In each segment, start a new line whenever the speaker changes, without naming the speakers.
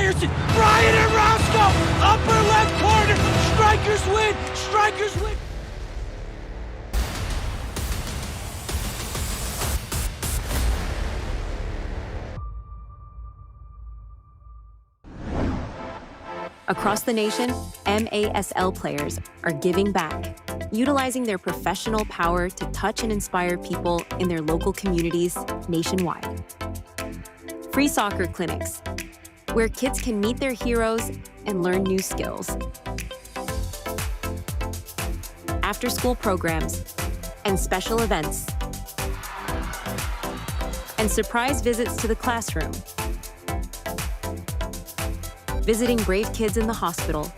Ryerson, Bryant and Roscoe, upper left corner, Strykers win, Strykers win.
Across the nation, MASL players are giving back, utilizing their professional power to touch and inspire people in their local communities nationwide. Free soccer clinics, where kids can meet their heroes and learn new skills. After-school programs and special events. And surprise visits to the classroom. Visiting brave kids in the hospital,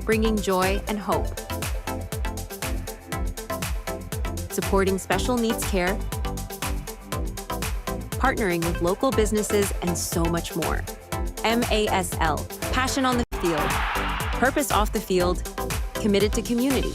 bringing joy and hope. Supporting special needs care, partnering with local businesses, and so much more. MASL, passion on the field, purpose off the field, committed to community.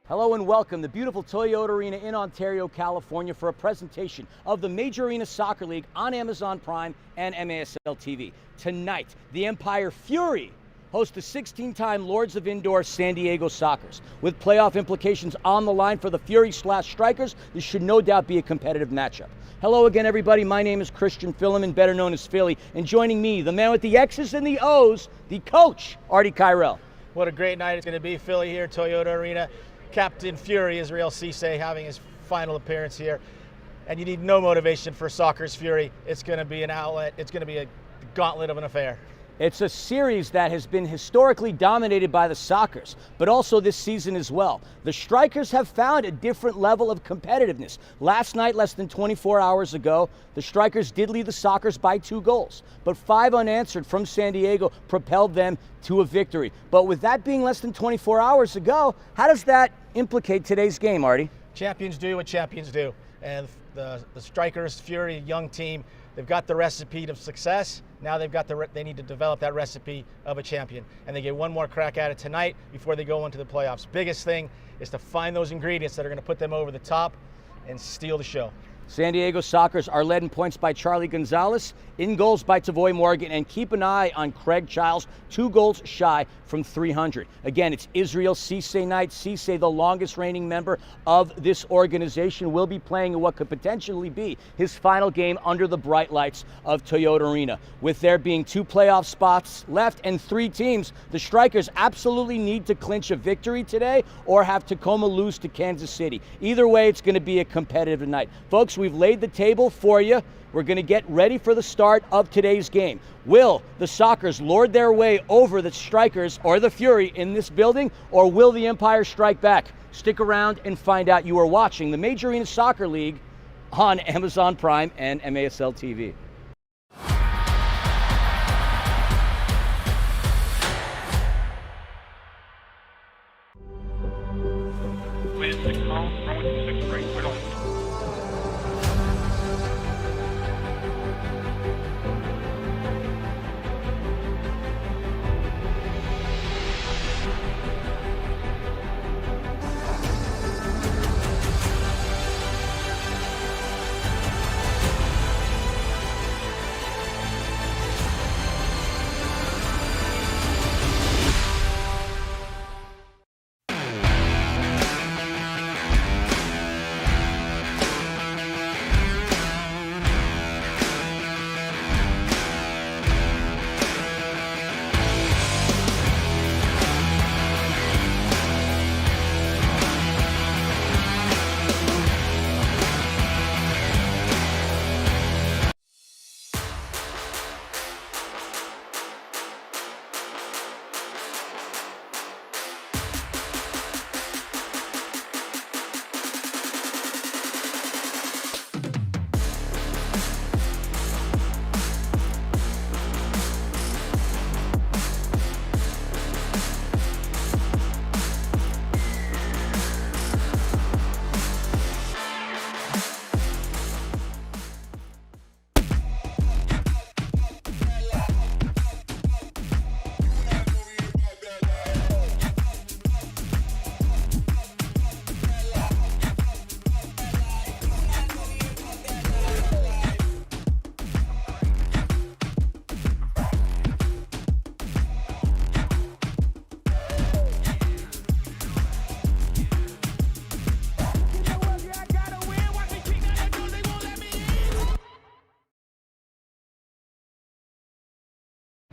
Hello and welcome to beautiful Toyota Arena in Ontario, California for a presentation of the Major Arena Soccer League on Amazon Prime and MASL TV. Tonight, the Empire Fury host the 16-time Lords of Indoor San Diego Sockers. With playoff implications on the line for the Fury/Strykers, this should no doubt be a competitive matchup. Hello again, everybody. My name is Christian Filliman, better known as Philly, and joining me, the man with the X's and the O's, the coach, Artie Kyrell.
What a great night it's going to be, Philly, here at Toyota Arena. Captain Fury, Israel Cisse, having his final appearance here. And you need no motivation for Soccer's Fury. It's going to be an outlet. It's going to be a gauntlet of an affair.
It's a series that has been historically dominated by the Sockers, but also this season as well. The Strykers have found a different level of competitiveness. Last night, less than 24 hours ago, the Strykers did lead the Sockers by 2 goals, but 5 unanswered from San Diego propelled them to a victory. But with that being less than 24 hours ago, how does that implicate today's game, Artie?
Champions do what champions do. And the Strykers Fury, young team, they've got the recipe of success. Now they need to develop that recipe of a champion. And they get one more crack at it tonight before they go into the playoffs. Biggest thing is to find those ingredients that are going to put them over the top and steal the show.
San Diego Sockers are led in points by Charlie Gonzalez, in goals by Tavoy Morgan, and keep an eye on Craig Childs, 2 goals shy from 300. Again, it's Israel Cisse night. Cisse, the longest reigning member of this organization, will be playing in what could potentially be his final game under the bright lights of Toyota Arena. With there being 2 playoff spots left and 3 teams, the Strykers absolutely need to clinch a victory today or have Tacoma lose to Kansas City. Either way, it's going to be a competitive night. Folks, we've laid the table for you. We're going to get ready for the start of today's game. Will the Sockers lord their way over the Strykers or the Fury in this building, or will the Empire strike back? Stick around and find out. You are watching the Major Arena Soccer League on Amazon Prime and MASL TV.
With 6 calls, runway 6 break, we're on.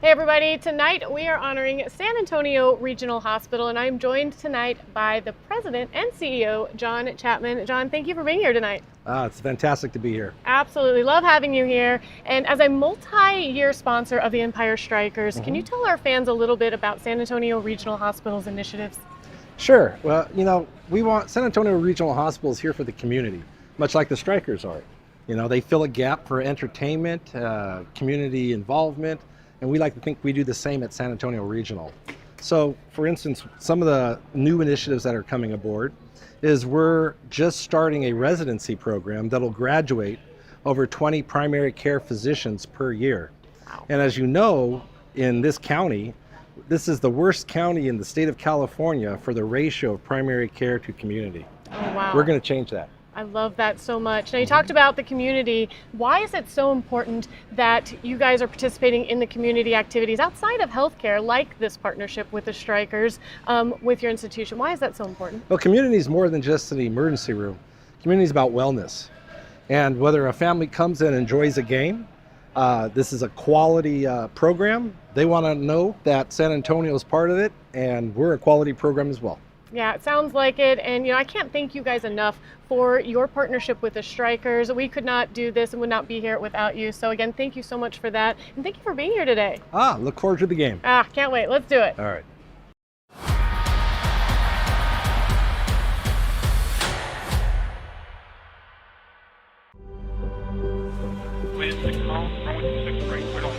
Hey everybody, tonight we are honoring San Antonio Regional Hospital, and I'm joined tonight by the president and CEO, John Chapman. John, thank you for being here tonight.
It's fantastic to be here.
Absolutely, love having you here. And as a multi-year sponsor of the Empire Strykers, can you tell our fans a little bit about San Antonio Regional Hospital's initiatives?
Sure. Well, we want San Antonio Regional Hospital is here for the community, much like the Strykers are. They fill a gap for entertainment, community involvement, and we like to think we do the same at San Antonio Regional. So, for instance, some of the new initiatives that are coming aboard is we're just starting a residency program that'll graduate over 20 primary care physicians per year.
Wow.
And as you know, in this county, this is the worst county in the state of California for the ratio of primary care to community.
Oh, wow.
We're going to change that.
I love that so much. Now, you talked about the community. Why is it so important that you guys are participating in the community activities outside of healthcare, like this partnership with the Strykers, with your institution? Why is that so important?
Well, community is more than just an emergency room. Community is about wellness. And whether a family comes in and enjoys a game, this is a quality program. They want to know that San Antonio is part of it, and we're a quality program as well.
Yeah, it sounds like it. And, I can't thank you guys enough for your partnership with the Strykers. We could not do this and would not be here without you. So again, thank you so much for that. And thank you for being here today.
Look forward to the game.
Can't wait. Let's do it.
All right.
With the call from the 6th grade. We're on.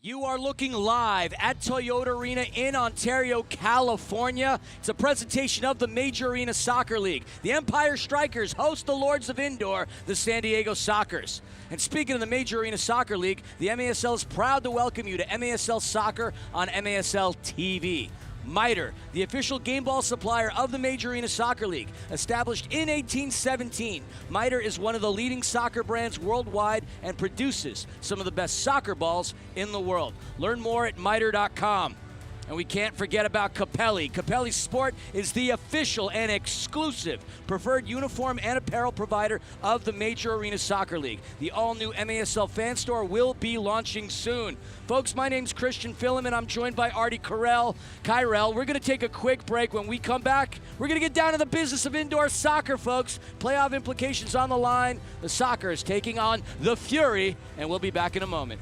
You are looking live at Toyota Arena in Ontario, California. It's a presentation of the Major Arena Soccer League. The Empire Strykers host the Lords of Indoor, the San Diego Sockers. And speaking of the Major Arena Soccer League, the MASL is proud to welcome you to MASL Soccer on MASL TV. MITRE, the official game ball supplier of the Major Arena Soccer League. Established in 1817, MITRE is one of the leading soccer brands worldwide and produces some of the best soccer balls in the world. Learn more at mitre.com. And we can't forget about Capelli. Capelli Sport is the official and exclusive preferred uniform and apparel provider of the Major Arena Soccer League. The all-new MASL fan store will be launching soon. Folks, my name's Christian Filliman. I'm joined by Artie Kyrell. We're going to take a quick break. When we come back, we're going to get down to the business of indoor soccer, folks. Playoff implications on the line. The Sockers taking on the Fury, and we'll be back in a moment.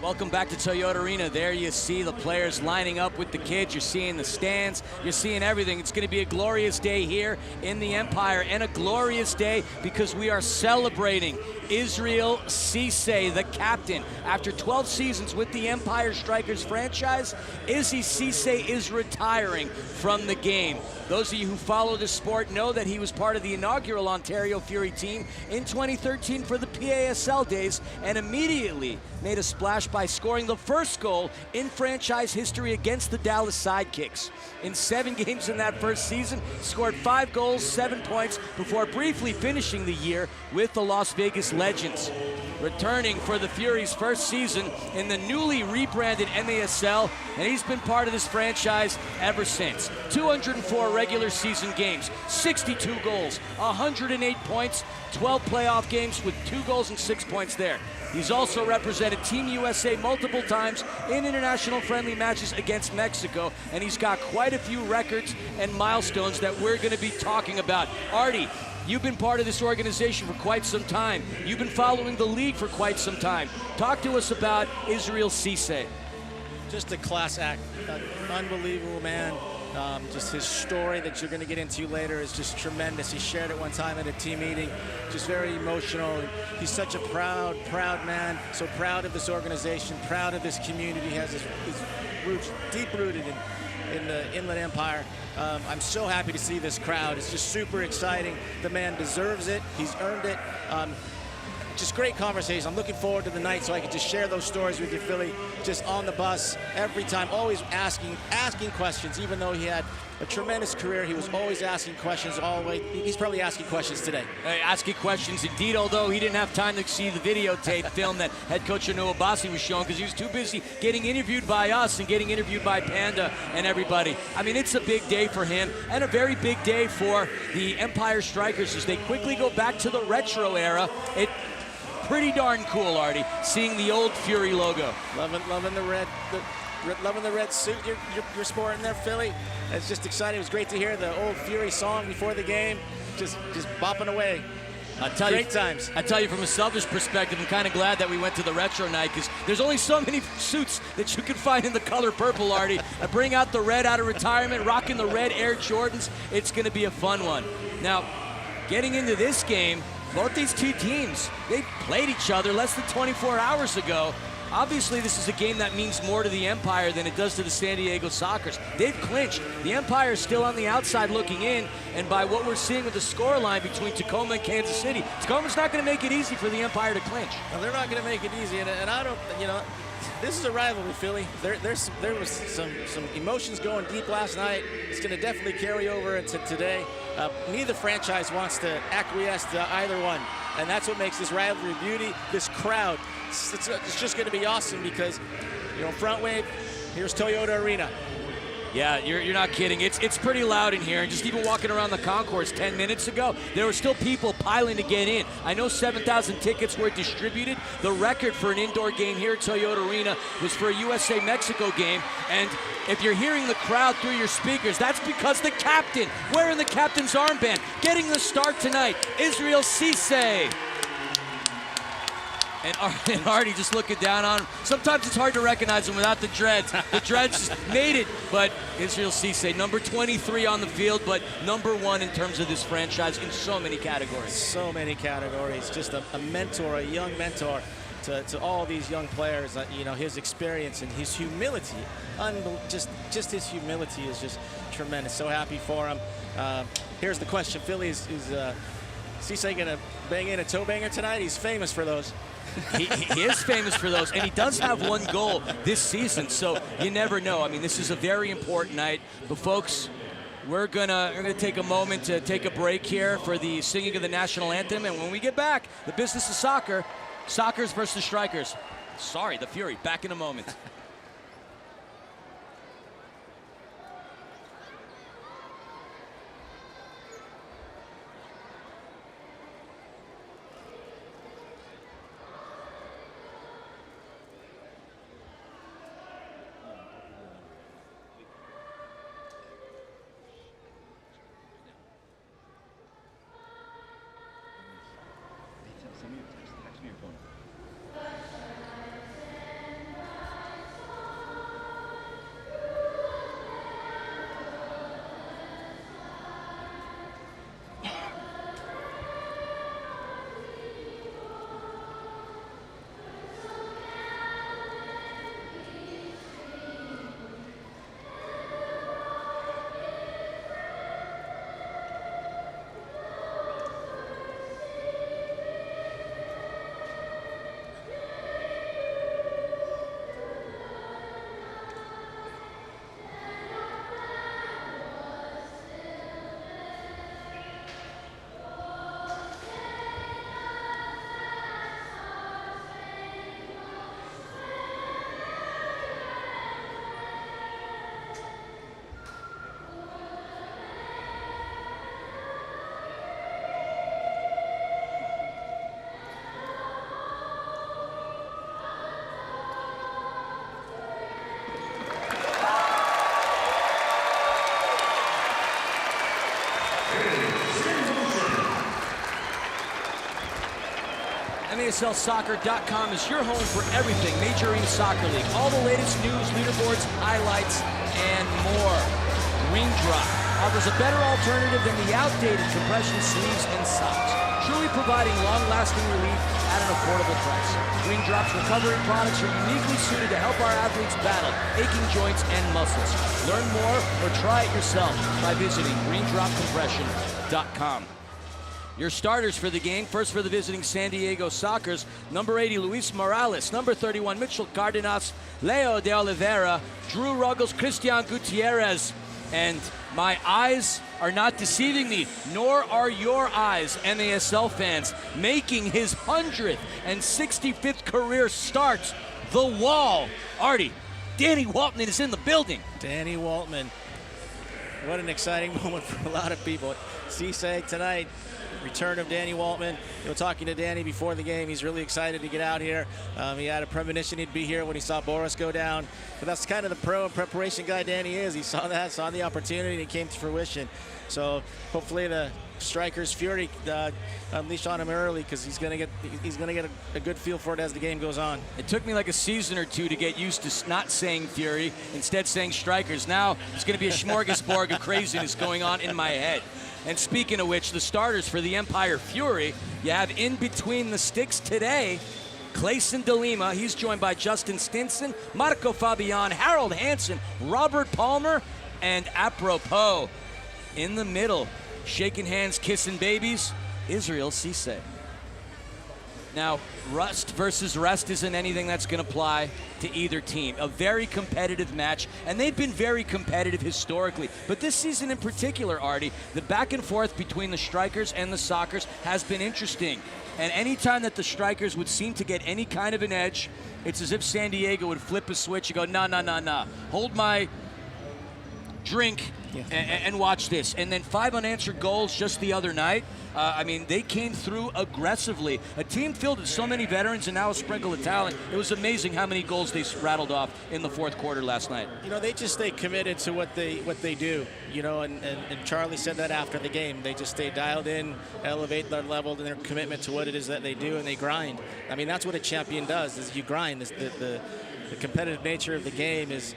Welcome back to Toyota Arena. There you see the players lining up with the kids. You're seeing the stands. You're seeing everything. It's going to be a glorious day here in the Empire, and a glorious day because we are celebrating Israel Cisse, the captain. After 12 seasons with the Empire Strikers franchise, Izzy Cisse is retiring from the game. Those of you who follow the sport know that he was part of the inaugural Ontario Fury team in 2013 for the PASL days, and immediately made a splash by scoring the first goal in franchise history against the Dallas Sidekicks. In 7 games in that first season, scored 5 goals, 7 points, before briefly finishing the year with the Las Vegas Legends. Returning for the Fury's first season in the newly rebranded MASL, and he's been part of this franchise ever since. 204 regular season games, 62 goals, 108 points, 12 playoff games with 2 goals and 6 points there. He's also represented Team USA multiple times in international friendly matches against Mexico, and he's got quite a few records and milestones that we're going to be talking about. Artie, you've been part of this organization for quite some time. You've been following the league for quite some time. Talk to us about Israel Cisse.
Just a class act, unbelievable man. Just his story that you're going to get into later is just tremendous. He shared it one time at a team meeting, just very emotional. He's such a proud man, so proud of this organization, proud of this community. He has his roots deep-rooted in the Inland Empire. I'm so happy to see this crowd. It's just super exciting. The man deserves it. He's earned it. Just great conversation. I'm looking forward to the night so I can just share those stories with you, Philly. Just on the bus every time, always asking questions. Even though he had a tremendous career, he was always asking questions all the way. He's probably asking questions today.
Asking questions indeed, although he didn't have time to see the videotape film that head coach Anu Abbasi was showing because he was too busy getting interviewed by us and getting interviewed by Panda and everybody. I mean, it's a big day for him and a very big day for the Empire Strikers as they quickly go back to the retro era. Pretty darn cool, Artie, seeing the old Fury logo.
Loving the red, loving the red suit you're sporting there, Philly. It's just exciting. It was great to hear the old Fury song before the game, just bopping away. Great times.
I tell you, from a selfish perspective, I'm kind of glad that we went to the retro night because there's only so many suits that you can find in the color purple, Artie. I bring out the red out of retirement, rocking the red Air Jordans. It's going to be a fun one. Now, getting into this game, both these two teams, they played each other less than 24 hours ago. Obviously, this is a game that means more to the Empire than it does to the San Diego Sockers. They've clinched. The Empire is still on the outside looking in, and by what we're seeing with the scoreline between Tacoma and Kansas City, Tacoma's not going to make it easy for the Empire to clinch.
No, they're not going to make it easy, and I don't, this is a rivalry, Philly. There was some emotions going deep last night. It's going to definitely carry over into today. Neither franchise wants to acquiesce to either one, and that's what makes this rivalry beauty. This crowd, it's just going to be awesome because, front wave, here's Toyota Arena.
Yeah, you're not kidding. It's pretty loud in here. And just even walking around the concourse 10 minutes ago, there were still people piling to get in. I know 7,000 tickets were distributed. The record for an indoor game here at Toyota Arena was for a USA-Mexico game. And if you're hearing the crowd through your speakers, that's because the captain, wearing the captain's armband, getting the start tonight, Israel Cisse. And Artie just looking down on him. Sometimes it's hard to recognize him without the dreads. The dreads made it, but Israel Cisse, number 23 on the field, but number 1 in terms of this franchise in so many categories.
So many categories. Just a mentor, a young mentor to all these young players. His experience and his humility, just his humility is just tremendous. So happy for him. Here's the question, Philly, is Cisse going to bang in a toe banger tonight? He's famous for those.
He is famous for those, and he does have 1 goal this season, so you never know. I mean, this is a very important night. But folks, we're gonna take a moment to take a break here for the singing of the national anthem, and when we get back, the business of soccer, Sockers versus Strykers. Sorry, the Fury. Back in a moment. MASLsoccer.com is your home for everything Major League Soccer League. All the latest news, leaderboards, highlights, and more. Green Drop offers a better alternative than the outdated compression sleeves and socks, truly providing long-lasting relief at an affordable price. Green Drop's recovery products are uniquely suited to help our athletes battle aching joints and muscles. Learn more or try it yourself by visiting greendropcompression.com. Your starters for the game, first for the visiting San Diego Sockers, number 80, Luis Morales, number 31, Mitchell Cardenas, Leo de Oliveira, Drew Ruggles, Christian Gutierrez, and my eyes are not deceiving me, nor are your eyes, MASL fans, making his 165th career start, the Wall. Artie, Danny Waltman is in the building.
Danny Waltman. What an exciting moment for a lot of people. Cisse tonight, return of Danny Waltman. Talking to Danny before the game, he's really excited to get out here. He had a premonition he'd be here when he saw Boris go down. But that's kind of the pro and preparation guy Danny is. He saw that, saw the opportunity, and it came to fruition. So hopefully the Strykers fury unleash on him early, because he's gonna get a good feel for it as the game goes on.
It took me like a season or two to get used to not saying Fury, instead saying Strykers. Now it's going to be a smorgasbord of craziness going on in my head. And speaking of which, the starters for the Empire Fury, you have in between the sticks today, Clayson De Lima. He's joined by Justin Stinson, Marco Fabian, Harold Hansen, Robert Palmer, and apropos, in the middle, shaking hands, kissing babies, Israel Cisse. Now, rust versus rest isn't anything that's going to apply to either team. A very competitive match, and they've been very competitive historically. But this season in particular, Artie, the back and forth between the Strykers and the Sockers has been interesting. And anytime that the Strykers would seem to get any kind of an edge, it's as if San Diego would flip a switch and go, nah. Hold my drink and watch this. And then 5 unanswered goals just the other night. I mean, they came through aggressively. A team filled with so many veterans and now a sprinkle of talent. It was amazing how many goals they rattled off in the fourth quarter last night.
They just stay committed to what they do. And Charlie said that after the game. They just stay dialed in, elevate their level and their commitment to what it is that they do, and they grind. I mean, that's what a champion does, is you grind. The competitive nature of the game is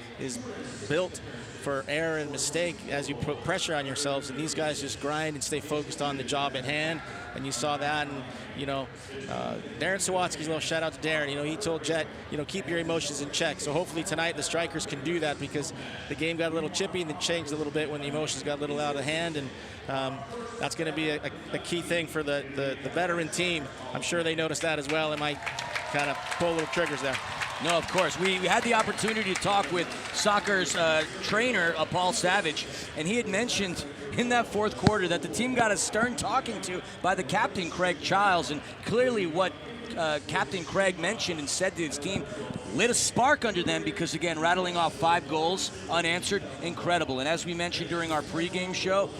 built for error and mistake as you put pressure on yourselves, and these guys just grind and stay focused on the job at hand, and you saw that. And Darren Sawatsky's little shout out to Darren. He told Jet, keep your emotions in check. So hopefully tonight the Strykers can do that, because the game got a little chippy and then changed a little bit when the emotions got a little out of hand, and that's going to be a key thing for the veteran team. I'm sure they noticed that as well and might kind of pull little triggers there.
No, of course. We had the opportunity to talk with Soccer's trainer, Paul Savage, and he had mentioned in that fourth quarter that the team got a stern talking to by the captain, Craig Childs, and clearly what Captain Craig mentioned and said to his team lit a spark under them, because, again, rattling off 5 goals unanswered, incredible. And as we mentioned during our pregame show,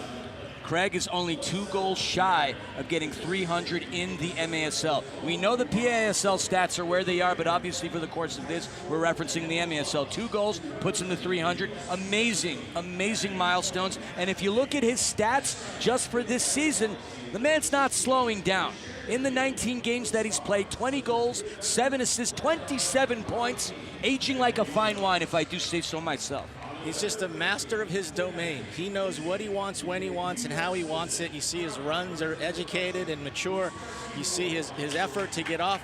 Craig is only 2 goals shy of getting 300 in the MASL. We know the PASL stats are where they are, but obviously for the course of this, we're referencing the MASL. 2 goals puts him to 300. Amazing milestones. And if you look at his stats just for this season, the man's not slowing down. In the 19 games that he's played, 20 goals, 7 assists, 27 points, aging like a fine wine, if I do say so myself.
He's just a master of his domain. He knows what he wants, when he wants, and how he wants it. You see his runs are educated and mature. You see his effort to get off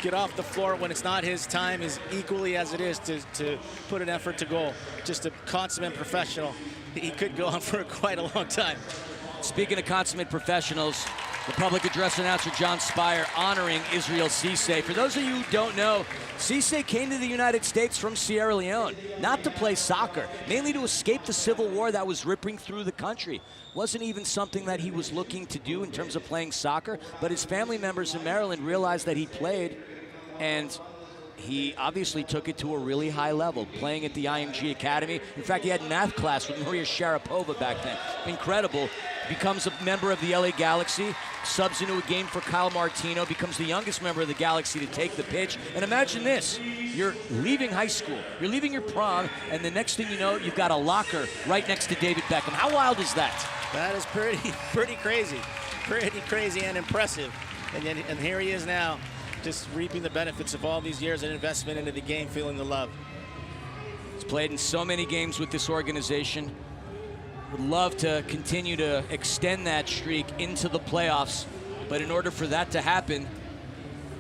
the floor when it's not his time is equally as it is to put an effort to goal. Just a consummate professional. He could go on for quite a long time.
Speaking of consummate professionals, the public address announcer John Spire honoring Israel Cisse. For those of you who don't know, Cisse came to the United States from Sierra Leone, not to play soccer, mainly to escape the civil war that was ripping through the country. Wasn't even something that he was looking to do in terms of playing soccer, but his family members in Maryland realized that he played, and he obviously took it to a really high level, playing at the IMG Academy. In fact, he had math class with Maria Sharapova back then. Incredible. Becomes a member of the LA Galaxy, subs into a game for Kyle Martino, becomes the youngest member of the Galaxy to take the pitch. And imagine this, you're leaving high school, you're leaving your prom, and the next thing you know, you've got a locker right next to David Beckham. How wild is that?
That is pretty crazy. Pretty crazy and impressive. And here he is now, just reaping the benefits of all these years of investment into the game, feeling the love.
He's played in so many games with this organization. Would love to continue to extend that streak into the playoffs, but in order for that to happen,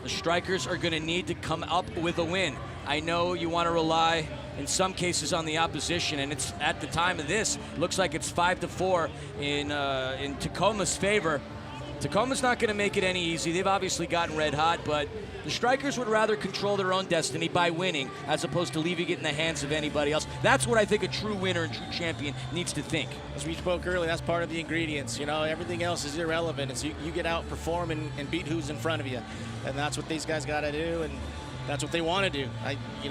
the Strykers are going to need to come up with a win. I know you want to rely in some cases on the opposition, and it's at the time of this, looks like it's 5-4 in Tacoma's favor. Tacoma's not going to make it any easy. They've obviously gotten red hot, but the Strykers would rather control their own destiny by winning as opposed to leaving it in the hands of anybody else. That's what I think a true winner and true champion needs to think.
As we spoke earlier, that's part of the ingredients. You know, everything else is irrelevant. It's you get out, perform, and beat who's in front of you. And that's what these guys got to do, and that's what they want to do.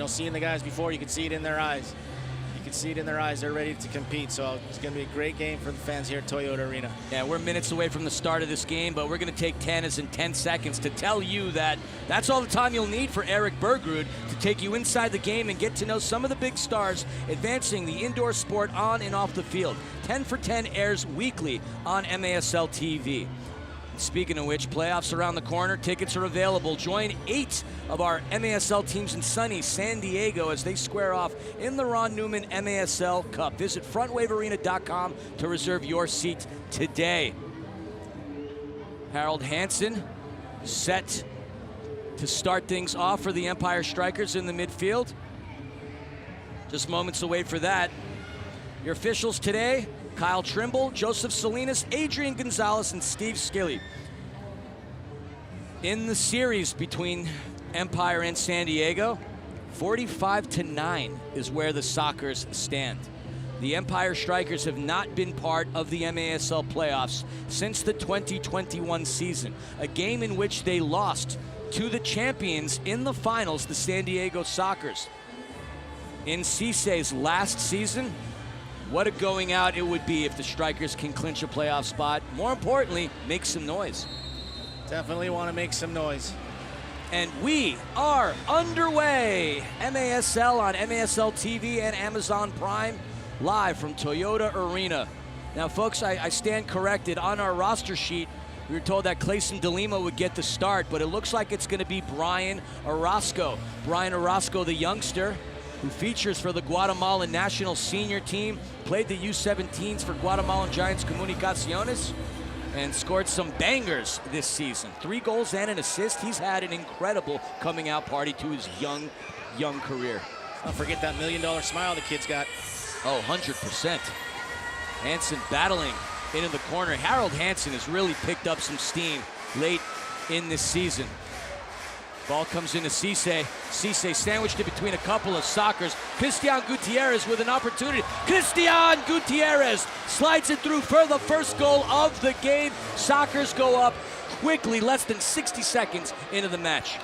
Seeing the guys before, you can see it in their eyes. You can see it in their eyes. They're ready to compete. So it's going to be a great game for the fans here at Toyota Arena.
Yeah, we're minutes away from the start of this game, but we're going to take 10 as in 10 seconds to tell you that that's all the time you'll need for Eric Bergrud to take you inside the game and get to know some of the big stars advancing the indoor sport on and off the field. 10 for 10 airs weekly on MASL TV. Speaking of which, playoffs around the corner, tickets are available. Join 8 of our MASL teams in sunny San Diego as they square off in the Ron Newman MASL Cup. Visit frontwavearena.com to reserve your seat today. Harold Hansen set to start things off for the Empire Strykers in the midfield. Just moments away for that. Your officials today: Kyle Trimble, Joseph Salinas, Adrian Gonzalez, and Steve Skilly. In the series between Empire and San Diego, 45-9 is where the Sockers stand. The Empire Strykers have not been part of the MASL playoffs since the 2021 season, a game in which they lost to the champions in the finals, the San Diego Sockers. In Cisse's last season, what a going out it would be if the Strykers can clinch a playoff spot. More importantly, make some noise.
Definitely want to make some noise.
And we are underway. MASL on MASL TV and Amazon Prime, live from Toyota Arena. Now, folks, I stand corrected. On our roster sheet, we were told that Clayson DeLima would get the start, but it looks like it's going to be Brian Orozco. Brian Orozco, the youngster, who features for the Guatemalan national senior team, played the U17s for Guatemalan Giants Comunicaciones, and scored some bangers this season. 3 goals and an assist. He's had an incredible coming out party to his young career.
Don't forget that $1 million smile the kid's got.
Oh, 100%. Hansen battling into the corner. Harold Hansen has really picked up some steam late in this season. Ball comes into Cisse. Cisse sandwiched in between a couple of Sockers. Christian Gutierrez with an opportunity. Christian Gutierrez slides it through for the first goal of the game. Sockers go up quickly, less than 60 seconds into the match.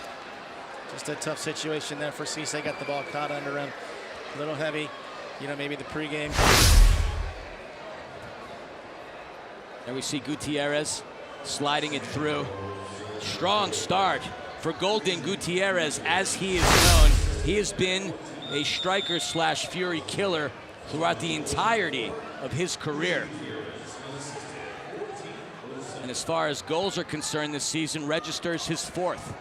Just a tough situation there for Cisse. Got the ball caught under him. A little heavy. Maybe the pregame.
There we see Gutierrez sliding it through. Strong start for Golden Gutierrez, as he is known. He has been a striker/Fury killer throughout the entirety of his career. And as far as goals are concerned this season, registers his 4th.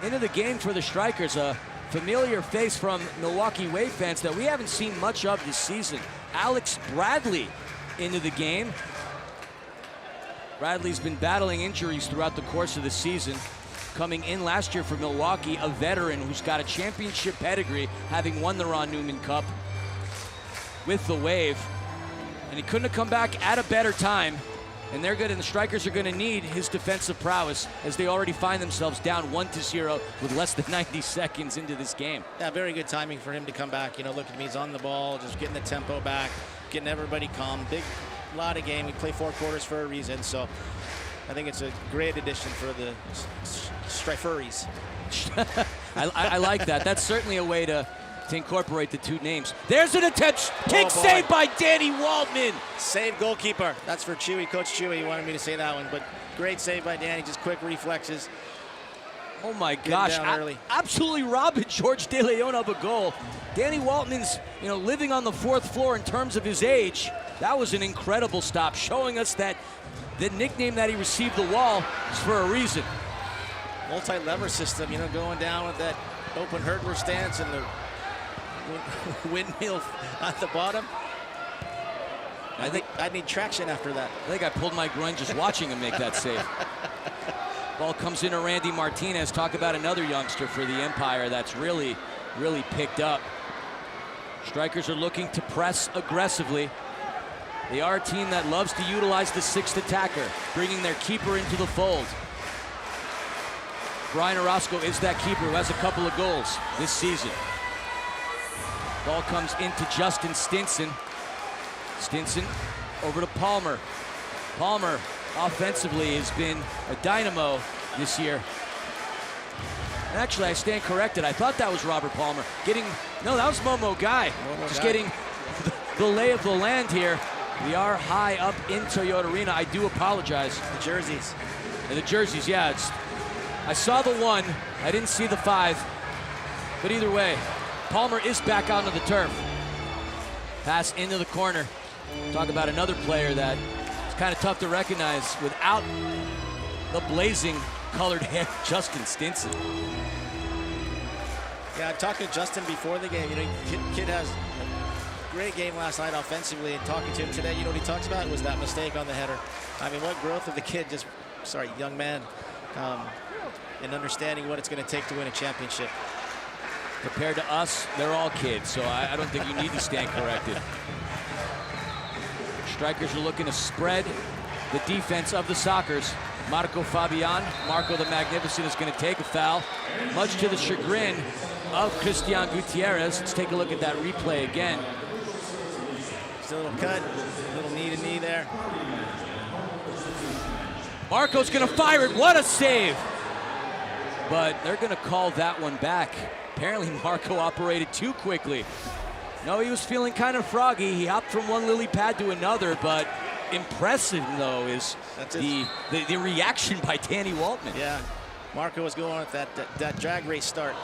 Into the game for the Strykers, a familiar face from Milwaukee Wave fans that we haven't seen much of this season. Alex Bradley into the game. Bradley's been battling injuries throughout the course of the season. Coming in last year for Milwaukee, a veteran who's got a championship pedigree, having won the Ron Newman Cup with the Wave. And he couldn't have come back at a better time. And they're good, and the Strykers are going to need his defensive prowess as they already find themselves down 1-0 with less than 90 seconds into this game.
Yeah, very good timing for him to come back. Look at me, he's on the ball, just getting the tempo back, getting everybody calm. Big lot of game. We play 4 quarters for a reason, so I think it's a great addition for the Strykers.
I like that. That's certainly a way to incorporate the 2 names. There's an attempt. Kick saved by Danny Waldman.
Save goalkeeper. That's for Chewy. Coach Chewy, he wanted me to say that one, but great save by Danny. Just quick reflexes.
Oh my gosh, absolutely robbing George De Leon of a goal. Danny Waltman's, living on the 4th floor in terms of his age. That was an incredible stop, showing us that the nickname that he received, the Wall, is for a reason.
multi-lever system, you know, going down with that open hurdler stance and the windmill at the bottom. I think I'd need traction after that.
I think I pulled my groin just watching him make that save. Ball comes into Randy Martinez. Talk about another youngster for the Empire that's really picked up. Strykers are looking to press aggressively. They are a team that loves to utilize the sixth attacker, bringing their keeper into the fold. Brian Orozco is that keeper who has a couple of goals this season. Ball comes into Justin Stinson. Stinson over to Palmer. Palmer offensively has been a dynamo this year. And actually, I stand corrected. I thought that was Robert Palmer. No, that was Momo Guy. Just getting the lay of the land here. We are high up in Toyota Arena. I do apologize.
The jerseys.
And the jerseys, yeah. I saw the 1. I didn't see the 5. But either way, Palmer is back out on the turf. Pass into the corner. Talk about another player that is kind of tough to recognize without the blazing colored hair, Justin Stinson.
Yeah, I talked to Justin before the game. You know, kid has a great game last night offensively, and talking to him today, you know what he talks about was that mistake on the header. I mean, what growth of the kid, young man, and understanding what it's going to take to win a championship.
Compared to us, they're all kids, so I don't think you need to stand corrected. Strykers are looking to spread the defense of the Sockers. Marco Fabian, Marco the Magnificent, is going to take a foul, much to the chagrin of Christian Gutierrez. Let's take a look at that replay again.
Just a little cut, a little knee to knee there.
Marco's going to fire it. What a save! But they're going to call that one back. Apparently Marco operated too quickly. No, he was feeling kind of froggy. He hopped from one lily pad to another, but impressive, though, is the reaction by Danny Waltman.
Yeah, Marco was going with that drag race start.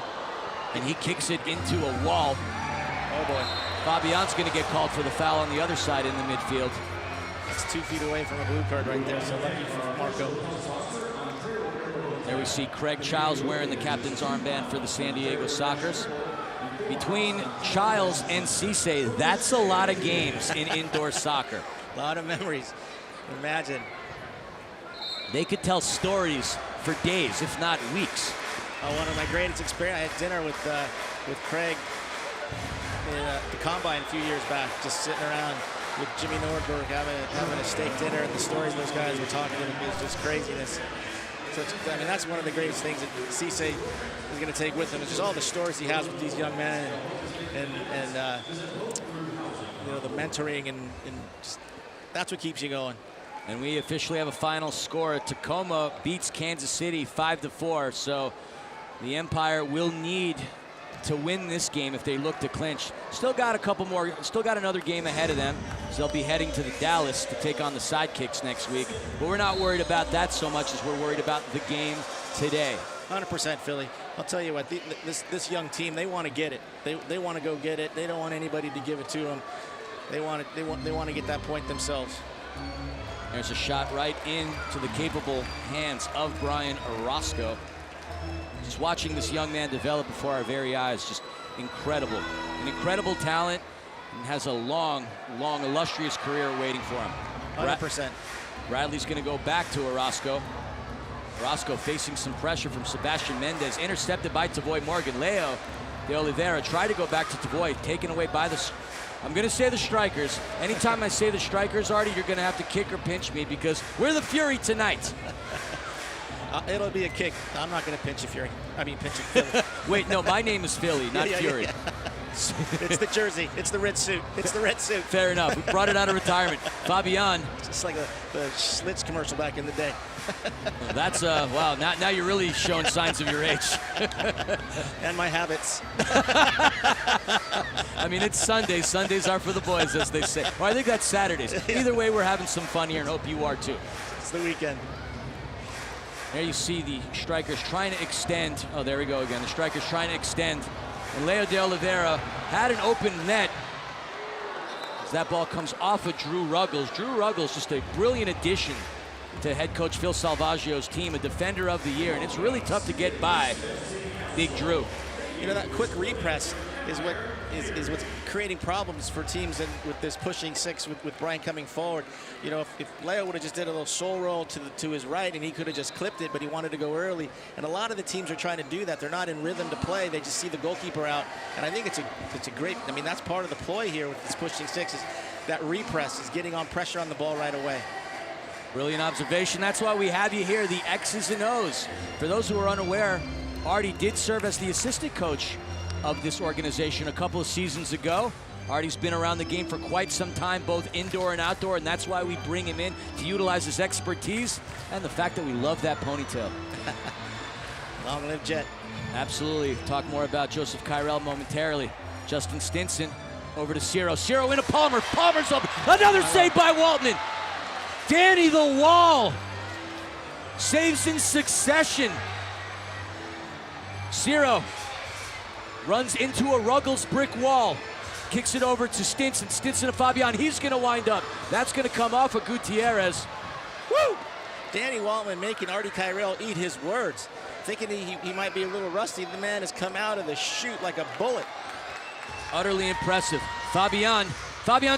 And he kicks it into a wall.
Oh, boy.
Fabian's going to get called for the foul on the other side in the midfield.
That's 2 feet away from a blue card right there, so lucky for Marco.
There we see Craig Childs wearing the captain's armband for the San Diego Sockers. Between Childs and Cisse, that's a lot of games in indoor soccer.
A lot of memories. Imagine.
They could tell stories for days, if not weeks.
One of my greatest experiences, I had dinner with Craig in the Combine a few years back, just sitting around with Jimmy Nordberg having a steak dinner, and the stories those guys were talking to me is just craziness. So I mean, that's one of the greatest things that Cisse is going to take with him. It's just all the stories he has with these young men, and you know, the mentoring, and just, that's what keeps you going.
And we officially have a final score. Tacoma beats Kansas City 5-4. So the Empire will need to win this game if they look to clinch. Still got another game ahead of them. So they'll be heading to the Dallas to take on the Sidekicks next week. But we're not worried about that so much as we're worried about the game today.
100% Philly. I'll tell you what, this young team, they want to get it. They want to go get it. They don't want anybody to give it to them. They want to get that point themselves.
There's a shot right into the capable hands of Brian Orozco. Just watching this young man develop before our very eyes, just incredible. An incredible talent, and has a long, illustrious career waiting for him.
100%.
Bradley's going to go back to Orozco. Orozco facing some pressure from Sebastian Mendez, intercepted by Tavoy Morgan. Leo de Oliveira tried to go back to Tavoy, taken away by I'm going to say the Strykers. Anytime I say the Strykers, Artie, you're going to have to kick or pinch me because we're the Fury tonight.
It'll be a kick. I'm not going to pinch a Fury. I mean, pinch a Philly.
Wait, no, my name is Philly, not Fury.
Yeah. It's the jersey. It's the red suit. It's the red suit.
Fair enough. We brought it out of retirement. Fabian.
It's just like the Schlitz commercial back in the day.
Well, that's, wow, now you're really showing signs of your age.
And my habits.
I mean, it's Sunday. Sundays are for the boys, as they say. Well, I think that's Saturdays. Either way, we're having some fun here, and hope you are too.
It's the weekend.
There you see the Strykers trying to extend. Oh, there we go again. The Strykers trying to extend. And Leo de Oliveira had an open net. As that ball comes off of Drew Ruggles. Drew Ruggles, just a brilliant addition to head coach Phil Salvaggio's team, a defender of the year, and it's really tough to get by Big Drew.
You know, that quick repress is what's creating problems for teams with this pushing six with Brian coming forward. You know, if Leo would have just did a little soul roll to his right and he could have just clipped it, but he wanted to go early. And a lot of the teams are trying to do that. They're not in rhythm to play. They just see the goalkeeper out. And I think it's a great, I mean, that's part of the ploy here with this pushing six, is that repress is getting on pressure on the ball right away.
Brilliant observation. That's why we have you here, the X's and O's. For those who are unaware, Artie did serve as the assistant coach of this organization a couple of seasons ago. Artie's been around the game for quite some time, both indoor and outdoor, and that's why we bring him in to utilize his expertise and the fact that we love that ponytail.
Long live Jet.
Absolutely. Talk more about Joseph Kyrell momentarily. Justin Stinson over to Ciro. Ciro into Palmer. Palmer's up. Another save by Waltman. Danny the Wall saves in succession. Ciro runs into a Ruggles brick wall. Kicks it over to Stinson. Stinson to Fabian. He's going to wind up. That's going to come off of Gutierrez.
Woo! Danny Waltman making Artie Kyrell eat his words. Thinking he might be a little rusty. The man has come out of the chute like a bullet.
Utterly impressive. Fabian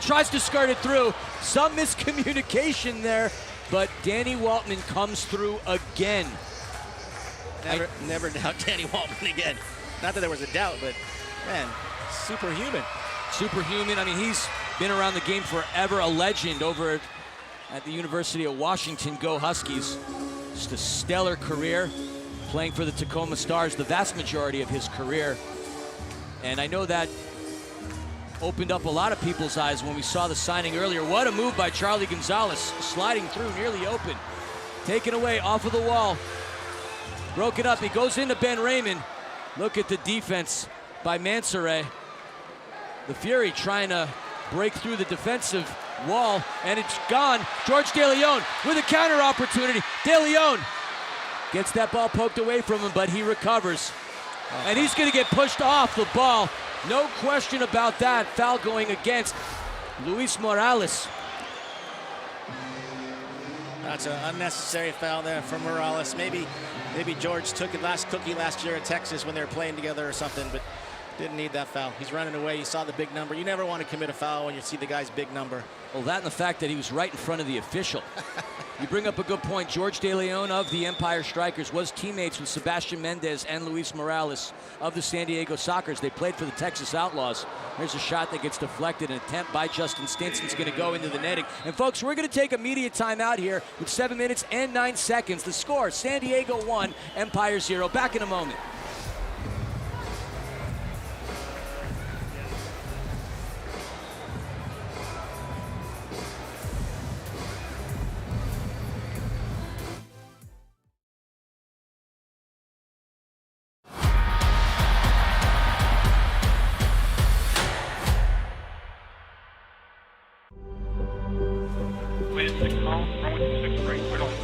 tries to skirt it through. Some miscommunication there, but Danny Waltman comes through again.
Never doubt Danny Waltman again. Not that there was a doubt, but man, superhuman.
Superhuman. I mean, he's been around the game forever, a legend over at the University of Washington. Go Huskies. Just a stellar career, playing for the Tacoma Stars the vast majority of his career. And I know that opened up a lot of people's eyes when we saw the signing earlier. What a move by Charlie Gonzalez, sliding through, nearly open. Taken away off of the wall. Broken up, he goes into Ben Raymond. Look at the defense by Mansoret. The Fury trying to break through the defensive wall, and it's gone. George De Leon with a counter opportunity. De Leon gets that ball poked away from him, but he recovers. And he's going to get pushed off the ball. No question about that. Foul going against Luis Morales.
That's an unnecessary foul there from Morales. Maybe George took it last year at Texas when they were playing together or something, but didn't need that foul. He's running away. You saw the big number. You never want to commit a foul when you see the guy's big number.
Well, that and the fact that he was right in front of the official. You bring up a good point. George De Leon of the Empire Strikers was teammates with Sebastian Mendez and Luis Morales of the San Diego Sockers. They played for the Texas Outlaws. There's a shot that gets deflected. An attempt by Justin Stinson's going to go into the netting. And folks, we're going to take immediate timeout here with 7 minutes and 9 seconds. The score, San Diego 1, Empire 0. Back in a moment.
With the call, runway 6 right, clear to land.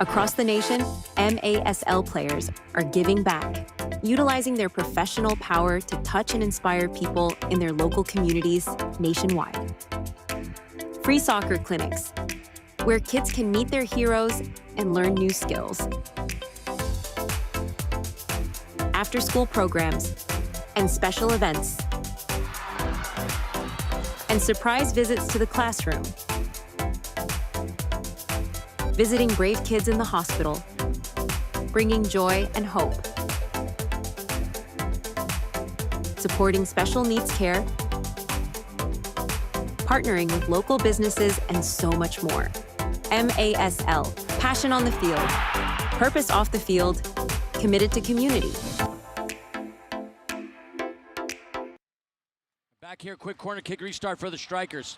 Across the nation, MASL players are giving back, utilizing their professional power to touch and inspire people in their local communities nationwide. Free soccer clinics, where kids can meet their heroes and learn new skills. After-school programs and special events. And surprise visits to the classroom. Visiting brave kids in the hospital, bringing joy and hope. Supporting special needs care, partnering with local businesses, and so much more. MASL, passion on the field, purpose off the field, committed to community.
Back here, quick corner kick restart for the Strykers.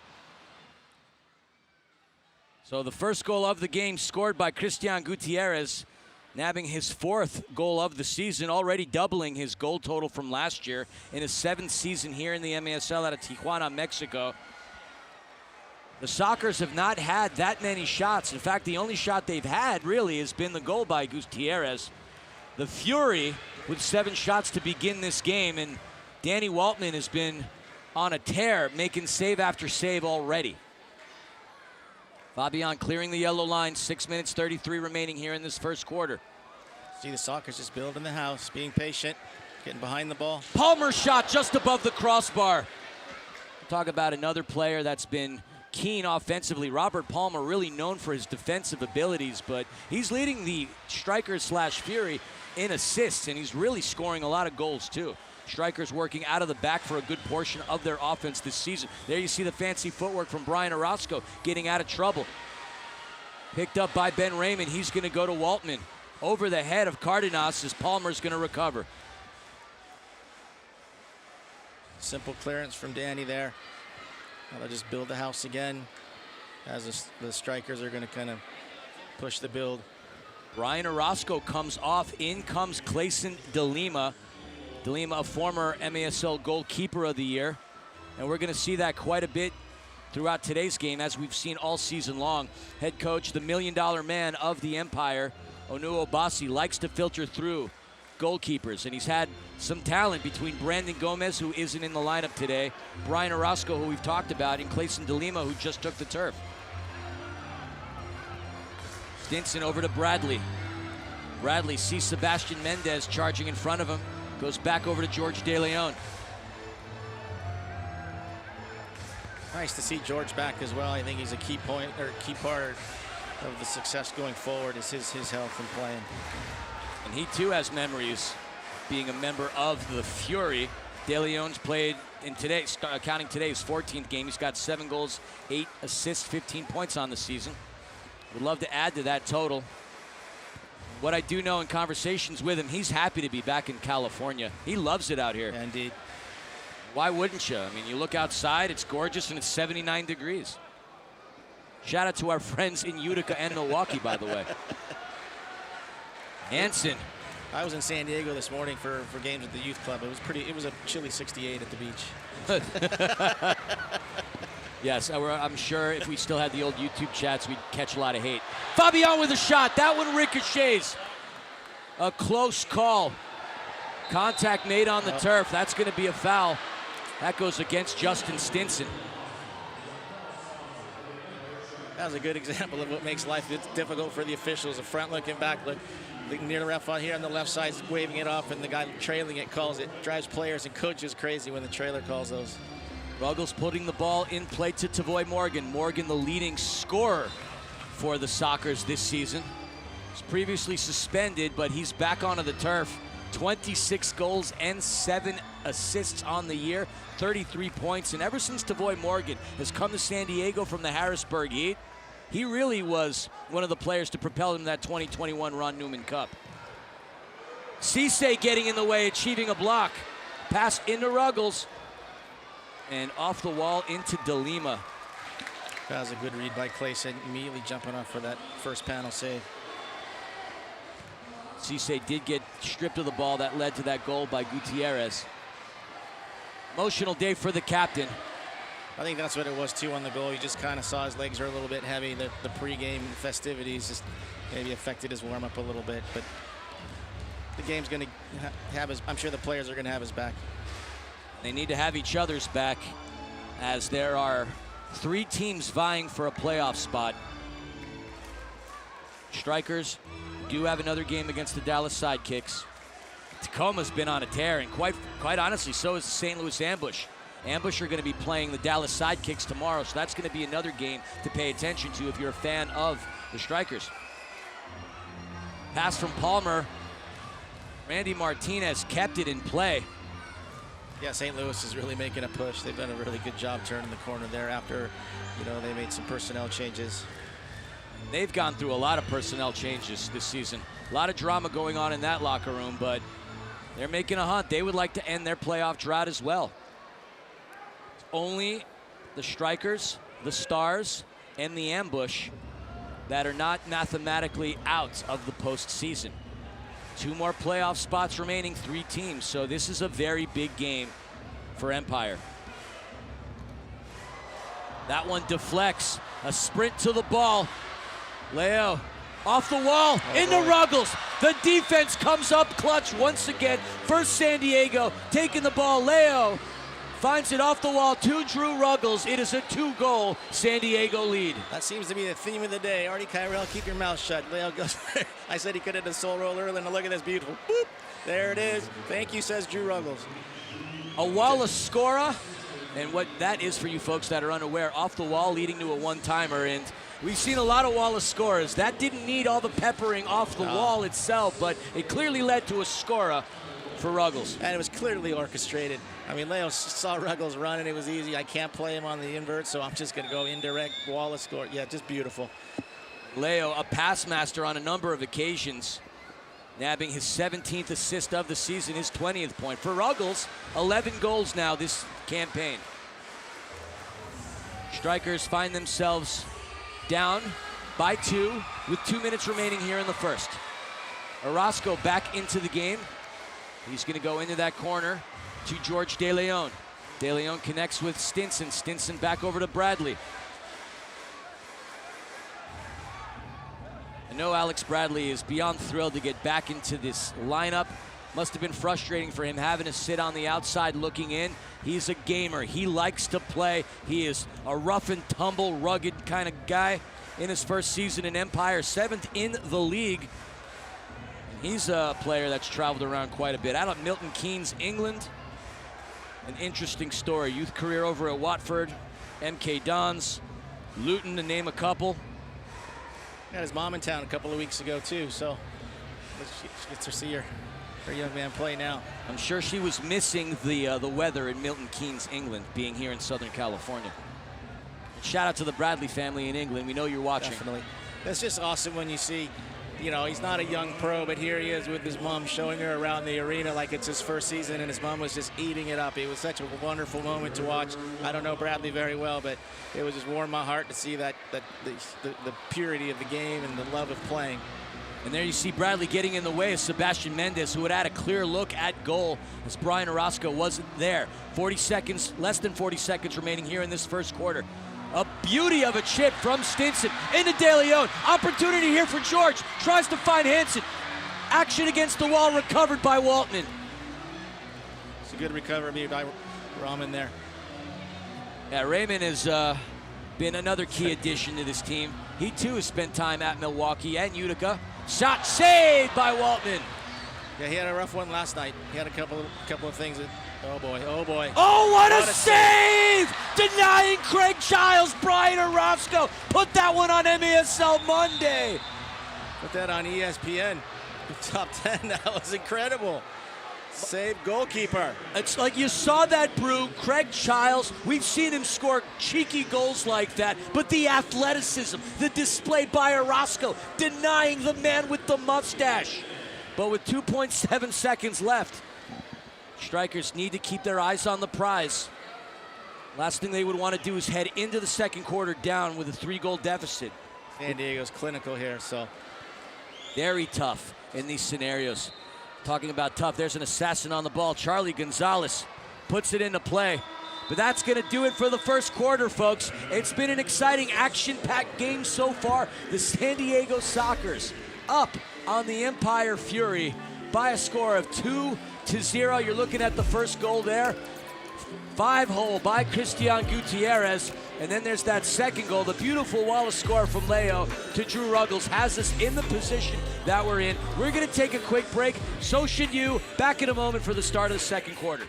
So the first goal of the game scored by Christian Gutierrez. nabbing his 4th goal of the season, already doubling his goal total from last year in his 7th season here in the MASL out of Tijuana, Mexico. The Strykers have not had that many shots. In fact, the only shot they've had really has been the goal by Gutierrez. The Fury with 7 shots to begin this game, and Danny Waltman has been on a tear, making save after save already. Fabian clearing the yellow line, 6 minutes 33 remaining here in this first quarter.
See the Strykers just building the house, being patient, getting behind the ball.
Palmer's shot just above the crossbar. Talk about another player that's been keen offensively. Robert Palmer, really known for his defensive abilities, but he's leading the Strykers/Fury in assists, and he's really scoring a lot of goals too. Strykers working out of the back for a good portion of their offense this season. There you see the fancy footwork from Brian Orozco getting out of trouble. Picked up by Ben Raymond. He's going to go to Waltman. Over the head of Cardenas as Palmer's going to recover.
Simple clearance from Danny there. Now they'll just build the house again as the Strykers are going to kind of push the build.
Brian Orozco comes off. In comes Clayson DeLima. DeLima, a former MASL goalkeeper of the year. And we're going to see that quite a bit throughout today's game, as we've seen all season long. Head coach, the $1 million man of the Empire, Onu Obasi, likes to filter through goalkeepers, and he's had some talent between Brandon Gomez, who isn't in the lineup today, Brian Orozco, who we've talked about, and Clayson DeLima, who just took the turf. Stinson over to Bradley. Bradley sees Sebastian Mendez charging in front of him, goes back over to George De Leon.
Nice to see George back as well. I think he's a key part of the success going forward is his health and playing.
And he too has memories being a member of the Fury. De Leon's played in today's, counting today's 14th game. He's got 7 goals, 8 assists, 15 points on the season. Would love to add to that total. What I do know in conversations with him, he's happy to be back in California. He loves it out here.
Yeah, indeed.
Why wouldn't you? I mean, you look outside, it's gorgeous, and it's 79 degrees. Shout out to our friends in Utica and Milwaukee, by the way. Hansen.
I was in San Diego this morning for games at the youth club. It was a chilly 68 at the beach.
Yes, I'm sure if we still had the old YouTube chats, we'd catch a lot of hate. Fabian with a shot. That one ricochets. A close call. Contact made on the turf. That's going to be a foul. That goes against Justin Stinson.
That was a good example of what makes life difficult for the officials. A front look and back look. Near the ref on here on the left side is waving it off, and the guy trailing it calls it. Drives players and coaches crazy when the trailer calls those.
Ruggles putting the ball in play to Tavoy Morgan. Morgan, the leading scorer for the Strykers this season. He's previously suspended, but he's back onto the turf. 26 goals and 7 assists on the year, 33 points. And ever since Tavoy Morgan has come to San Diego from the Harrisburg Heat, he really was one of the players to propel him to that 2021 Ron Newman Cup. Cisse getting in the way, achieving a block. Pass into Ruggles. And off the wall into DeLima.
That was a good read by Clayson, immediately jumping off for that first panel save.
Cisse did get stripped of the ball. That led to that goal by Gutierrez. Emotional day for the captain.
I think that's what it was too on the goal. You just kind of saw his legs are a little bit heavy. The pregame festivities just maybe affected his warm-up a little bit. But the game's going to have his, I'm sure the players are going to have his back.
They need to have each other's back, as there are 3 teams vying for a playoff spot. Strykers do have another game against the Dallas Sidekicks. Tacoma's been on a tear, and quite honestly, so is the St. Louis Ambush. Ambush are going to be playing the Dallas Sidekicks tomorrow, so that's going to be another game to pay attention to if you're a fan of the Strykers. Pass from Palmer. Randy Martinez kept it in play.
Yeah, St. Louis is really making a push. They've done a really good job turning the corner there after, they made some personnel changes.
They've gone through a lot of personnel changes this season. A lot of drama going on in that locker room, but they're making a hunt. They would like to end their playoff drought as well. Only the Strykers, the Stars, and the Ambush that are not mathematically out of the postseason. 2 more playoff spots remaining, 3 teams. So this is a very big game for Empire. That one deflects. A sprint to the ball. Leo off the wall, into Ruggles. The defense comes up clutch once again. First San Diego taking the ball. Leo finds it off the wall to Drew Ruggles. It is a 2-goal San Diego lead.
That seems to be the theme of the day. Artie Kyrell, keep your mouth shut. Leo goes, I said he could have done a soul roll earlier, and look at this beautiful. Boop. There it is. Thank you, says Drew Ruggles.
A Wallace Scora, and what that is for you folks that are unaware, off the wall leading to a one-timer, and we've seen a lot of Wallace scores. That didn't need all the peppering off the wall itself, but it clearly led to a Scora for Ruggles.
And it was clearly orchestrated. I mean, Leo saw Ruggles run, and it was easy. I can't play him on the invert, so I'm just going to go indirect. Wallace score. Yeah, just beautiful.
Leo, a pass master on a number of occasions, nabbing his 17th assist of the season, his 20th point. For Ruggles, 11 goals now this campaign. Strykers find themselves down by 2 with 2 minutes remaining here in the first. Orozco back into the game. He's going to go into that corner to George De Leon. De Leon connects with Stinson. Stinson back over to Bradley. I know Alex Bradley is beyond thrilled to get back into this lineup. Must have been frustrating for him having to sit on the outside looking in. He's a gamer. He likes to play. He is a rough and tumble, rugged kind of guy in his first season in Empire, 7th in the league. He's a player that's traveled around quite a bit. Out of Milton Keynes, England. An interesting story. Youth career over at Watford, MK Dons, Luton, to name a couple.
Had his mom in town a couple of weeks ago, too, so she gets to see her young man play now.
I'm sure she was missing the weather in Milton Keynes, England, being here in Southern California. Shout out to the Bradley family in England. We know you're watching.
Definitely. That's just awesome when you see, you know, he's not a young pro, but here he is with his mom showing her around the arena like it's his first season, and his mom was just eating it up. It was such a wonderful moment to watch. I don't know Bradley very well, but it was just warmed my heart to see the purity of the game and the love of playing.
And there you see Bradley getting in the way of Sebastian Mendez, who had had a clear look at goal as Brian Orozco wasn't there. 40 seconds, less than 40 seconds remaining here in this first quarter. A beauty of a chip from Stinson into De Leon. Opportunity here for George. Tries to find Hansen. Action against the wall, recovered by Waltman.
It's a good recovery by Rahman there.
Yeah, Raymond has been another key addition to this team. He too has spent time at Milwaukee and Utica. Shot saved by Waltman.
Yeah, he had a rough one last night. He had a couple of things that, oh boy.
Oh, what a save! Denying Craig Giles. Brian Orozco put that one on MASL Monday.
Put that on ESPN. Top 10, that was incredible. Save goalkeeper.
It's like you saw that, Brew. Craig Giles, we've seen him score cheeky goals like that, but the athleticism, the display by Orozco, denying the man with the mustache. But with 2.7 seconds left, Strykers need to keep their eyes on the prize. Last thing they would want to do is head into the second quarter down with a 3-goal deficit.
San Diego's clinical here, so.
Very tough in these scenarios. Talking about tough, there's an assassin on the ball. Charlie Gonzalez puts it into play. But that's going to do it for the first quarter, folks. It's been an exciting, action-packed game so far. The San Diego Sockers up on the Empire Fury by a score of 2-0. You're looking at the first goal there. 5-hole by Christian Gutierrez. And then there's that second goal. The beautiful Wallace score from Leo to Drew Ruggles has us in the position that we're in. We're going to take a quick break. So should you. Back in a moment for the start of the second quarter.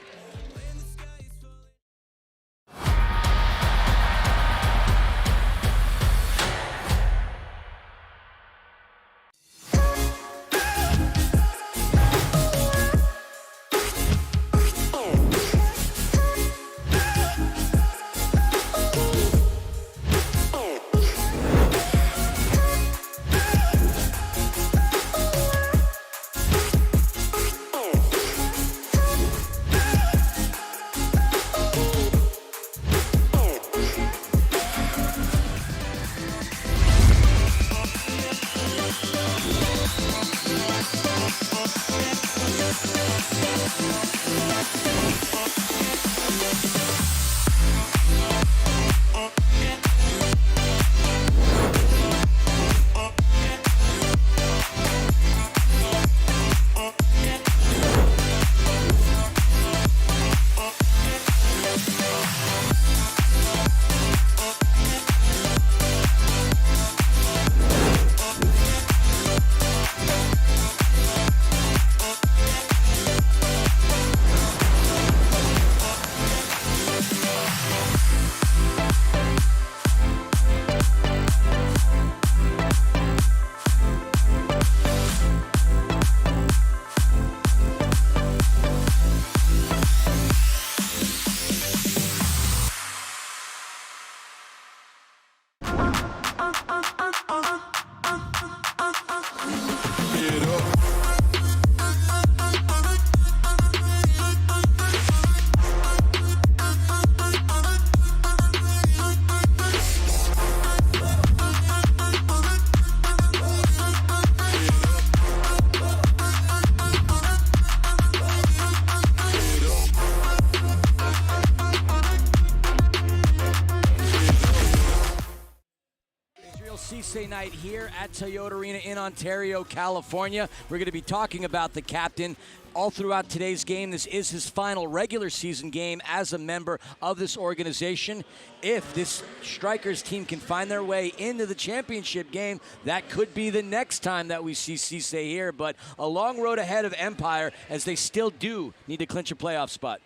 CSA night here at Toyota Arena in Ontario, California. We're going to be talking about the captain all throughout today's game. This is his final regular season game as a member of this organization. If this Strykers team can find their way into the championship game, that could be the next time that we see CSA here. But a long road ahead of Empire, as they still do need to clinch a playoff spot.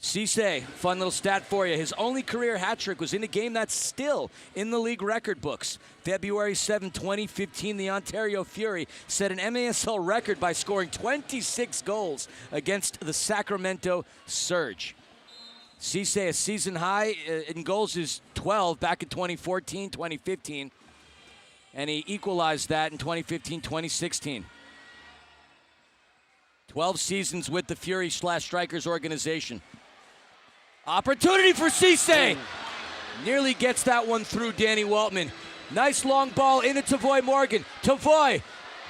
Cisse, fun little stat for you. His only career hat trick was in a game that's still in the league record books. February 7, 2015, the Ontario Fury set an MASL record by scoring 26 goals against the Sacramento Surge. Cisse, a season high in goals is 12 back in 2014, 2015. And he equalized that in 2015, 2016. 12 seasons with the Fury/Strykers organization. Opportunity for Cisse. Nearly gets that one through Danny Waltman. Nice long ball into Tavoy Morgan. Tavoy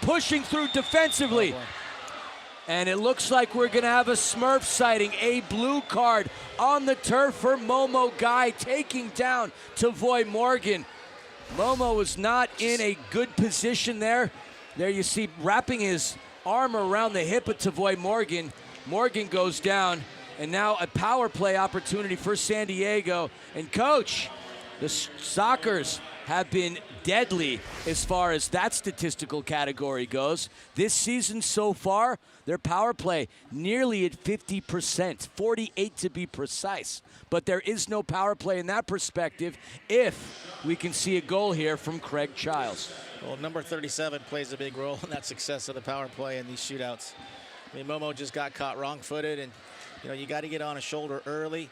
pushing through defensively. And it looks like we're going to have a Smurf sighting. A blue card on the turf for Momo Guy, taking down Tavoy Morgan. Momo was not in a good position there. There you see wrapping his arm around the hip of Tavoy Morgan. Morgan goes down. And now a power play opportunity for San Diego. And coach, the Strykers have been deadly as far as that statistical category goes. This season so far, their power play nearly at 50%, 48 to be precise. But there is no power play in that perspective if we can see a goal here from Craig Childs.
Well, number 37 plays a big role in that success of the power play in these shootouts. I mean, Momo just got caught wrong-footed, and you got to get on a shoulder early.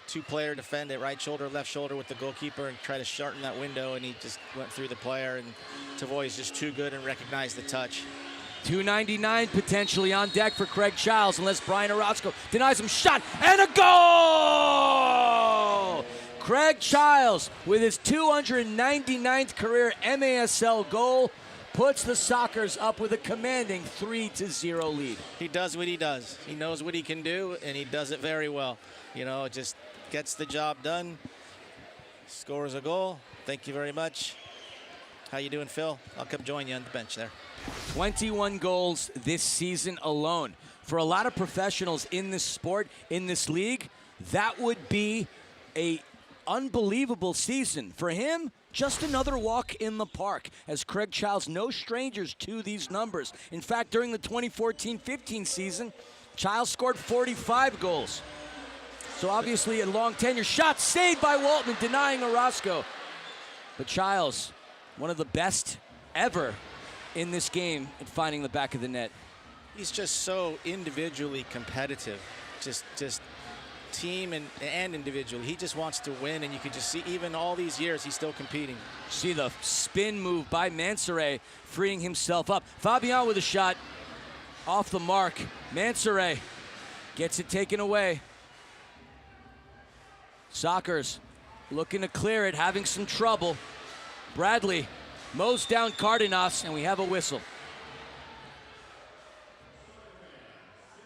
Two-player defend it, right shoulder, left shoulder with the goalkeeper, and try to shorten that window, and he just went through the player, and Tavoy is just too good and recognized the touch.
$2.99 potentially on deck for Craig Childs, unless Brian Orozco denies him. Shot, and a goal! Craig Childs with his 299th career MASL goal puts the Strykers up with a commanding 3-0 lead.
He does what he does. He knows what he can do, and he does it very well. Just gets the job done, scores a goal. Thank you very much. How you doing, Phil? I'll come join you on the bench there.
21 goals this season alone. For a lot of professionals in this sport, in this league, that would be a unbelievable season. For him, just another walk in the park, as Craig Childs, no strangers to these numbers. In fact, during the 2014-15 season, Childs scored 45 goals. So obviously a long tenure. Shot saved by Waltman, denying Orozco. But Childs, one of the best ever in this game at finding the back of the net.
He's just so individually competitive. Just team and individual. He just wants to win, and you can just see even all these years he's still competing.
See the spin move by Mansoret, freeing himself up. Fabian with a shot off the mark. Mansoret gets it taken away. Strykers looking to clear it, having some trouble. Bradley mows down Cardenas, and we have a whistle.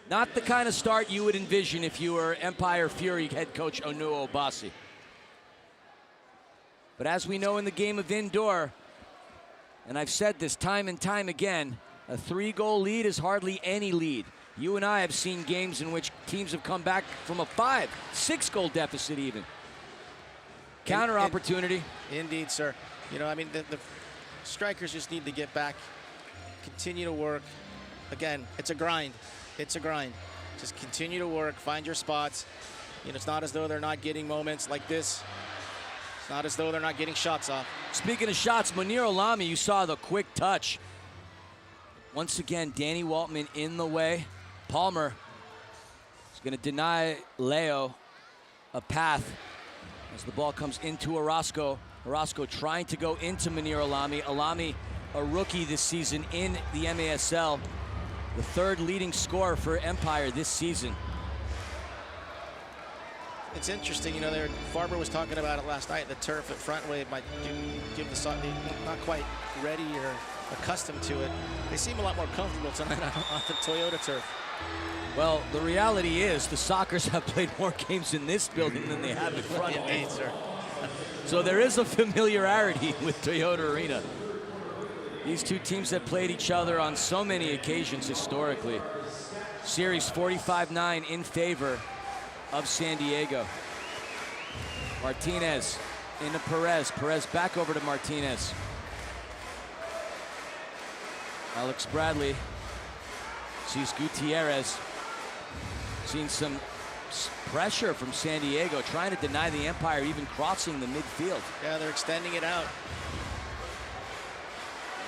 Not the kind of start you would envision if you were Empire Fury head coach Onuo Obasi. But as we know in the game of indoor, and I've said this time and time again, a 3-goal lead is hardly any lead. You and I have seen games in which teams have come back from a 5, 6-goal deficit even. Counter opportunity.
Indeed, sir. The Strykers just need to get back, continue to work. Again, it's a grind. It's a grind. Just continue to work, find your spots. It's not as though they're not getting moments like this. It's not as though they're not getting shots off.
Speaking of shots, Munir Alami, you saw the quick touch. Once again, Danny Waltman in the way. Palmer is going to deny Leo a path as the ball comes into Orozco. Orozco trying to go into Munir Alami. Alami, a rookie this season in the MASL. The third leading scorer for Empire this season.
It's interesting, Farber was talking about it last night. The turf at Frontway might give the side not quite ready or accustomed to it. They seem a lot more comfortable tonight on the Toyota turf.
Well, the reality is the Strykers have played more games in this building than they have in Frontway.
Indeed, sir.
So there is a familiarity with Toyota Arena. These two teams have played each other on so many occasions historically. Series 45-9 in favor of San Diego. Martinez into Perez. Perez back over to Martinez. Alex Bradley sees Gutierrez. Seen some pressure from San Diego, trying to deny the Empire even crossing the midfield.
Yeah, they're extending it out.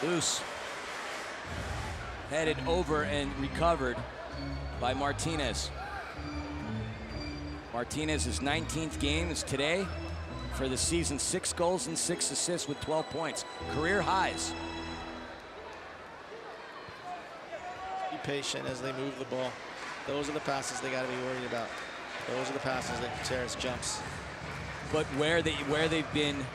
Loose. Headed over and recovered by Martinez. Martinez's 19th game is today for the season. 6 goals and 6 assists with 12 points. Career highs.
Be patient as they move the ball. Those are the passes they got to be worried about. Those are the passes that Gutierrez jumps.
But where they've been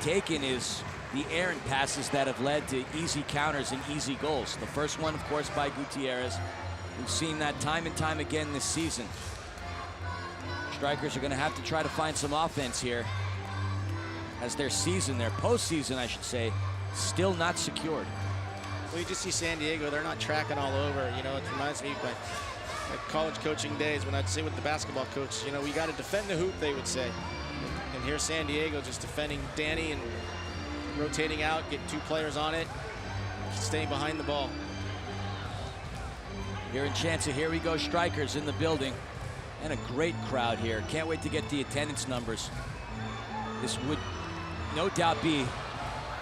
taken is the errant passes that have led to easy counters and easy goals. The first one, of course, by Gutierrez. We've seen that time and time again this season. Strykers are going to have to try to find some offense here as their season, their postseason, I should say, still not secured.
Well, you just see San Diego, they're not tracking all over. You know, it reminds me of my college coaching days when I'd sit with the basketball coach, you know, we got to defend the hoop, they would say. And here's San Diego just defending Danny and rotating out, getting 2 players on it, staying behind the ball.
Here in Chansa, here we go, Strykers in the building. And a great crowd here. Can't wait to get the attendance numbers. This would no doubt be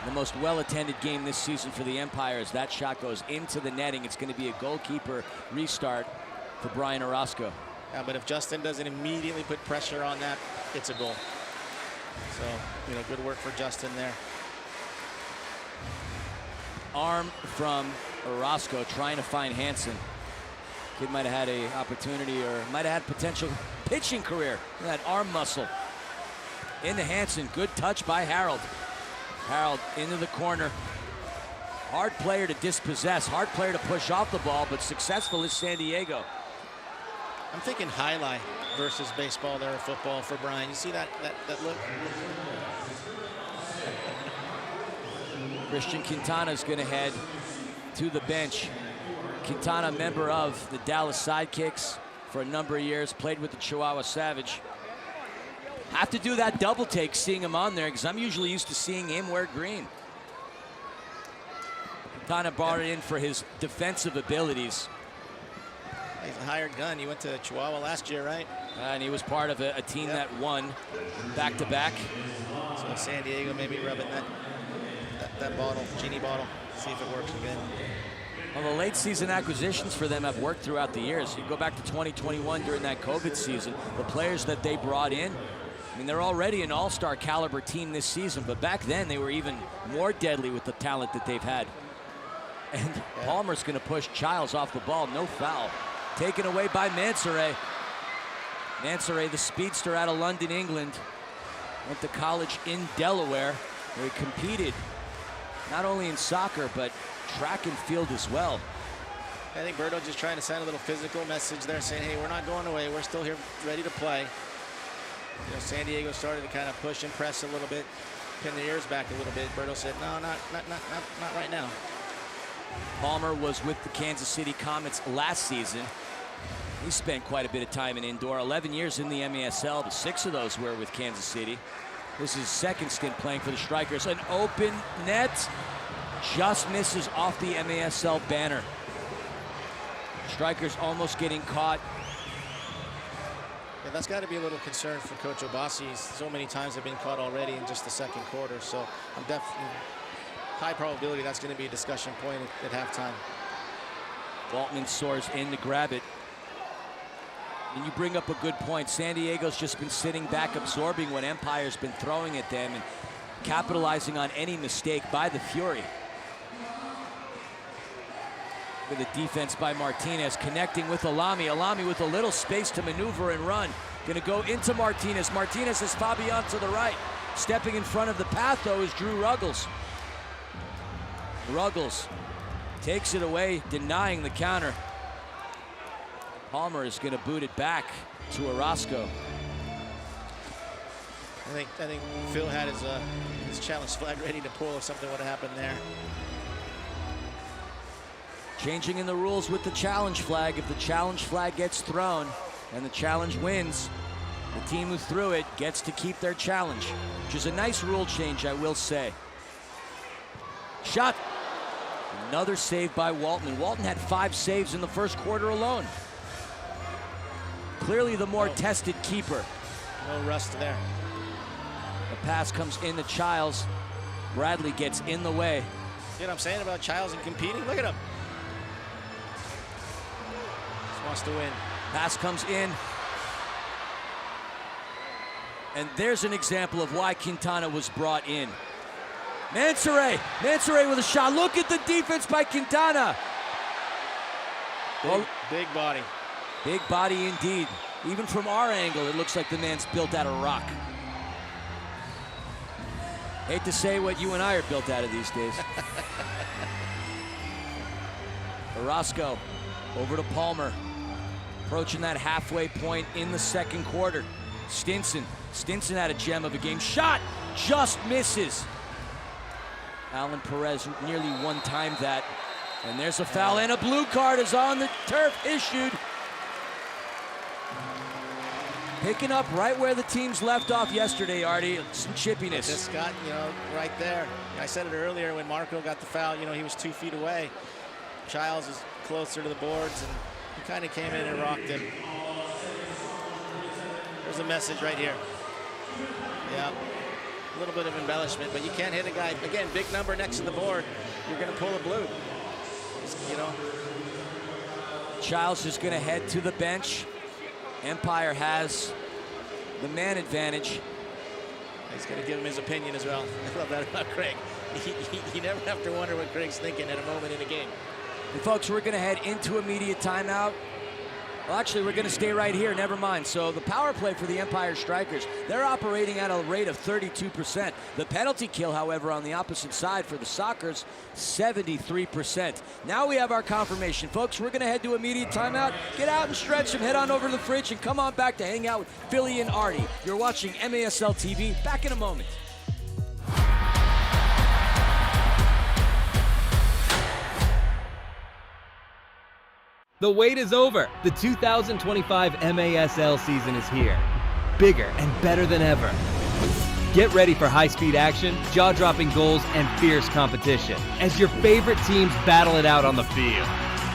the most well-attended game this season for the Empire as that shot goes into the netting. It's going to be a goalkeeper restart for Brian Orozco.
Yeah, but if Justin doesn't immediately put pressure on that, it's a goal. So, you know, good work for Justin there.
Arm from Orozco trying to find Hansen. Kid might have had an opportunity or might have had potential pitching career. That arm muscle. Into Hansen, good touch by Harold. Harold into the corner. Hard player to dispossess, hard player to push off the ball, but successful is San Diego.
I'm thinking highlight versus baseball there, or football for Brian. You see that look?
Christian Quintana's going to head to the bench. Quintana, member of the Dallas Sidekicks for a number of years, played with the Chihuahua Savage. Have to do that double take seeing him on there because I'm usually used to seeing him wear green. Quintana brought it in for his defensive abilities.
He's a hired gun. He went to Chihuahua last year, right?
And he was part of a team that won back-to-back.
So San Diego maybe rubbing that bottle, genie bottle, see if it works again.
Well, the late season acquisitions for them have worked throughout the years. You go back to 2021 during that COVID season, the players that they brought in, I mean, they're already an all-star caliber team this season, but back then they were even more deadly with the talent that they've had. And Palmer's going to push Childs off the ball, no foul. Taken away by Mansoray. Mansoray, the speedster out of London, England, went to college in Delaware, where he competed not only in soccer, but track and field as well.
I think Berto just trying to send a little physical message there, saying, hey, we're not going away. We're still here ready to play. You know, San Diego started to kind of push and press a little bit, pin the ears back a little bit. Berto said, no, not right now.
Palmer was with the Kansas City Comets last season. He spent quite a bit of time in indoor, 11 years in the MASL, but 6 of those were with Kansas City. This is his second stint playing for the Strykers. An open net, just misses off the MASL banner. Strykers almost getting caught.
Yeah, that's got to be a little concern for Coach Obasi. So many times have been caught already in just the second quarter. So I'm definitely high probability that's going to be a discussion point at halftime.
Waltman soars in to grab it. And you bring up a good point. San Diego's just been sitting back, absorbing what Empire's been throwing at them and capitalizing on any mistake by the Fury. With a defense by Martinez, connecting with Alami. Alami with a little space to maneuver and run. Gonna go into Martinez. Martinez has Fabian to the right. Stepping in front of the path, though, is Drew Ruggles. Ruggles takes it away, denying the counter. Palmer is gonna boot it back to Orozco.
I think Phil had his challenge flag ready to pull if something would have happened there.
Changing in the rules with the challenge flag. If the challenge flag gets thrown and the challenge wins, the team who threw it gets to keep their challenge, which is a nice rule change, I will say. Shot. Another save by Walton. And Walton had 5 saves in the first quarter alone. Clearly the more tested keeper.
No rust there.
The pass comes in to Childs. Bradley gets in the way.
See what I'm saying about Childs and competing? Look at him. Just wants to win.
Pass comes in. And there's an example of why Quintana was brought in. Mansoure with a shot. Look at the defense by Quintana.
Big body.
Big body indeed. Even from our angle, it looks like the man's built out of rock. Hate to say what you and I are built out of these days. Orozco over to Palmer. Approaching that halfway point in the second quarter. Stinson had a gem of a game. Shot just misses. Alan Perez nearly one-timed that. And there's a foul, and a blue card is on the turf issued. Picking up right where the teams left off yesterday, Artie. Some chippiness.
Just got, right there. I said it earlier when Marco got the foul, he was 2 feet away. Childs is closer to the boards, and he kind of came in and rocked him. There's a message right here. Yeah, a little bit of embellishment, but you can't hit a guy. Again, big number next to the board. You're going to pull a blue.
Childs is going to head to the bench. Empire has the man advantage.
He's going to give him his opinion as well. I love that about Craig. You never have to wonder what Craig's thinking at a moment in a game.
And folks, we're going to head into immediate timeout. Well, actually, we're going to stay right here. Never mind. So the power play for the Empire Strikers, they're operating at a rate of 32%. The penalty kill, however, on the opposite side for the Sockers, 73%. Now we have our confirmation. Folks, we're going to head to immediate timeout. Get out and stretch and head on over to the fridge and come on back to hang out with Philly and Artie. You're watching MASL TV. Back in a moment.
The wait is over. The 2025 MASL season is here. Bigger and better than ever. Get ready for high-speed action, jaw-dropping goals, and fierce competition as your favorite teams battle it out on the field.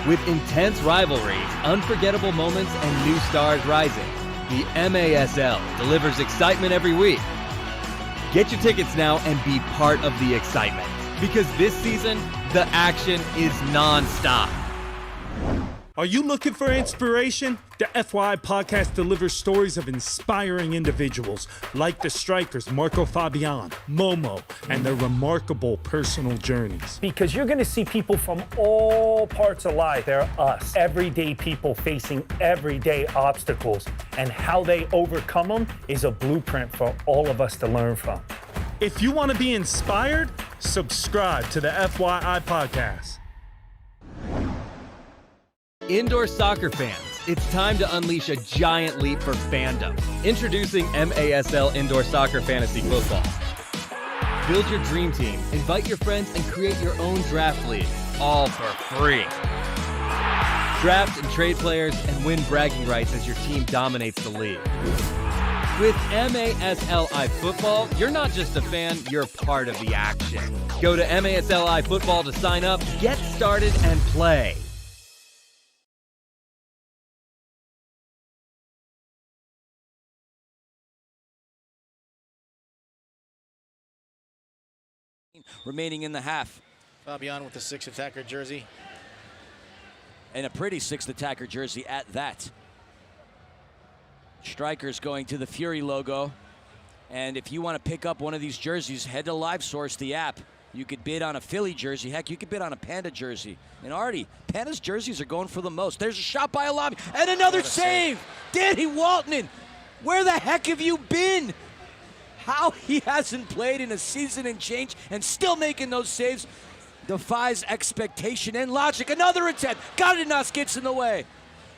With intense rivalries, unforgettable moments, and new stars rising, the MASL delivers excitement every week. Get your tickets now and be part of the excitement. Because this season, the action is non-stop.
Are you looking for inspiration? The FYI podcast delivers stories of inspiring individuals like the Strykers, Marco Fabian, Momo, and their remarkable personal journeys.
Because you're going to see people from all parts of life. They're us, everyday people facing everyday obstacles, and how they overcome them is a blueprint for all of us to learn from.
If you want to be inspired, subscribe to the FYI podcast.
Indoor soccer fans, it's time to unleash a giant leap for fandom. Introducing MASL Indoor Soccer Fantasy Football. Build your dream team, invite your friends, and create your own draft league, all for free. Draft and trade players and win bragging rights as your team dominates the league. With MASLI Football, you're not just a fan, you're part of the action. Go to MASLI Football to sign up, get started, and play.
Remaining in the half.
Fabian with the 6th attacker jersey.
And a pretty 6th attacker jersey at that. Strykers going to the Fury logo. And if you want to pick up one of these jerseys, head to LiveSource, the app. You could bid on a Philly jersey. Heck, you could bid on a Panda jersey. And Artie, Panda's jerseys are going for the most. There's a shot by Alavi. And another save! Danny Waltman! Where the heck have you been? How he hasn't played in a season and change and still making those saves defies expectation and logic. Another attempt. Gardinas gets in the way.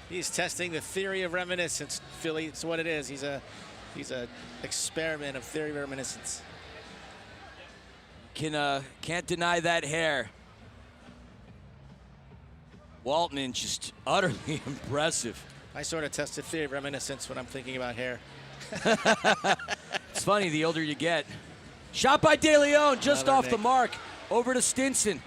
He's testing the theory of reminiscence, Philly. It's what it is. He's a He's an experiment of theory reminiscence.
Can't deny that hair. Waltman just utterly impressive.
I sort of tested theory of reminiscence when I'm thinking about hair.
It's funny, the older you get. Shot by De Leon, just off the mark. Over to Stinson.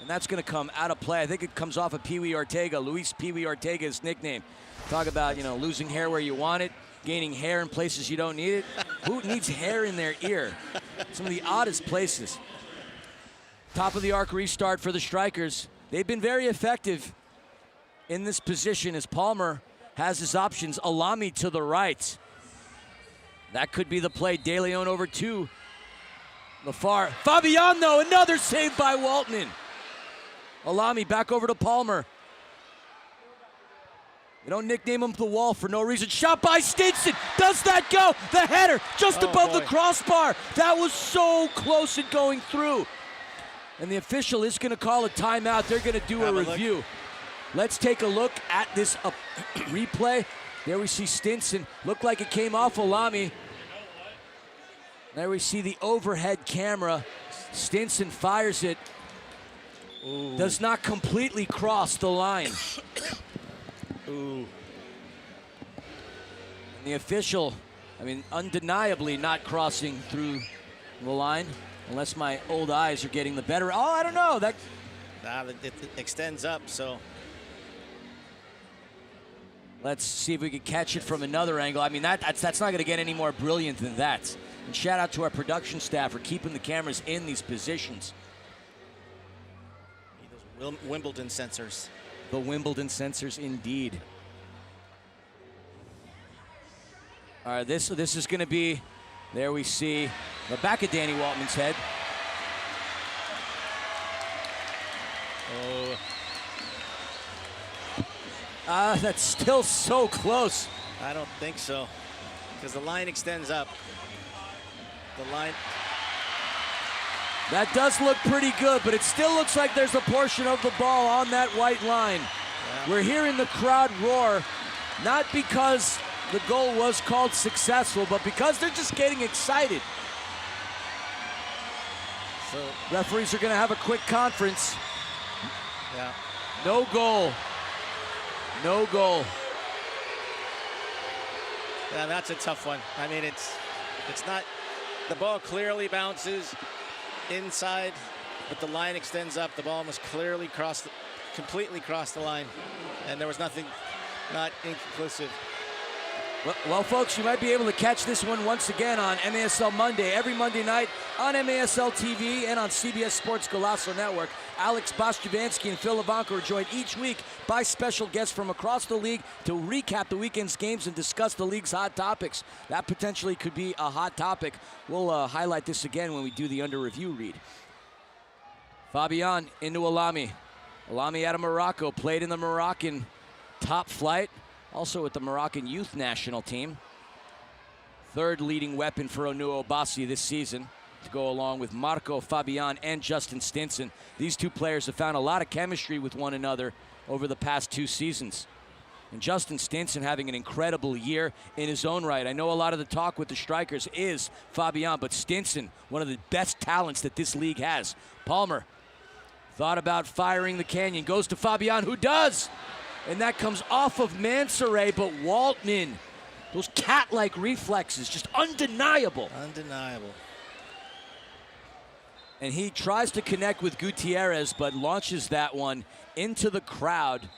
And that's going to come out of play. I think it comes off of Pee Wee Ortega. Luis Pee Wee Ortega's nickname. Talk about, losing hair where you want it, gaining hair in places you don't need it. Who needs hair in their ear? Some of the oddest places. Top of the arc restart for the Strykers. They've been very effective in this position as Palmer has his options. Alami to the right. That could be the play. De Leon over to the far. Fabian, though, another save by Waltman. Alami back over to Palmer. You don't nickname him the wall for no reason. Shot by Stinson. Does that go? The header just above the crossbar. That was so close at going through. And the official is going to call a timeout. They're going to do a review. Let's take a look at this replay. There we see Stinson. Looked like it came off Alami. There we see the overhead camera. Stinson fires it.
Ooh.
Does not completely cross the line.
Ooh.
And the official, undeniably not crossing through the line, unless my old eyes are getting the better. Oh, I don't know.
It extends up, so.
Let's see if we can catch it from another angle. That's not going to get any more brilliant than that. And shout out to our production staff for keeping the cameras in these positions.
Those Wimbledon sensors.
The Wimbledon sensors, indeed. All right, this is going to be, there we see the back of Danny Waltman's head.
Oh.
That's still so close.
I don't think so, because the line extends up. The line.
That does look pretty good, but it still looks like there's a portion of the ball on that white line. Yeah. We're hearing the crowd roar, not because the goal was called successful, but because they're just getting excited.
So
referees are going to have a quick conference.
Yeah.
No goal. No goal.
Yeah, that's a tough one. It's not. The ball clearly bounces inside, but the line extends up. The ball must clearly completely cross the line, and there was nothing, not inconclusive.
Well, folks, you might be able to catch this one once again on MASL Monday, every Monday night on MASL TV and on CBS Sports Golazo Network. Alex Bostjavansky and Phil Ivanko are joined each week by special guests from across the league to recap the weekend's games and discuss the league's hot topics. That potentially could be a hot topic. We'll highlight this again when we do the under review read. Fabian into Alami. Alami out of Morocco, played in the Moroccan top flight. Also with the Moroccan youth national team. Third leading weapon for Onuo Bassi this season to go along with Marco Fabian and Justin Stinson. These two players have found a lot of chemistry with one another over the past 2 seasons. And Justin Stinson having an incredible year in his own right. I know a lot of the talk with the Strykers is Fabian, but Stinson, one of the best talents that this league has. Palmer thought about firing the canyon, goes to Fabian, who does! And that comes off of Mansoret, but Waltman, those cat-like reflexes, just undeniable.
Undeniable.
And he tries to connect with Gutierrez, but launches that one into the crowd.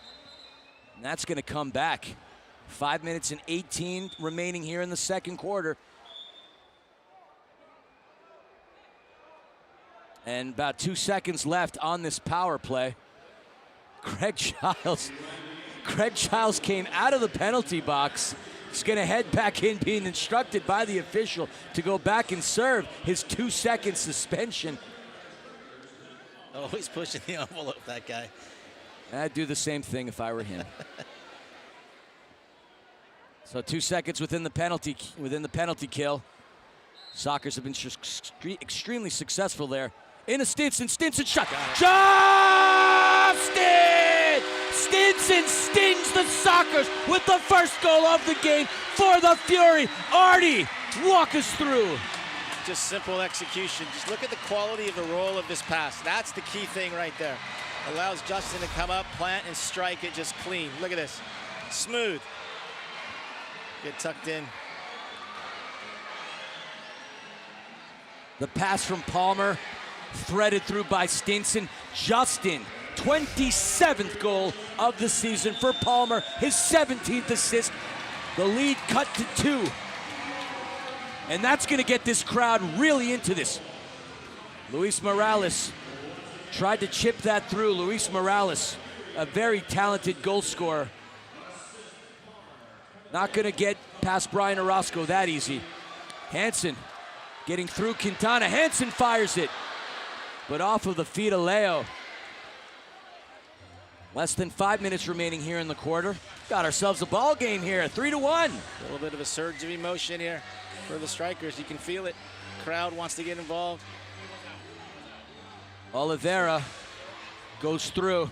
And that's going to come back. 5 minutes and 18 remaining here in the second quarter. And about 2 seconds left on this power play. Craig Childs came out of the penalty box. He's going to head back in, being instructed by the official to go back and serve his 2-second suspension.
Always pushing the envelope, that guy.
I'd do the same thing if I were him. So 2 seconds within the penalty kill. Sockers have been extremely successful there. Into Stinson shot. Justin! Stinson stings the Sockers with the first goal of the game. for the Fury. Artie, walk us through.
Just simple execution. Just look at the quality of the roll of this pass. That's the key thing right there. Allows Justin to come up, plant, and strike it just clean. Look at this. Smooth. Get tucked in.
The pass from Palmer, threaded through by Stinson. Justin, 27th goal of the season for Palmer, his 17th assist. The lead cut to 2. And that's going to get this crowd really into this. Luis Morales tried to chip that through. Luis Morales, a very talented goal scorer. Not going to get past Brian Orozco that easy. Hansen getting through Quintana. Hansen fires it, but off of the feet of Leo. Less than 5 minutes remaining here in the quarter. Got ourselves a ball game here, 3-1.
A little bit of a surge of emotion here for the Strykers. You can feel it. Crowd wants to get involved.
Oliveira goes through.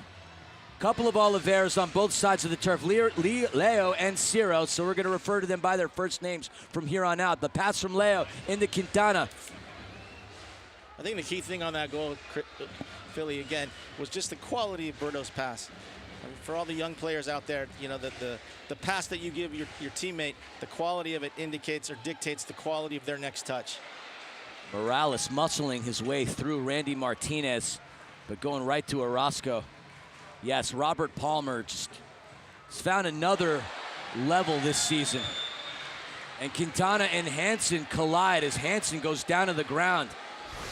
Couple of Oliveras on both sides of the turf, Leo and Ciro, so we're going to refer to them by their first names from here on out. The pass from Leo into Quintana.
I think the key thing on that goal, Philly, again, was just the quality of Berto's pass. I mean, for all the young players out there, you know, the pass that you give your teammate, the quality of it indicates or dictates the quality of their next touch.
Morales muscling his way through Randy Martinez, but going right to Orozco. Yes, Robert Palmer just has found another level this season. And Quintana and Hansen collide as Hansen goes down to the ground.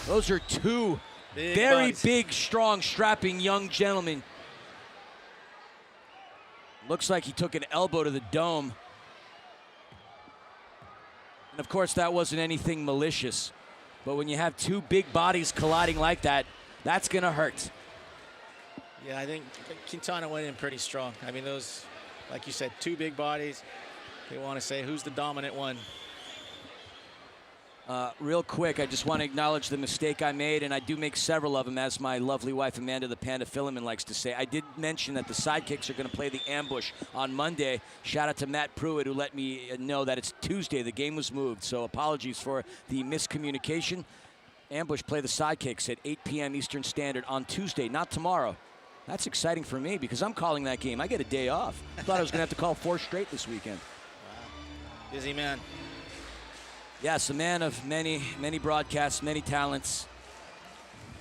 Those are two very big, strong, strapping young gentlemen. Looks like he took an elbow to the dome. And of course, that wasn't anything malicious. But when you have two big bodies colliding like that, that's going to hurt.
Yeah, I think Quintana went in pretty strong. I mean, those, like you said, two big bodies. They want to say, who's the dominant one?
Real quick, I just want to acknowledge the mistake I made, and I do make several of them, as my lovely wife Amanda the Panda Filliman likes to say. I did mention that the Sidekicks are going to play the ambush on Monday. Shout out to Matt Pruitt, who let me know that it's Tuesday. The game was moved, so apologies for the miscommunication. Ambush play the Sidekicks at 8 p.m. Eastern Standard on Tuesday, not tomorrow. That's exciting for me because I'm calling that game. I get a day off. I thought I was going to have to call 4 straight this weekend.
Wow. Busy man.
Yes, a man of many broadcasts, many talents.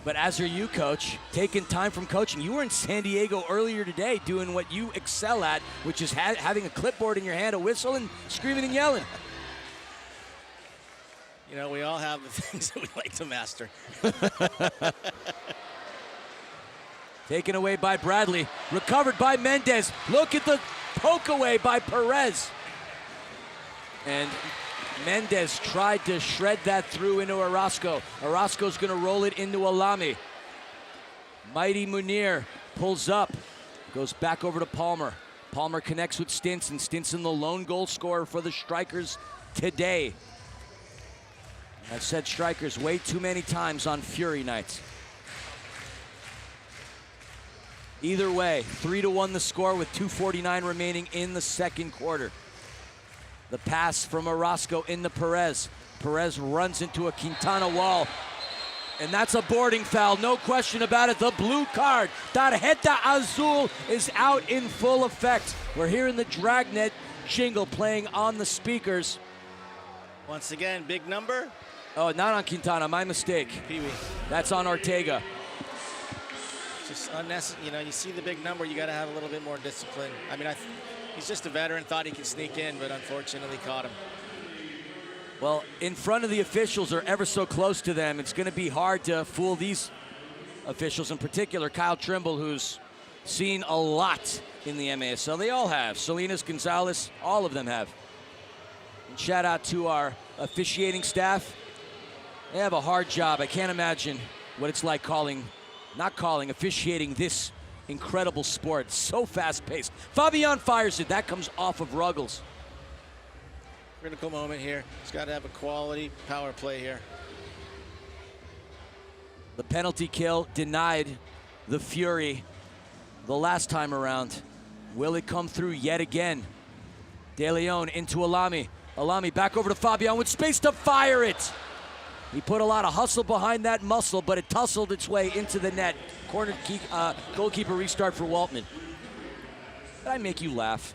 But as are you, Coach, taking time from coaching. You were in San Diego earlier today doing what you excel at, which is having a clipboard in your hand, a whistle, and screaming and yelling.
You know, we all have the things that we like to master.
Taken away by Bradley, recovered by Mendez. Look at the poke away by Perez. And Mendez tried to shred that through into Orozco. Orozco's going to roll it into Alami. Mighty Munir pulls up, goes back over to Palmer. Palmer connects with Stinson. Stinson, the lone goal scorer for the Strykers today. I've said Strykers way too many times on Fury nights. Either way, 3-1 the score with 2:49 remaining in the second quarter. The pass from Orozco into Perez. Perez runs into a Quintana wall. And that's a boarding foul, no question about it. The blue card, Tarjeta Azul, is out in full effect. We're hearing the Dragnet jingle playing on the speakers.
Once again, big number.
Oh, not on Quintana, my mistake.
Pee-wee.
That's on Ortega.
Just unnecessary, you know, you see the big number, you got to have a little bit more discipline. I mean, he's just a veteran, thought he could sneak in, but unfortunately caught him.
Well, in front of the officials or ever so close to them, it's going to be hard to fool these officials, in particular Kyle Trimble, who's seen a lot in the MASL. They all have. Salinas, Gonzalez, all of them have. And shout out to our officiating staff. They have a hard job. I can't imagine what it's like officiating this incredible sport. So fast-paced. Fabian fires it. That comes off of Ruggles.
Critical moment here. He's got to have a quality power play here.
The penalty kill denied the Fury the last time around. Will it come through yet again? De Leon into Alami. Alami back over to Fabian with space to fire it. He put a lot of hustle behind that muscle, but it tussled its way into the net. Corner goalkeeper restart for Waltman. Did I make you laugh?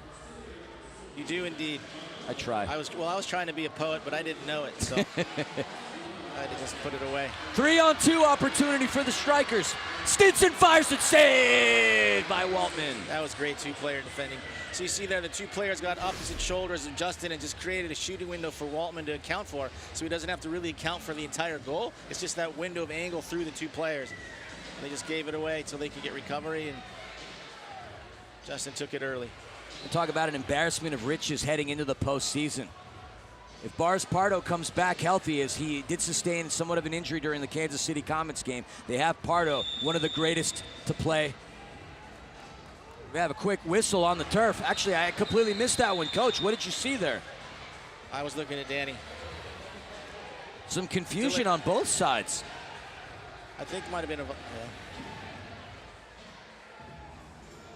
You do indeed.
I tried.
I was trying to be a poet, but I didn't know it, so I had to just put it away.
3-on-2 opportunity for the Strykers. Stinson fires it, saved by Waltman.
That was great two-player defending. So you see there, the two players got opposite shoulders of Justin and just created a shooting window for Waltman to account for, so he doesn't have to really account for the entire goal. It's just that window of angle through the two players. They just gave it away so they could get recovery, and Justin took it early.
We'll talk about an embarrassment of riches heading into the postseason. If Boris Pardo comes back healthy, as he did sustain somewhat of an injury during the Kansas City Comets game, they have Pardo, one of the greatest to play. We have a quick whistle on the turf. Actually, I completely missed that one. Coach, what did you see there?
I was looking at Danny.
Some confusion on both sides.
I think it might have been a... Yeah.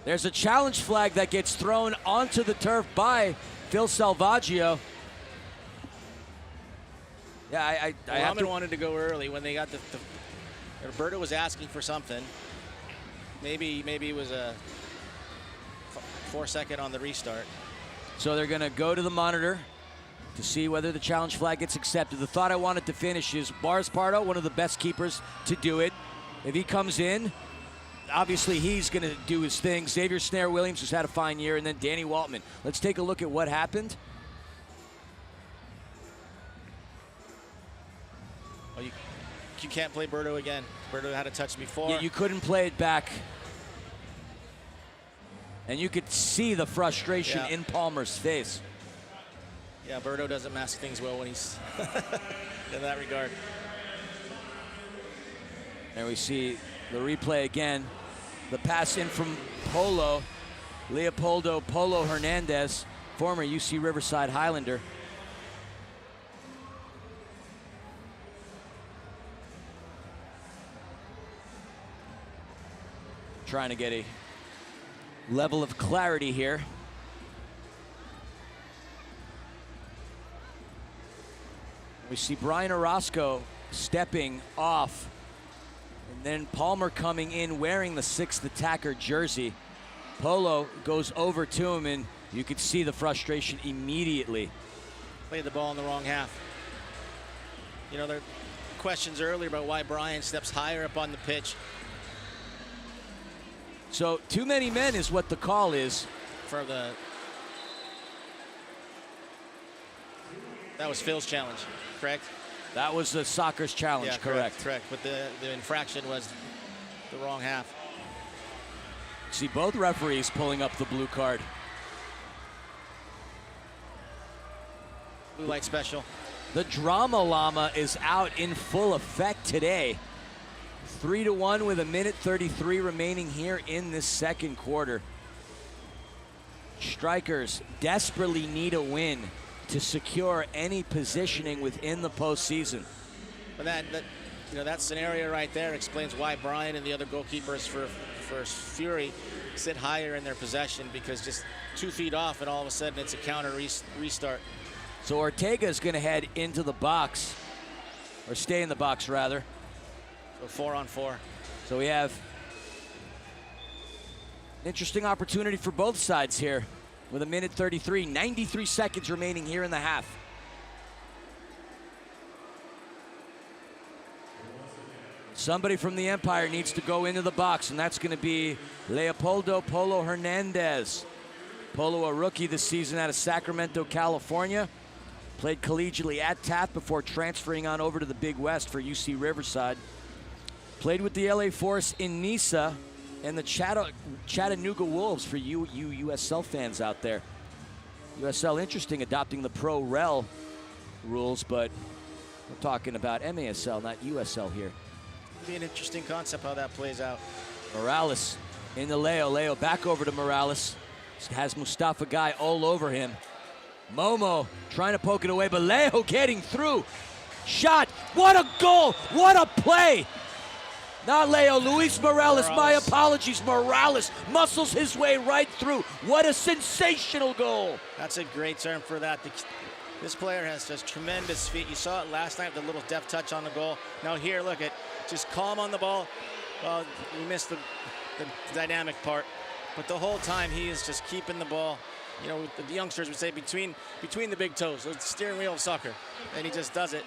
There's a challenge flag that gets thrown onto the turf by Phil Salvaggio. Yeah, I
wanted to go early when they got the Roberto was asking for something. Maybe it was a 4-second on the restart.
So they're going to go to the monitor to see whether the challenge flag gets accepted. The thought I wanted to finish is Boris Pardo, one of the best keepers to do it. If he comes in, obviously he's going to do his thing. Xavier Snare-Williams, who's had a fine year, and then Danny Waltman. Let's take a look at what happened.
Oh, you can't play Berto again. Berto had a touch before.
Yeah, you couldn't play it back. And you could see the frustration in Palmer's face.
Yeah, Berto doesn't mask things well when he's in that regard.
And we see the replay again. The pass in from Leopoldo Polo Hernandez, former UC Riverside Highlander. Trying to get a level of clarity here. We see Brian Orozco stepping off, and then Palmer coming in wearing the 6th attacker jersey. Polo goes over to him, and you could see the frustration immediately.
Played the ball in the wrong half. You know, there were questions earlier about why Brian steps higher up on the pitch.
So too many men is what the call is.
For the... That was Phil's challenge, correct?
That was the soccer's challenge,
yeah,
correct.
Correct, but the infraction was the wrong half.
See both referees pulling up the blue card.
Blue light special.
The drama llama is out in full effect today. 3-1 with 1:33 remaining here in this second quarter. Strykers desperately need a win to secure any positioning within the postseason.
But that scenario right there explains why Brian and the other goalkeepers for Fury sit higher in their possession, because just 2 feet off and all of a sudden it's a counter restart.
So Ortega is going to head into the box, or stay in the box rather.
So 4-on-4.
So we have an interesting opportunity for both sides here with 1:33, 93 seconds remaining here in the half. Somebody from the Empire needs to go into the box, and that's going to be Leopoldo Polo Hernandez. Polo, a rookie this season out of Sacramento, California. Played collegiately at Taft before transferring on over to the Big West for UC Riverside. Played with the LA Force in Nisa and the Chattanooga Wolves for you USL fans out there. USL, interesting, adopting the pro-rel rules, but we're talking about MASL, not USL here.
It'll be an interesting concept how that plays out.
Morales into Leo. Leo back over to Morales. Has Mustafa Guy all over him. Momo trying to poke it away, but Leo getting through. Shot. What a goal. What a play. Not Leo, Luis Morales. My apologies. Morales muscles his way right through. What a sensational goal.
That's a great term for that. This player has just tremendous feet. You saw it last night, the little deft touch on the goal. Now here, look at, just calm on the ball. Well, we missed the dynamic part. But the whole time he is just keeping the ball, you know, the youngsters would say between the big toes, the steering wheel of soccer. And he just does it.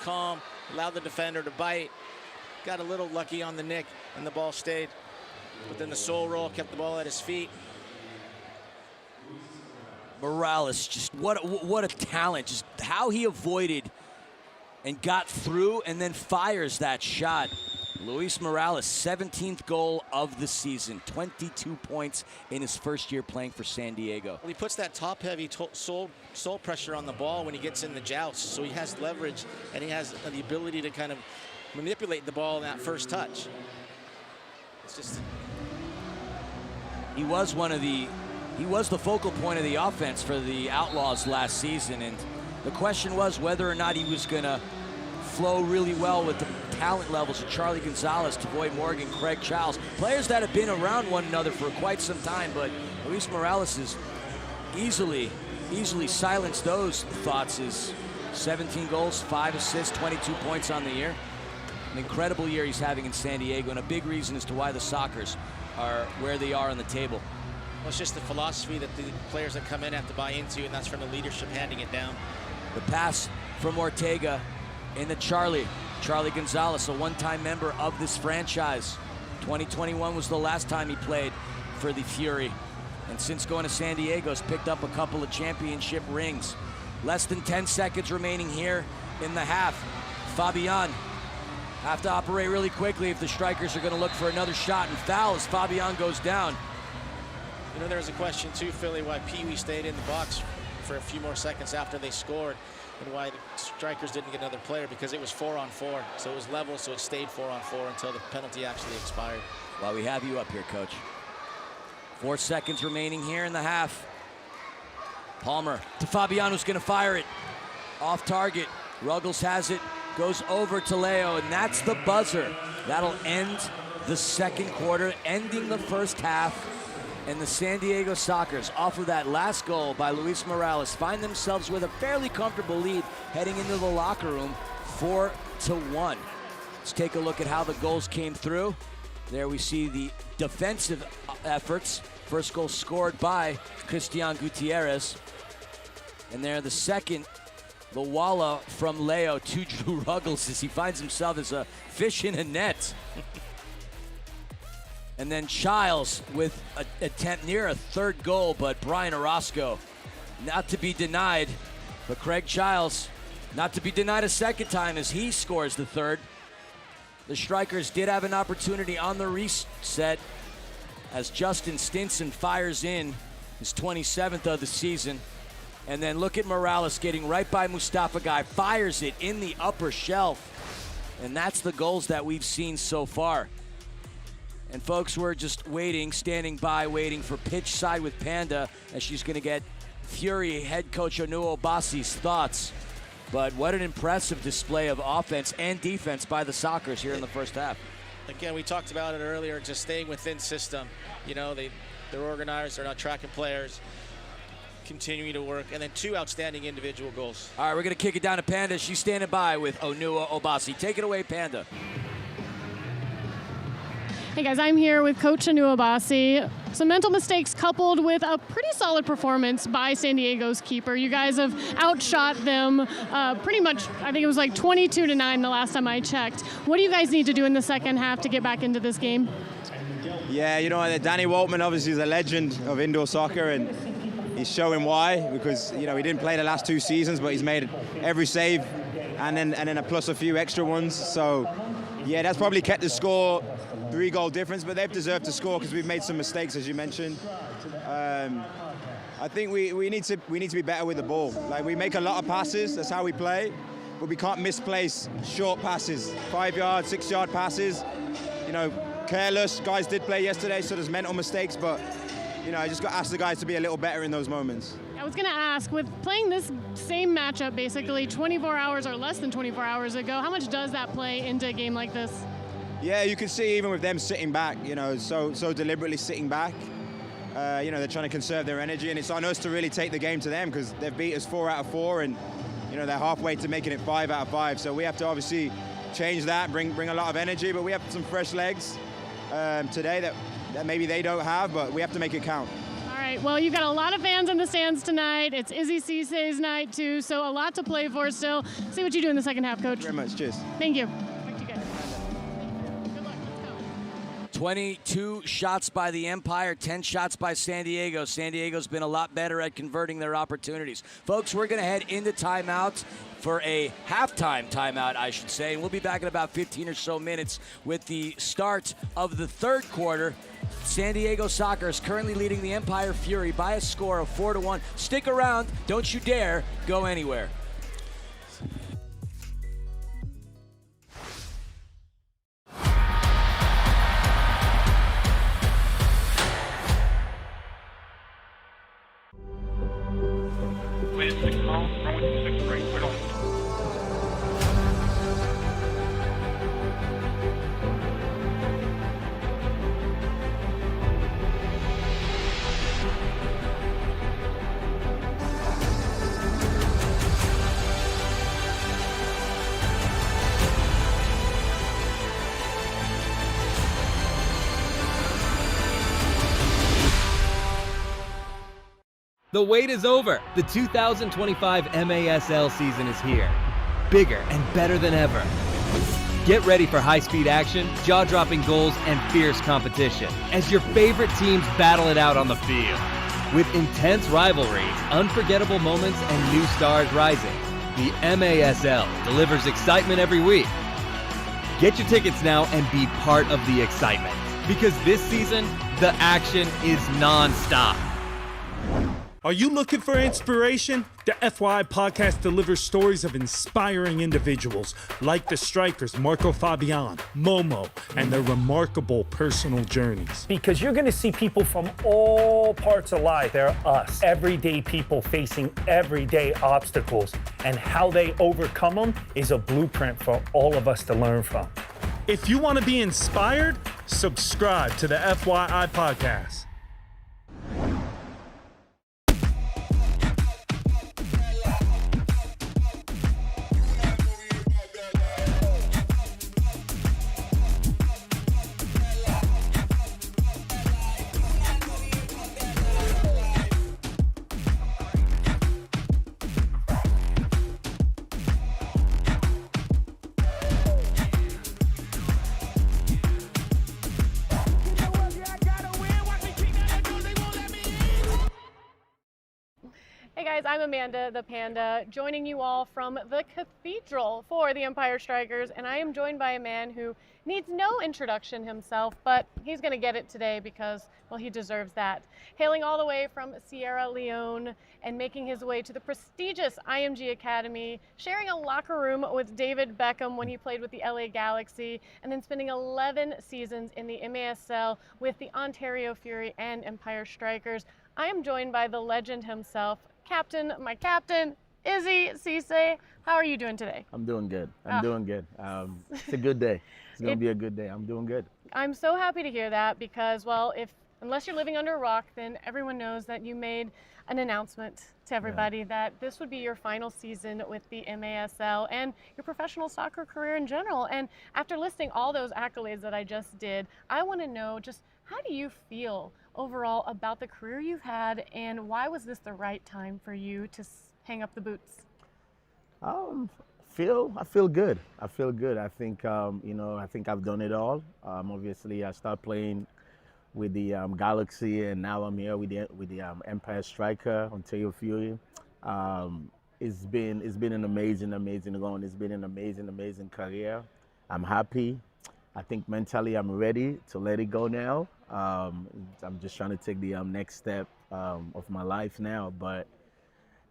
Calm, allowed the defender to bite. Got a little lucky on the nick, and the ball stayed. But then the soul roll kept the ball at his feet.
Morales, just what a talent. Just how he avoided and got through and then fires that shot. Luis Morales, 17th goal of the season, 22 points in his first year playing for San Diego.
Well, he puts that top-heavy soul pressure on the ball when he gets in the joust, so he has leverage, and he has the ability to kind of manipulate the ball in that first touch. It's just...
He was the focal point of the offense for the Outlaws last season, and the question was whether or not he was going to flow really well with the talent levels of Charlie Gonzalez, Tavoy Morgan, Craig Childs, players that have been around one another for quite some time, but Luis Morales has easily silenced those thoughts. His 17 goals, 5 assists, 22 points on the year. An incredible year he's having in San Diego, and a big reason as to why the Strykers are where they are on the table.
Well, it's just the philosophy that the players that come in have to buy into, and that's from the leadership handing it down.
The pass from Ortega into Charlie Gonzalez, a one-time member of this franchise. 2021 was the last time he played for the Fury, and since going to San Diego has picked up a couple of championship rings. Less than 10 seconds remaining here in the half. Fabian have to operate really quickly if the Strykers are going to look for another shot and foul as Fabian goes down.
You know, there was a question too, Philly, why Pee Wee stayed in the box for a few more seconds after they scored, and why the Strykers didn't get another player, because it was 4-on-4. So it was level, so it stayed 4-on-4 until the penalty actually expired.
Well, we have you up here, Coach. 4 seconds remaining here in the half. Palmer to Fabian, who's going to fire it. Off target. Ruggles has it. Goes over to Leo, and that's the buzzer. That'll end the second quarter, ending the first half. And the San Diego Strykers, off of that last goal by Luis Morales, find themselves with a fairly comfortable lead heading into the locker room, 4-1. Let's take a look at how the goals came through. There we see the defensive efforts. First goal scored by Christian Gutierrez. And there the second, the walla from Leo to Drew Ruggles as he finds himself as a fish in a net. And then Childs with an attempt near a third goal, but Brian Orozco not to be denied. But Craig Childs not to be denied a second time as he scores the third. The Strykers did have an opportunity on the reset as Justin Stinson fires in his 27th of the season. And then look at Morales getting right by Mustafa Guy, fires it in the upper shelf. And that's the goals that we've seen so far. And folks, we're just waiting, standing by, waiting for pitch side with Panda as she's going to get Fury head coach Onua Obasi's thoughts. But what an impressive display of offense and defense by the Strykers here in the first half.
Again, we talked about it earlier, just staying within system. You know, they're organized, they're not tracking players, continuing to work, and then 2 outstanding individual goals.
All right, we're going to kick it down to Panda. She's standing by with Onua Obasi. Take it away, Panda.
Hey guys, I'm here with Coach Onua Obasi. Some mental mistakes coupled with a pretty solid performance by San Diego's keeper. You guys have outshot them pretty much, I think it was like 22-9 the last time I checked. What do you guys need to do in the second half to get back into this game?
Yeah, you know, Danny Waltman obviously is a legend of indoor soccer, and he's showing why, because, you know, he didn't play the last 2 seasons, but he's made every save and then a plus a few extra ones. So, yeah, that's probably kept the score 3-goal difference, but they've deserved to score because we've made some mistakes, as you mentioned. I think we need to be better with the ball. Like, we make a lot of passes, that's how we play, but we can't misplace short passes, 5-yard, 6-yard passes. You know, careless. Guys did play yesterday, so there's mental mistakes, but, you know, I just got to ask the guys to be a little better in those moments.
I was going to ask, with playing this same matchup basically 24 hours or less than 24 hours ago, how much does that play into a game like this?
Yeah, you can see even with them sitting back, so deliberately sitting back. They're trying to conserve their energy, and it's on us to really take the game to them because they've beat us 4 out of 4, and they're halfway to making it 5 out of 5. So we have to obviously change that, bring a lot of energy, but we have some fresh legs today that maybe they don't have, but we have to make it count.
All right, well, you've got a lot of fans in the stands tonight. It's Izzy Cisse's night, too, so a lot to play for still. See what you do in the second half, Coach.
Very much, cheers.
Thank you. Back to you guys. Good luck, let's go.
22 shots by the Empire, 10 shots by San Diego. San Diego's been a lot better at converting their opportunities. Folks, we're going to head into timeouts for a halftime timeout, I should say. And we'll be back in about 15 or so minutes with the start of the third quarter. San Diego Soccer is currently leading the Empire Fury by a score of 4-1. Stick around. Don't you dare go anywhere.
With 6 calls, runway 26 right, we're on.
The wait is over. The 2025 MASL season is here. Bigger and better than ever. Get ready for high-speed action, jaw-dropping goals, and fierce competition as your favorite teams battle it out on the field. With intense rivalries, unforgettable moments, and new stars rising, the MASL delivers excitement every week. Get your tickets now and be part of the excitement, because this season, the action is non-stop.
Are you looking for inspiration? The FYI podcast delivers stories of inspiring individuals like the Strykers, Marco Fabian, Momo, and their remarkable personal journeys.
Because you're going to see people from all parts of life. They're us, everyday people facing everyday obstacles, and how they overcome them is a blueprint for all of us to learn from.
If you want to be inspired, subscribe to the FYI podcast.
I'm Amanda the Panda, joining you all from the Cathedral for the Empire Strykers, and I am joined by a man who needs no introduction himself, but he's going to get it today because, well, he deserves that. Hailing all the way from Sierra Leone and making his way to the prestigious IMG Academy, sharing a locker room with David Beckham when he played with the LA Galaxy, and then spending 11 seasons in the MASL with the Ontario Fury and Empire Strykers. I am joined by the legend himself, my captain, Izzy Cisse. How are you doing today?
I'm doing good. I'm doing good. It's a good day. It's going to be a good day. I'm doing good.
I'm so happy to hear that because, well, unless you're living under a rock, then everyone knows that you made an announcement to everybody that this would be your final season with the MASL and your professional soccer career in general. And after listing all those accolades that I just did, I want to know just how do you feel overall about the career you've had, and why was this the right time for you to hang up the boots?
I feel good. I feel good. I think I think I've done it all. Obviously, I started playing with the Galaxy, and now I'm here with the Empire Striker, Ontario Fury. It's been an amazing run. It's been an amazing career. I'm happy. I think mentally I'm ready to let it go now. I'm just trying to take the next step of my life now. But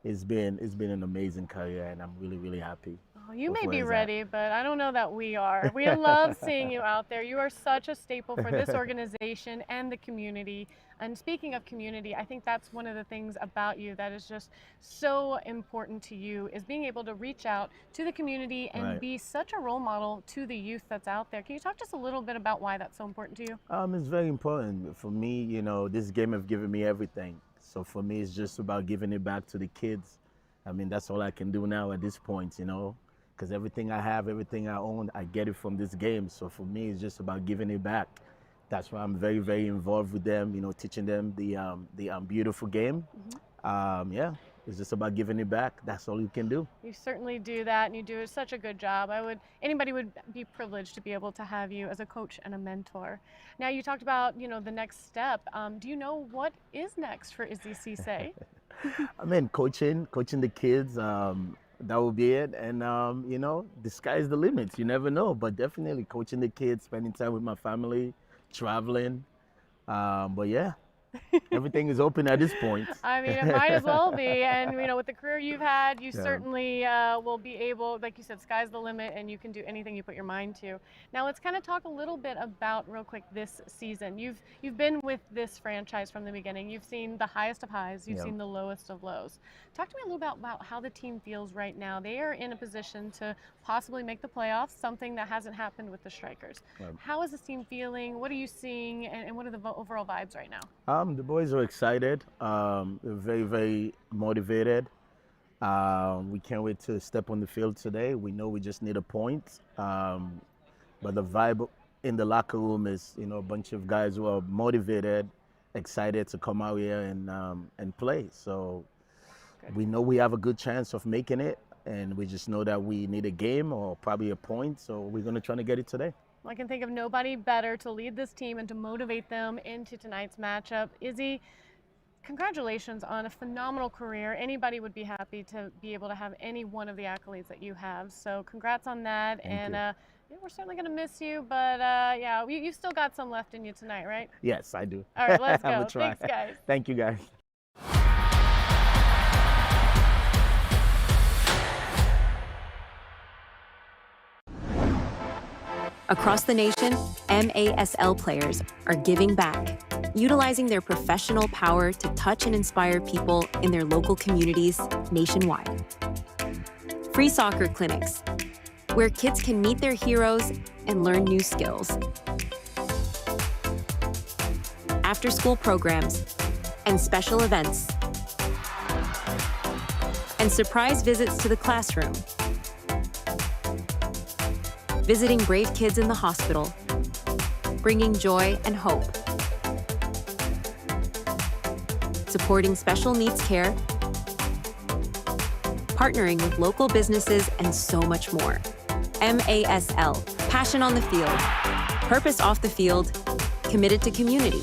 it's been an amazing career, and I'm really, really happy.
Oh, you
with
may
where
be
it's at.
ready, but I don't know that we are. We love seeing you out there. You are such a staple for this organization and the community. And speaking of community, I think that's one of the things about you that is just so important to you, is being able to reach out to the community and
Right.
be such a role model to the youth that's out there. Can you talk just a little bit about why that's so important to you?
It's very important for me. You know, this game have given me everything. So for me, it's just about giving it back to the kids. I mean, that's all I can do now at this point, you know, because everything I have, everything I own, I get it from this game. So for me, it's just about giving it back. That's why I'm very, very involved with them, you know, teaching them the beautiful game. Yeah, it's just about giving it back. That's all you can do.
You certainly do that, and you do such a good job. Anybody would be privileged to be able to have you as a coach and a mentor. Now, you talked about, you know, the next step. Do you know what is next for Izzy Cisse?
I mean, coaching the kids, that will be it. And, you know, the sky's the limit. You never know, but definitely coaching the kids, spending time with my family, traveling. But yeah, everything is open at this point.
I mean, it might as well be. And, you know, with the career you've had, you certainly will be able, like you said, sky's the limit, and you can do anything you put your mind to. Now, let's kind of talk a little bit about, real quick, this season. You've been with this franchise from the beginning. You've seen the highest of highs. You've seen the lowest of lows. Talk to me a little bit about how the team feels right now. They are in a position to possibly make the playoffs, something that hasn't happened with the Strykers. How is this team feeling? What are you seeing? And what are the overall vibes right now?
The boys are excited. They're very, very motivated. We can't wait to step on the field today. We know we just need a point. But the vibe in the locker room is, you know, a bunch of guys who are motivated, excited to come out here and play. So we know we have a good chance of making it, and we just know that we need a game or probably a point. So we're going to try to get it today.
I can think of nobody better to lead this team and to motivate them into tonight's matchup. Izzy, congratulations on a phenomenal career. Anybody would be happy to be able to have any one of the accolades that you have. So congrats on that.
Thank you.
Yeah, we're certainly going to miss you, but yeah, you've still got some left in you tonight, right?
Yes, I do.
All right, let's
I
go.
will try.
Thanks, guys.
Thank you, guys.
Across the nation, MASL players are giving back, utilizing their professional power to touch and inspire people in their local communities nationwide. Free soccer clinics, where kids can meet their heroes and learn new skills. After-school programs and special events. And surprise visits to the classroom. Visiting brave kids in the hospital, bringing joy and hope. Supporting special needs care, partnering with local businesses, and so much more. MASL, passion on the field, purpose off the field, committed to community.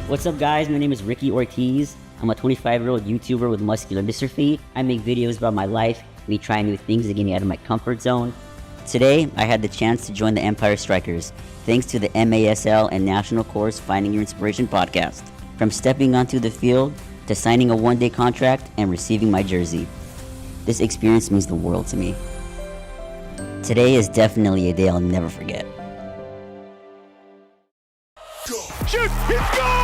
What's up, guys? My name is Ricky Ortiz. I'm a 25-year-old YouTuber with muscular dystrophy. I make videos about my life, me trying new things to get me out of my comfort zone. Today, I had the chance to join the Empire Strykers, thanks to the MASL and National Course Finding Your Inspiration podcast. From stepping onto the field to signing a one-day contract and receiving my jersey. This experience means the world to me. Today is definitely a day I'll never forget.
Shoot! He scores!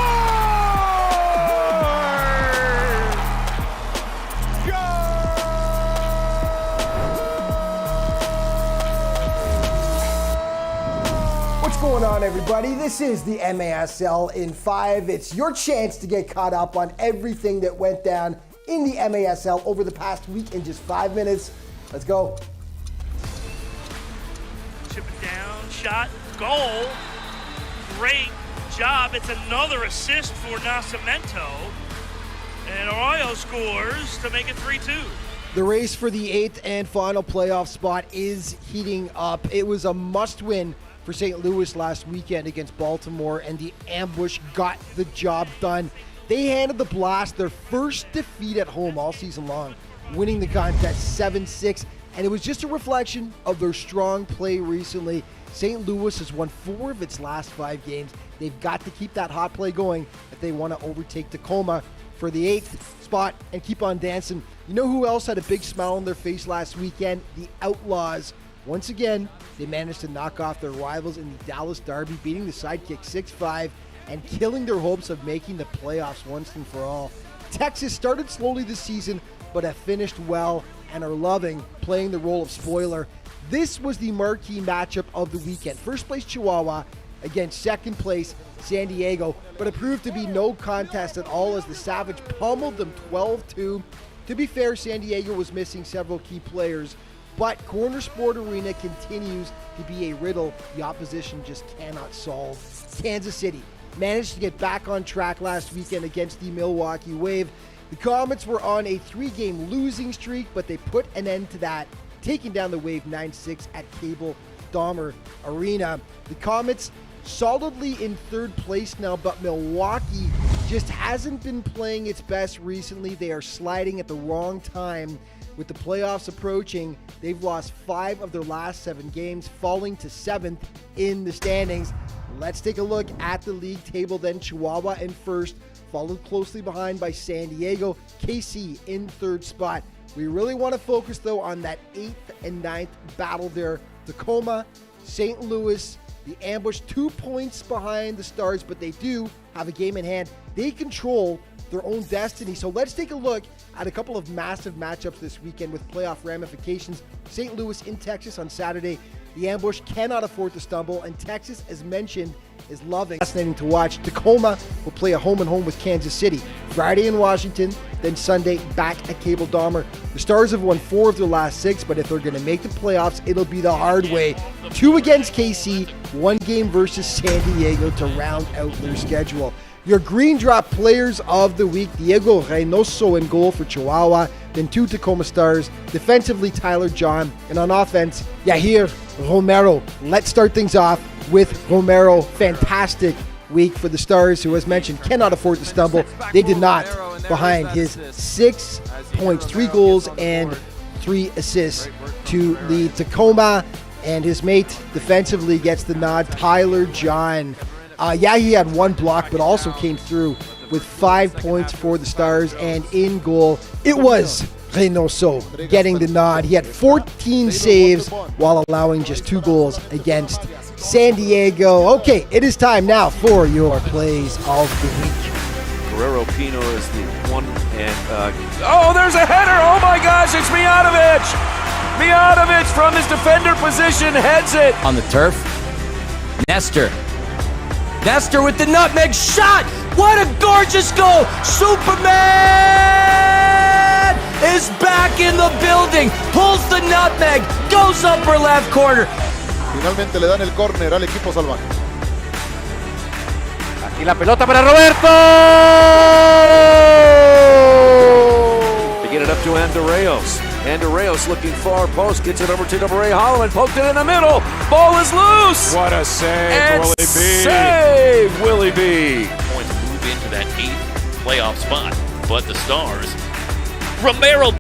What's going on, everybody? This is the MASL in 5. It's your chance to get caught up on everything that went down in the MASL over the past week in just 5 minutes. Let's go.
chip it down, shot, goal. Great job. It's another assist for Nascimento. And Arroyo scores to make it 3-2.
The race for the 8th and final playoff spot is heating up. It was a must-win for St. Louis last weekend against Baltimore, and the Ambush got the job done. They handed the Blast their first defeat at home all season long, winning the contest 7-6, and it was just a reflection of their strong play recently. St. Louis has won 4 of its last 5 games. They've got to keep that hot play going if they want to overtake Tacoma for the 8th spot and keep on dancing. You know who else had a big smile on their face last weekend? The Outlaws. Once again, they managed to knock off their rivals in the Dallas Derby, beating the Sidekick 6-5 and killing their hopes of making the playoffs once and for all. Texas started slowly this season, but have finished well and are loving playing the role of spoiler. This was the marquee matchup of the weekend. First place Chihuahua against second place San Diego, but it proved to be no contest at all as the Savage pummeled them 12-2. To be fair, San Diego was missing several key players, but Corner Sport Arena continues to be a riddle the opposition just cannot solve. Kansas City managed to get back on track last weekend against the Milwaukee Wave. The Comets were on a 3-game losing streak, but they put an end to that, taking down the Wave 9-6 at Cable Dahmer Arena. The Comets solidly in third place now, but Milwaukee just hasn't been playing its best recently. They are sliding at the wrong time. With the playoffs approaching, they've lost 5 of their last 7 games, falling to 7th in the standings. Let's take a look at the league table then. Chihuahua in first, followed closely behind by San Diego. KC in third spot. We really want to focus, though, on that 8th and 9th battle there. Tacoma, St. Louis, the Ambush 2 points behind the Stars, but they do have a game in hand. They control their own destiny. So let's take a look at a couple of massive matchups this weekend with playoff ramifications. St. Louis in Texas on Saturday. The Ambush cannot afford to stumble, and Texas, as mentioned, is loving. Fascinating to watch. Tacoma will play a home-and-home with Kansas City. Friday in Washington, then Sunday back at Cable Dahmer. The Stars have won 4 of their last 6, but if they're going to make the playoffs, it'll be the hard way. 2 against KC, 1 game versus San Diego to round out their schedule. Your Green Drop players of the week: Diego Reynoso in goal for Chihuahua, then 2 Tacoma Stars. Defensively, Tyler John, and on offense, Yahir Romero. Let's start things off with Romero. Fantastic week for the Stars, who, as mentioned, cannot afford to stumble. They did not, behind his 6 points, 3 goals, and 3 assists to lead Tacoma. And his mate defensively gets the nod, Tyler John. He had 1 block, but also came through with 5 points for the Stars. And in goal, it was Reynoso getting the nod. He had 14 saves while allowing just 2 goals against San Diego. Okay, it is time now for your plays of the week.
Guerrero Pino is the one, and there's a header! Oh my gosh, it's Mijatovic! Mijatovic from his defender position heads it!
On the turf, Nestor with the nutmeg shot! What a gorgeous goal! Superman is back in the building, pulls the nutmeg, goes upper left corner.
Finalmente le dan el córner al equipo salvaje.
Aquí la pelota para Roberto!
To get it up to Andorreos. Andorreos looking far post, gets it over to Ray Holloman, poked it in the middle. Ball is loose.
What a save,
and
Willie B.
Save, Willie B.
Points move into that 8th playoff spot, but the Stars, Romero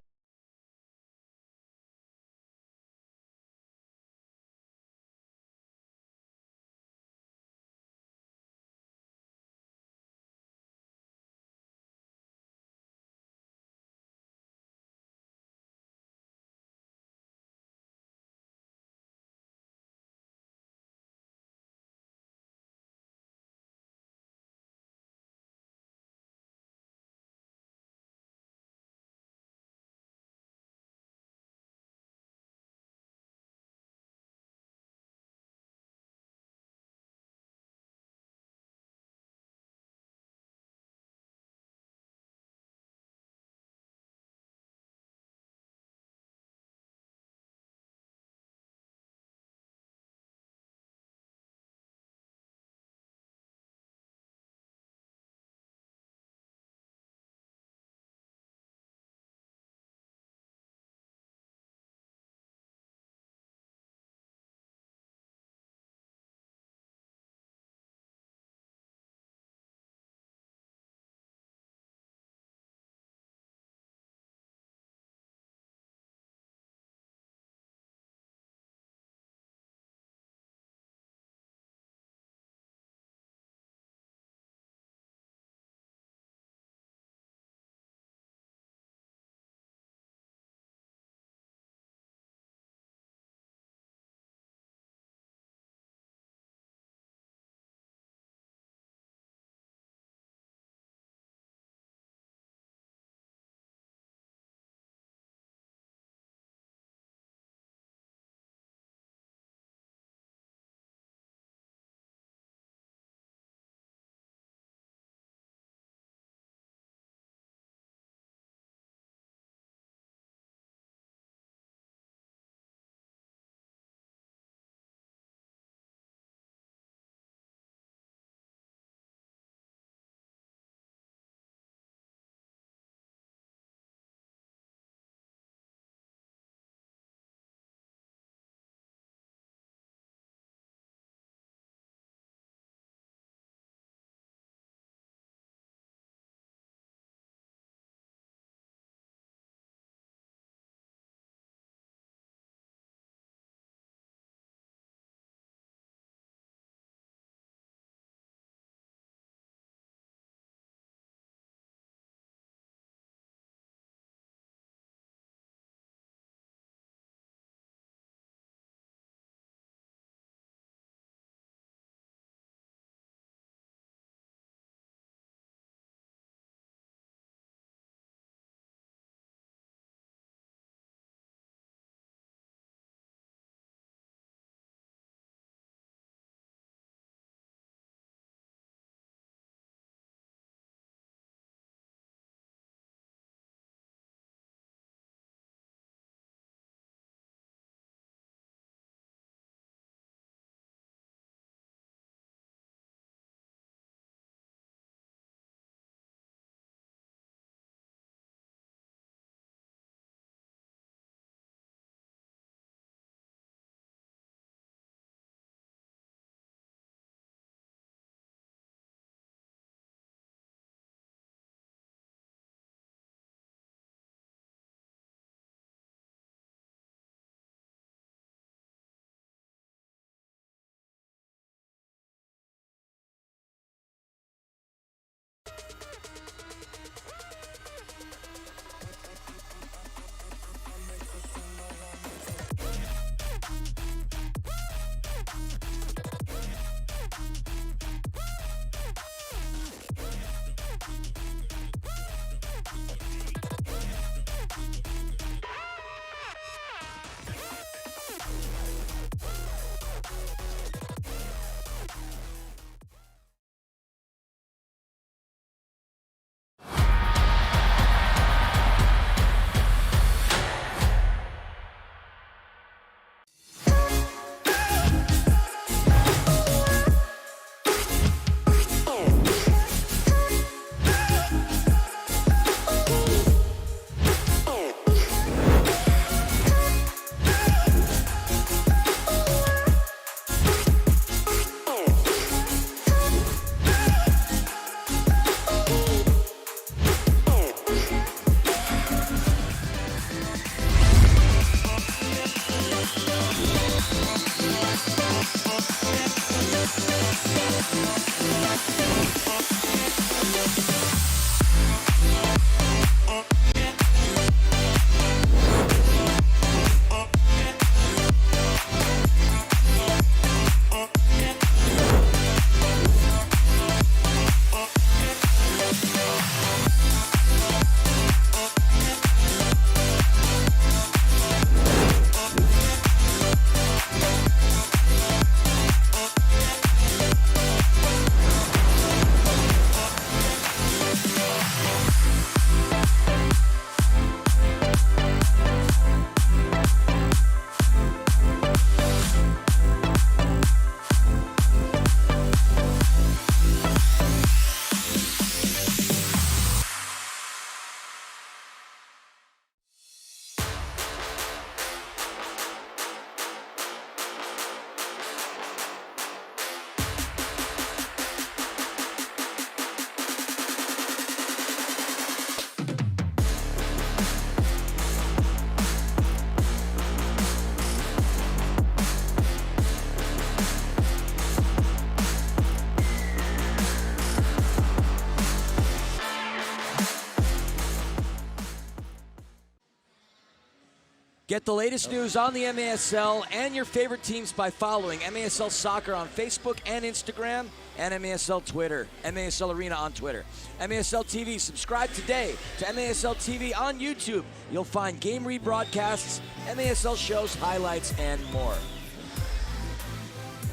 Get the latest news on the MASL and your favorite teams by following MASL Soccer on Facebook and Instagram, and MASL Twitter, MASL Arena on Twitter. MASL TV, subscribe today to MASL TV on YouTube. You'll find game rebroadcasts, MASL shows, highlights, and more.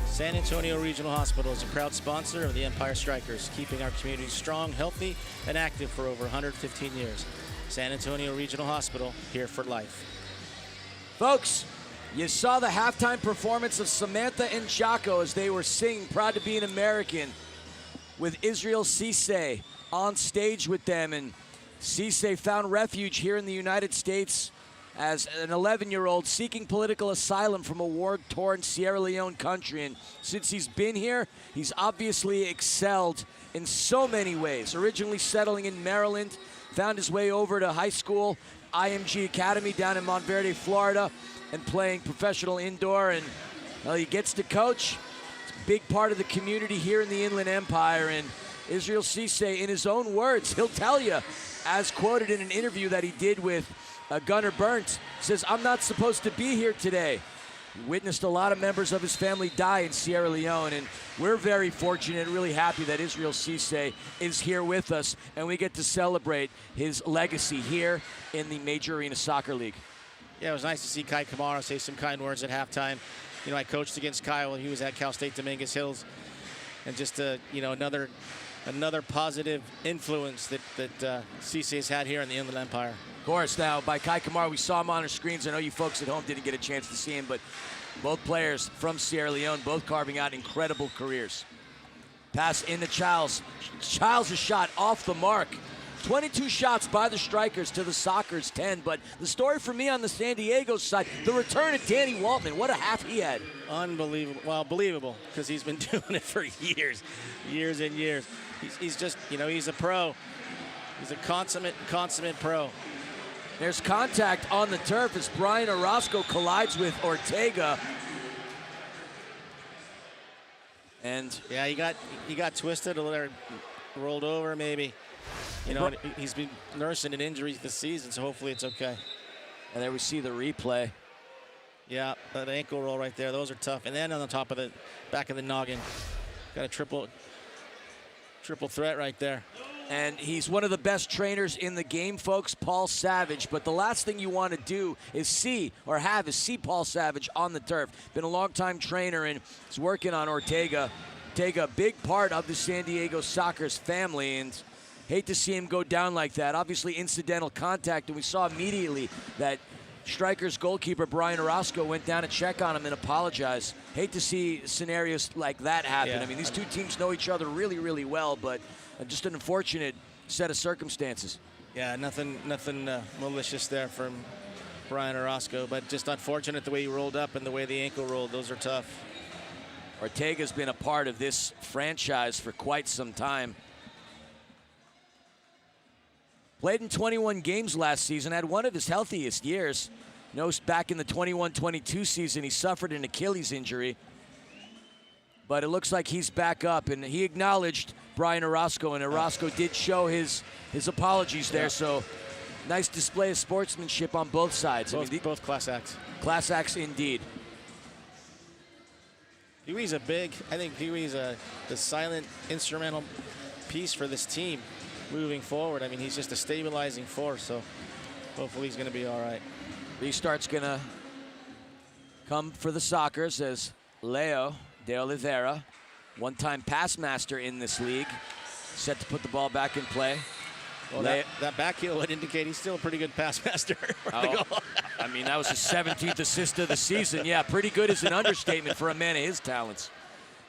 San Antonio Regional Hospital is a proud sponsor of the Empire Strykers, keeping our community strong, healthy, and active for over 115 years. San Antonio Regional Hospital, here for life.
Folks, you saw the halftime performance of Samantha and Chaco as they were singing Proud to be an American with Israel Cisse on stage with them. And Cisse found refuge here in the United States as an 11-year-old seeking political asylum from a war-torn Sierra Leone country. And since he's been here, he's obviously excelled in so many ways. Originally settling in Maryland, found his way over to high school, IMG Academy down in Montverde, Florida, and playing professional indoor. And well, he gets to coach. It's a big part of the community here in the Inland Empire. And Israel Cisse, in his own words, he'll tell you, as quoted in an interview that he did with Gunnar Burnt, says, "I'm not supposed to be here today." He witnessed a lot of members of his family die in Sierra Leone, and we're very fortunate and really happy that Israel Cisse is here with us, and we get to celebrate his legacy here in the Major Arena Soccer League.
Yeah, it was nice to see Kai Kamara say some kind words at halftime. You know, I coached against Kai while he was at Cal State Dominguez Hills, and just another positive influence that Cisse has had here in the Inland Empire.
Of course, now by Kai Kamara, we saw him on our screens. I know you folks at home didn't get a chance to see him, but both players from Sierra Leone, both carving out incredible careers. Pass into Childs. Childs' shot off the mark. 22 shots by the Strykers to the Sockers 10, but the story for me on the San Diego side, the return of Danny Waltman. What a half he had.
Unbelievable. Well, believable, because he's been doing it for years and years. He's just, he's a pro. He's a consummate pro.
There's contact on the turf as Brian Orozco collides with Ortega. And
yeah, he got twisted a little, rolled over maybe. He's been nursing an injury this season, so hopefully it's okay.
And there we see the replay.
Yeah, that ankle roll right there. Those are tough. And then on the top of the back of the noggin, got a triple threat right there.
And he's one of the best trainers in the game, folks, Paul Savage. But the last thing you want to do is see Paul Savage on the turf. Been a long-time trainer and is working on Ortega. Ortega, a big part of the San Diego Sockers family, and hate to see him go down like that. Obviously incidental contact, and we saw immediately that Strykers goalkeeper Brian Orozco went down to check on him and apologize. Hate to see scenarios like that happen.
Yeah.
I mean, these two teams know each other really, really well, but just an unfortunate set of circumstances.
Yeah, nothing malicious there from Brian Orozco, but just unfortunate the way he rolled up and the way the ankle rolled. Those are tough.
Ortega's been a part of this franchise for quite some time. Played in 21 games last season, had one of his healthiest years. Back in the 21-22 season, he suffered an Achilles injury. But it looks like he's back up, and he acknowledged Brian Orozco, and Orozco did show his apologies there, so nice display of sportsmanship on both sides.
Both class acts.
Class acts indeed.
Pee-wee's I think Pee-wee's the silent instrumental piece for this team moving forward. I mean, he's just a stabilizing force, so hopefully he's going to be all right.
Restart's going to come for the Sockers as Leo de Oliveira, one-time pass master in this league, set to put the ball back in play.
Well, that back heel would indicate he's still a pretty good pass master.
I mean, that was his 17th assist of the season. Yeah, pretty good is an understatement for a man of his talents.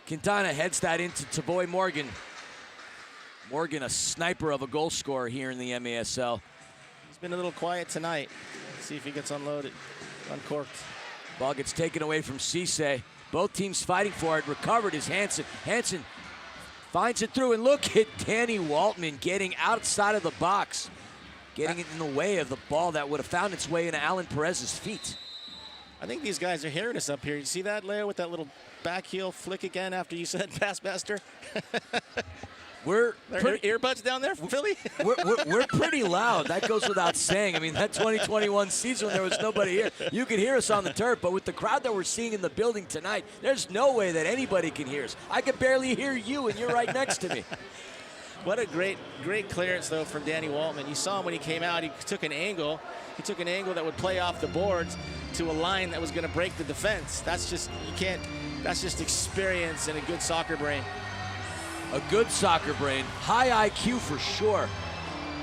Quintana heads that into Tavoy Morgan. Morgan, a sniper of a goal scorer here in the MASL.
He's been a little quiet tonight. Let's see if he gets uncorked.
Ball gets taken away from Cisse. Both teams fighting for it. Recovered is Hansen. Hansen finds it through, and look at Danny Waltman getting outside of the box, getting it in the way of the ball that would have found its way into Alan Perez's feet.
I think these guys are hearing us up here. You see that, Leo, with that little back heel flick again after you said pass master?
We're
earbuds down there, Philly?
we're pretty loud. That goes without saying. I mean, that 2021 season when there was nobody here, you could hear us on the turf, but with the crowd that we're seeing in the building tonight, there's no way that anybody can hear us. I could barely hear you, and you're right next to me.
What a great clearance, though, from Danny Waltman. You saw him when he came out. He took an angle. He took an angle that would play off the boards to a line that was going to break the defense. That's just, that's just experience and a good soccer brain.
A good soccer brain. High IQ for sure.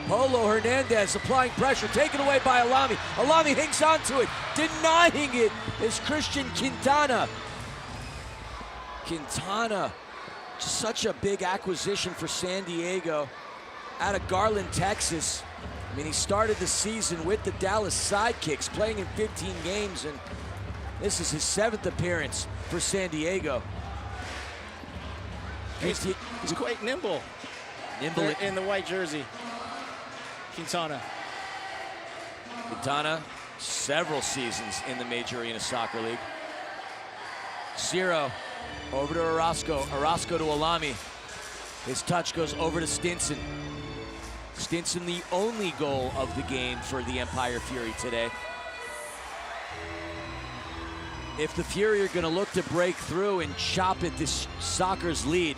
Polo Hernandez applying pressure, taken away by Alami. Alami hangs on to it. Denying it is Christian Quintana. Quintana, just such a big acquisition for San Diego out of Garland, Texas. I mean, he started the season with the Dallas Sidekicks, playing in 15 games, and this is his 7th appearance for San Diego.
He's quite nimble.
Nimble
in the white jersey. Quintana.
Quintana, several seasons in the Major Arena Soccer League. Ciro over to Orozco. Orozco to Alami. His touch goes over to Stinson. Stinson, the only goal of the game for the Empire Fury today. If the Fury are going to look to break through and chop at this Soccer's lead,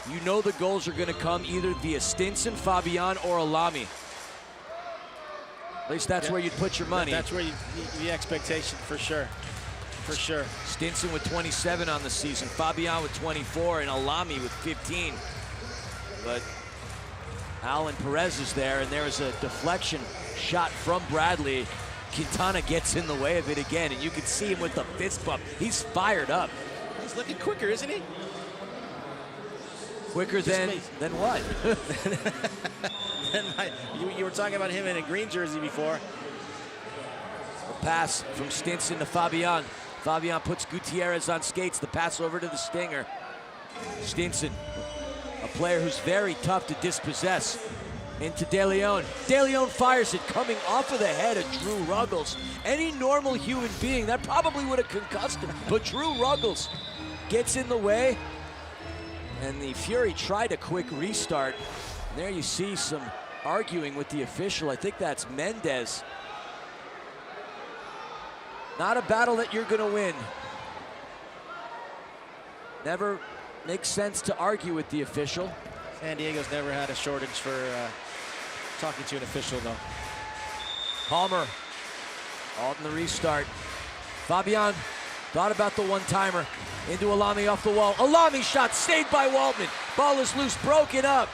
you know the goals are going to come either via Stinson, Fabian, or Alami. At least that's where you'd put your money.
That's where the expectation, for sure. For sure.
Stinson with 27 on the season, Fabian with 24, and Alami with 15. But Alan Perez is there, and there is a deflection shot from Bradley. Quintana gets in the way of it again, and you can see him with the fist bump. He's fired up.
He's looking quicker, isn't he?
Quicker than what?
You were talking about him in a green jersey before.
The pass from Stinson to Fabian. Fabian puts Gutierrez on skates. The pass over to the Stinger. Stinson, a player who's very tough to dispossess. Into De Leon. De Leon fires it, coming off of the head of Drew Ruggles. Any normal human being, that probably would have concussed him. But Drew Ruggles gets in the way. And the Fury tried a quick restart. And there you see some arguing with the official. I think that's Mendez. Not a battle that you're going to win. Never makes sense to argue with the official.
San Diego's never had a shortage for talking to an official, though.
Palmer, all in the restart. Fabian thought about the one-timer. Into Alami off the wall. Alami shot saved by Waltman. Ball is loose, broken up.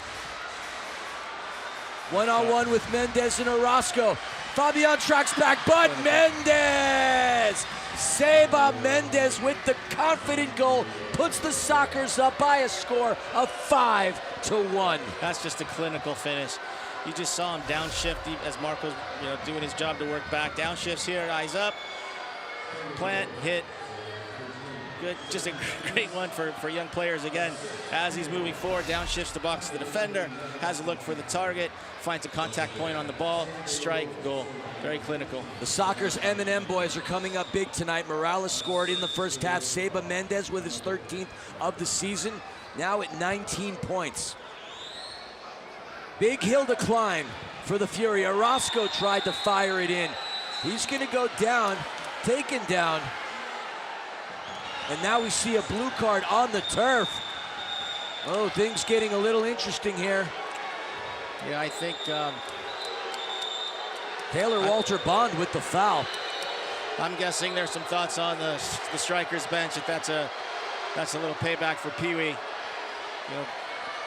One-on-one with Mendez and Orozco. Fabian tracks back, but Mendez! Seba Mendez with the confident goal puts the Sockers up by a score of 5-1.
That's just a clinical finish. You just saw him downshift as Marco's doing his job to work back. Downshifts here, eyes up. Plant, hit. Good, just a great one for young players again. As he's moving forward, downshifts the box to the defender, has a look for the target, finds a contact point on the ball, strike, goal. Very clinical.
The Sockers M&M boys are coming up big tonight. Morales scored in the first half. Seba Mendez with his 13th of the season, now at 19 points. Big hill to climb for the Fury. Orozco tried to fire it in. He's going to go down, taken down. And now we see a blue card on the turf. Oh, things getting a little interesting here.
Yeah, I think
Taylor Walter Bond with the foul.
I'm guessing there's some thoughts on the Strykers bench if that's a little payback for Pee Wee.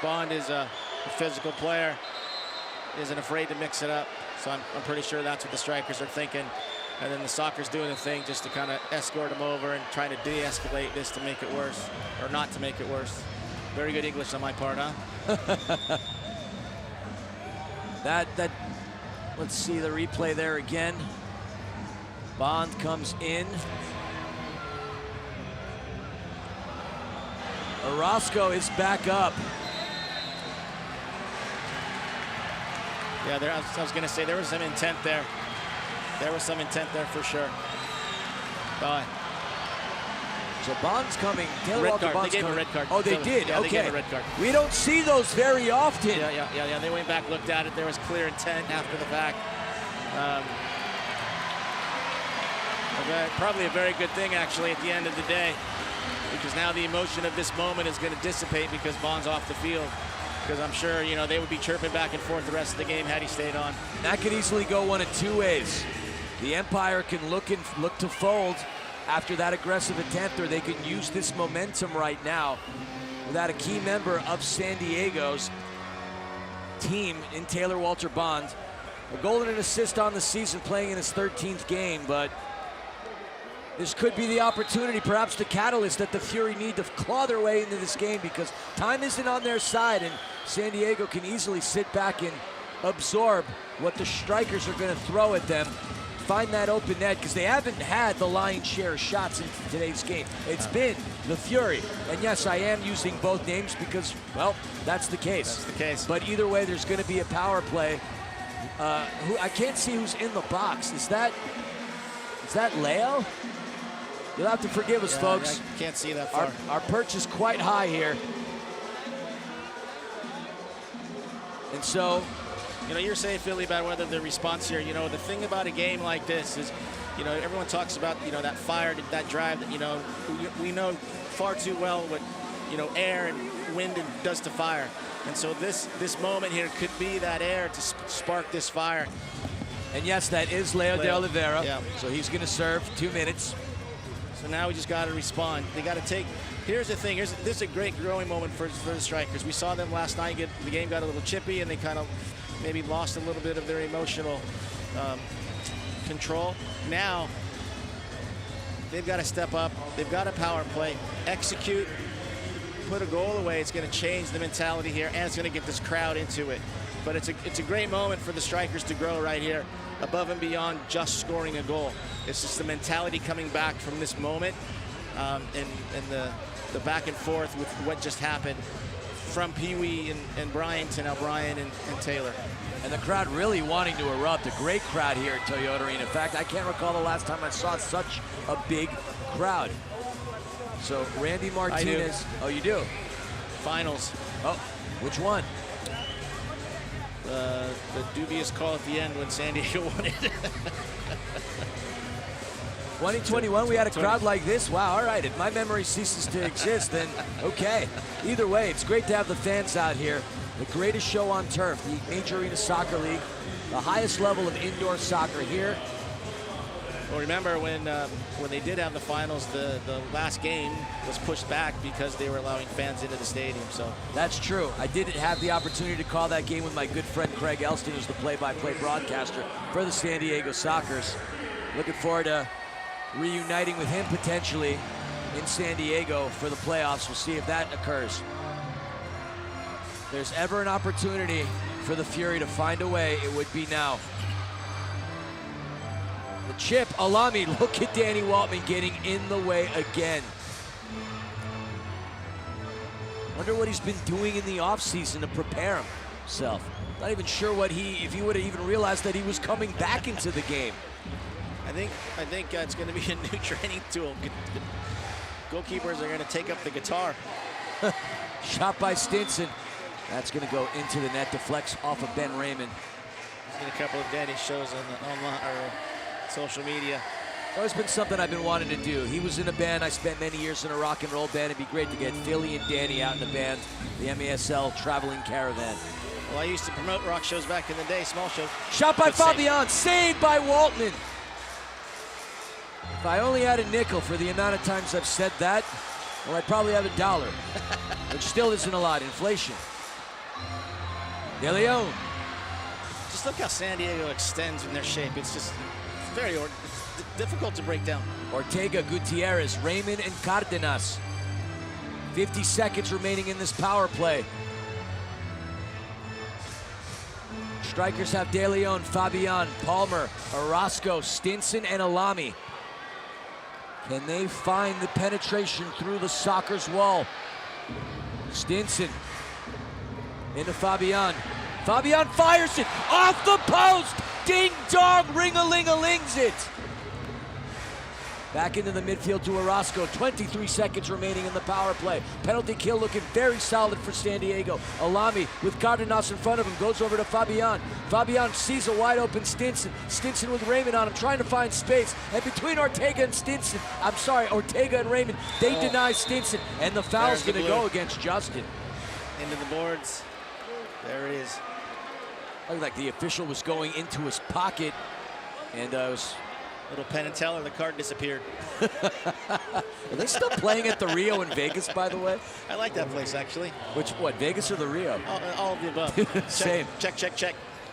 Bond is a physical player, isn't afraid to mix it up. So I'm pretty sure that's what the Strykers are thinking. And then the Sockers doing the thing just to kind of escort him over and trying to de-escalate this to make it worse, or not to make it worse. Very good English on my part, huh?
Let's see the replay there again. Bond comes in. Orozco is back up.
Yeah, I was going to say there was some intent there. There was some intent there for sure.
So Bond's coming. Taylor
Red
Walter
card.
Bond's
They gave
coming.
a red card.
Oh, they did?
Yeah,
okay.
they gave a red card.
We don't see those very often.
Yeah. They went back, looked at it. There was clear intent after the fact. Probably a very good thing, actually, at the end of the day, because now the emotion of this moment is going to dissipate because Bond's off the field. Because I'm sure, they would be chirping back and forth the rest of the game had he stayed on.
That could easily go one of two ways. The Empire can look to fold after that aggressive attempt, or they can use this momentum right now without a key member of San Diego's team in Taylor Walter Bond. A goal and an assist on the season, playing in his 13th game, but this could be the opportunity, perhaps the catalyst that the Fury need to claw their way into this game, because time isn't on their side, and San Diego can easily sit back and absorb what the Strykers are going to throw at them. Find that open net, because they haven't had the lion's share of shots in today's game. It's been the Fury. And yes, I am using both names because, well, that's the case.
That's the case.
But either way, there's going to be a power play. Who I can't see who's in the box. Is that Leo? You'll have to forgive us, folks.
I can't see that far.
Our perch is quite high here. And so,
you're saying, Philly, about whether the response here, the thing about a game like this is, everyone talks about, that fire, that drive, that, we know far too well what, air and wind does to fire. And so this moment here could be that air to spark this fire.
And yes, that is Leo de Oliveira.
Yeah.
So he's going to serve 2 minutes.
So now we just got to respond. They got to take. Here's the thing. This is a great growing moment for the Strykers. We saw them last night. The game got a little chippy, and they kind of maybe lost a little bit of their emotional control. Now they've got to step up. They've got a power play, execute, put a goal away. It's going to change the mentality here, and it's going to get this crowd into it. But it's a great moment for the Strykers to grow right here, above and beyond just scoring a goal. It's just the mentality coming back from this moment, and the back and forth with what just happened from Pee Wee and Brian to now Brian and Taylor.
And the crowd really wanting to erupt. A great crowd here at Toyota Arena. In fact, I can't recall the last time I saw such a big crowd. So Randy Martinez. Oh, you do?
Finals.
Oh, which one?
The dubious call at the end when San Diego won it.
2021, we had a crowd like this. Wow, all right. If my memory ceases to exist, then okay. Either way, it's great to have the fans out here. The greatest show on turf, the Major Arena Soccer League, the highest level of indoor soccer here.
Well, remember when they did have the finals, the last game was pushed back because they were allowing fans into the stadium. So
that's true. I did have the opportunity to call that game with my good friend Craig Elston, who's the play-by-play broadcaster for the San Diego Sockers. Looking forward to reuniting with him potentially in San Diego for the playoffs. We'll see if that occurs. If there's ever an opportunity for the Fury to find a way, it would be now. The chip, Alami, look at Danny Waltman getting in the way again. Wonder what he's been doing in the offseason to prepare himself. Not even sure if he would have even realized that he was coming back into the game.
I think it's going to be a new training tool. Goalkeepers are going to take up the guitar.
Shot by Stinson. That's going to go into the net, deflects off of Ben Raymond.
There's been a couple of Danny shows on online or social media.
It's always been something I've been wanting to do. He was in a band. I spent many years in a rock and roll band. It'd be great to get Philly and Danny out in the band, the MASL Traveling Caravan.
Well, I used to promote rock shows back in the day, small shows.
Shot by Fabian, saved by Waltman. If I only had a nickel for the amount of times I've said that, well, I'd probably have $1, which still isn't a lot. Inflation. De Leon.
Just look how San Diego extends in their shape. It's just very difficult to break down.
Ortega, Gutierrez, Raymond, and Cardenas. 50 seconds remaining in this power play. Strykers have De Leon, Fabian, Palmer, Orozco, Stinson, and Alami. Can they find the penetration through the Sockers wall? Stinson into Fabian. Fabian fires it off the post. Ding dong, ring-a-ling-a-lings it. Back into the midfield to Orozco. 23 seconds remaining in the power play. Penalty kill looking very solid for San Diego. Alami with Cardenas in front of him goes over to Fabian. Fabian sees a wide open Stinson. Stinson with Raymond on him, trying to find space. And between Ortega and Raymond, they deny Stinson. And the foul's going to go against Justin.
Into the boards. There it is.
Looked like the official was going into his pocket, and it was
little Penn and Teller, the card disappeared.
Are they still playing at the Rio in Vegas, by the way?
I like that place, actually.
What, Vegas or the Rio?
All of the above.
Same.
Check.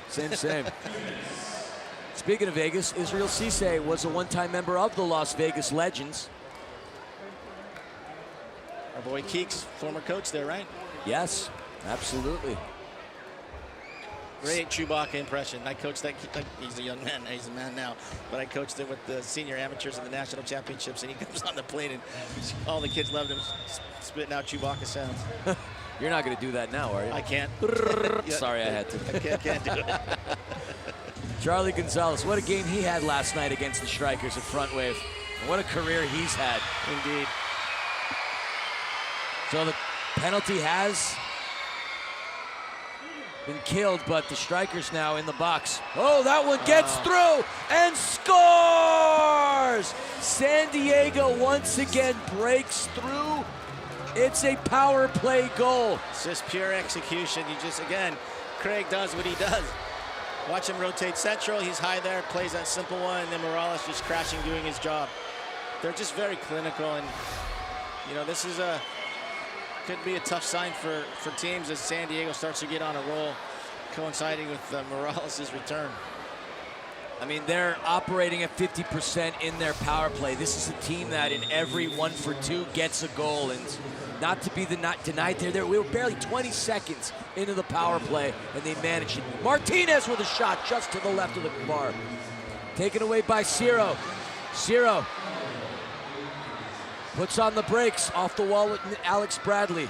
Same. Speaking of Vegas, Israel Cisse was a one-time member of the Las Vegas Legends.
Our boy Keeks, former coach there, right?
Yes, absolutely.
Great Chewbacca impression. I coached that. He's a young man. He's a man now. But I coached him with the senior amateurs in the national championships, and he comes on the plane, and all the kids loved him, spitting out Chewbacca sounds.
You're not going to do that now, are you?
I can't.
Sorry, I had to.
I can't do it.
Charlie Gonzalez, what a game he had last night against the Strykers at Front Wave. And what a career he's had.
Indeed.
So the penalty has been killed, but the Strykers now in the box. Oh, that one gets through and scores! San Diego once again breaks through. It's a power play goal.
It's just pure execution. Again, Craig does what he does. Watch him rotate central. He's high there, plays that simple one, and then Morales just crashing, doing his job. They're just very clinical, and this is could be a tough sign for teams as San Diego starts to get on a roll, coinciding with Morales' return.
I mean, they're operating at 50% in their power play. This is a team that in every 1-for-2 gets a goal, and not to be denied there. We were barely 20 seconds into the power play, and they managed it. Martinez with a shot just to the left of the bar. Taken away by Ciro. Ciro puts on the brakes off the wall with Alex Bradley.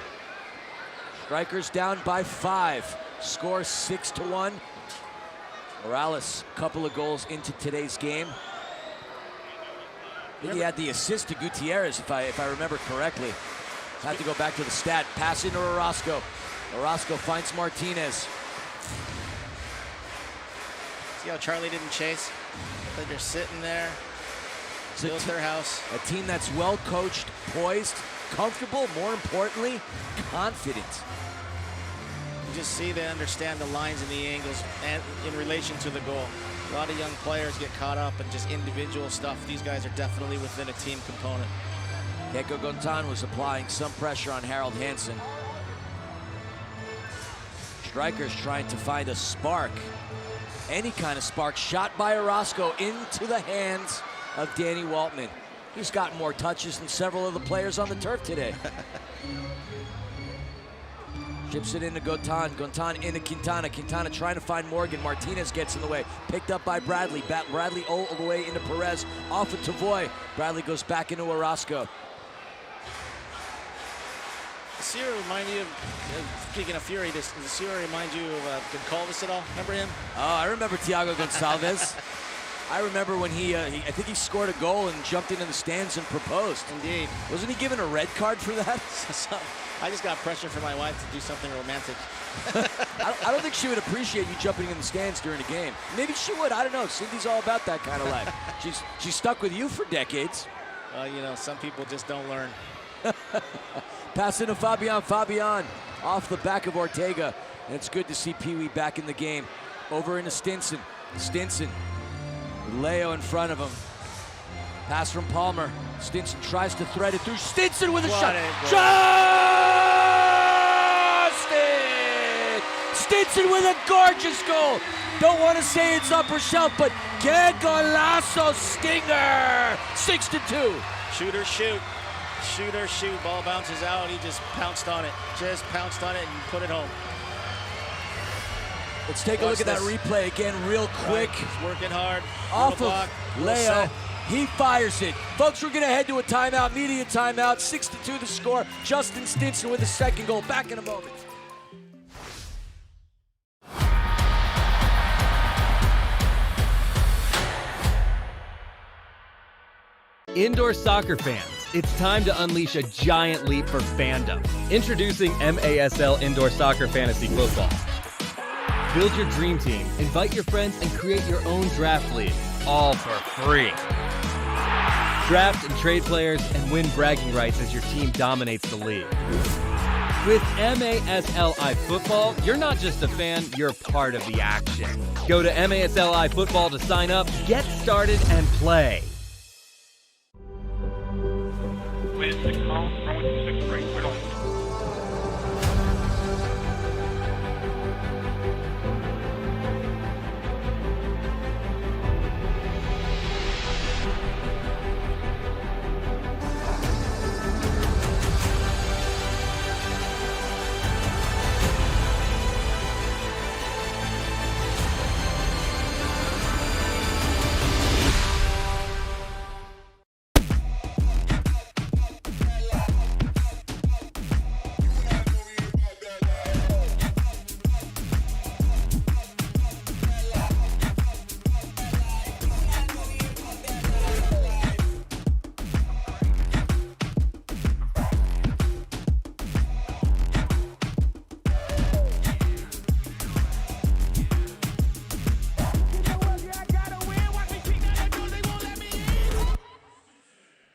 Strykers down by 5. Score 6-1. Morales, a couple of goals into today's game. I think he had the assist to Gutierrez, if I remember correctly. I have to go back to the stat. Pass into Orozco. Orozco finds Martinez.
See how Charlie didn't chase? They're just sitting there. Built their house.
A team that's well coached, poised, comfortable, more importantly, confident.
You just see they understand the lines and the angles and in relation to the goal. A lot of young players get caught up in just individual stuff. These guys are definitely within a team component.
Keiko Gontan was applying some pressure on Harold Hansen. Strykers trying to find a spark. Any kind of spark. Shot by Orozco into the hands of Danny Waltman. He's gotten more touches than several of the players on the turf today. Chips it into Gontan. Gontan into Quintana. Quintana trying to find Morgan. Martinez gets in the way. Picked up by Bradley. Bradley all the way into Perez. Off of Tavoy. Bradley goes back into Orozco.
Does Ciro remind you of, speaking of Fury, does Ciro remind you of Goncalves at all? Remember him?
Oh, I remember Thiago Gonçalves. I remember when I think he scored a goal and jumped into the stands and proposed.
Indeed.
Wasn't he given a red card for that?
I just got pressure from my wife to do something romantic.
I don't think she would appreciate you jumping in the stands during a game. Maybe she would. I don't know. Cindy's all about that kind of life. She's stuck with you for decades.
Well, some people just don't learn.
Pass into Fabian. Fabian off the back of Ortega. And it's good to see Pee Wee back in the game. Over into Stinson. Stinson. Leo in front of him. Pass from Palmer. Stinson tries to thread it through. Stinson with a shot. Justin! Stinson with a gorgeous goal. Don't want to say it's upper shelf, but que golazo stinger. 6-2.
Shooter shoot. Shooter shoot. Ball bounces out. He just pounced on it. Just pounced on it and put it home.
Let's take a look at that replay again real quick.
He's working hard.
Off of Leo. He fires it. Folks, we're going to head to a timeout, media timeout. 6-2 the score. Justin Stinson with the second goal. Back in a moment.
Indoor soccer fans, it's time to unleash a giant leap for fandom. Introducing MASL Indoor Soccer Fantasy Football. Build your dream team, invite your friends, and create your own draft league, all for free. Draft and trade players and win bragging rights as your team dominates the league. With MASLI Football, you're not just a fan, you're part of the action. Go to MASLI Football to sign up, get started, and play.
With the call from 6th grade, we're on.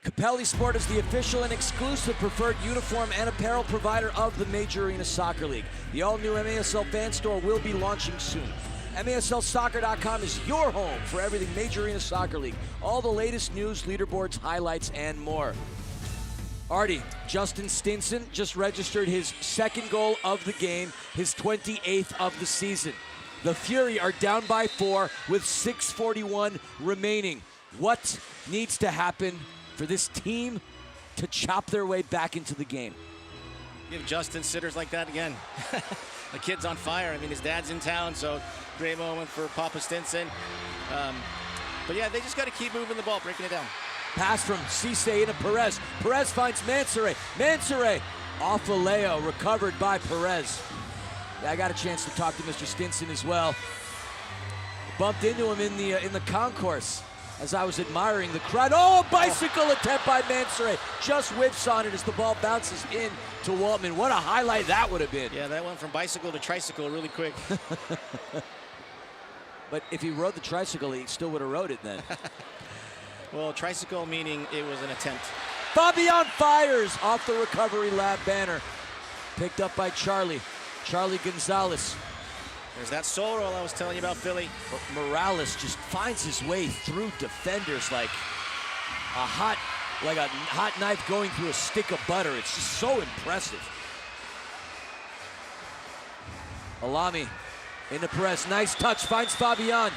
Capelli Sport is the official and exclusive preferred uniform and apparel provider of the Major Arena Soccer League. The all-new MASL fan store will be launching soon. MASLsoccer.com is your home for everything Major Arena Soccer League. All the latest news, leaderboards, highlights, and more. Artie, Justin Stinson just registered his second goal of the game, his 28th of the season. The Fury are down by 4 with 6:41 remaining. What needs to happen for this team to chop their way back into the game?
Give Justin sitters like that again. The kid's on fire. I mean, his dad's in town, so great moment for Papa Stinson. But yeah, they just got to keep moving the ball, breaking it down.
Pass from Cisse into Perez. Perez finds Mansoure. Mansoure off of Leo, recovered by Perez. Yeah, I got a chance to talk to Mr. Stinson as well. Bumped into him in the concourse as I was admiring the crowd. Oh, a bicycle attempt by Mansoure. Just whips on it as the ball bounces in to Waltman. What a highlight that would have been.
Yeah, that went from bicycle to tricycle really quick.
But if he rode the tricycle, he still would have rode it then.
Well, tricycle meaning it was an attempt.
Fabian fires off the Recovery Lab banner. Picked up by Charlie Gonzalez.
There's that soul roll I was telling you about, Philly.
But Morales just finds his way through defenders like a hot knife going through a stick of butter. It's just so impressive. Alami in the press. Nice touch. Finds Fabian.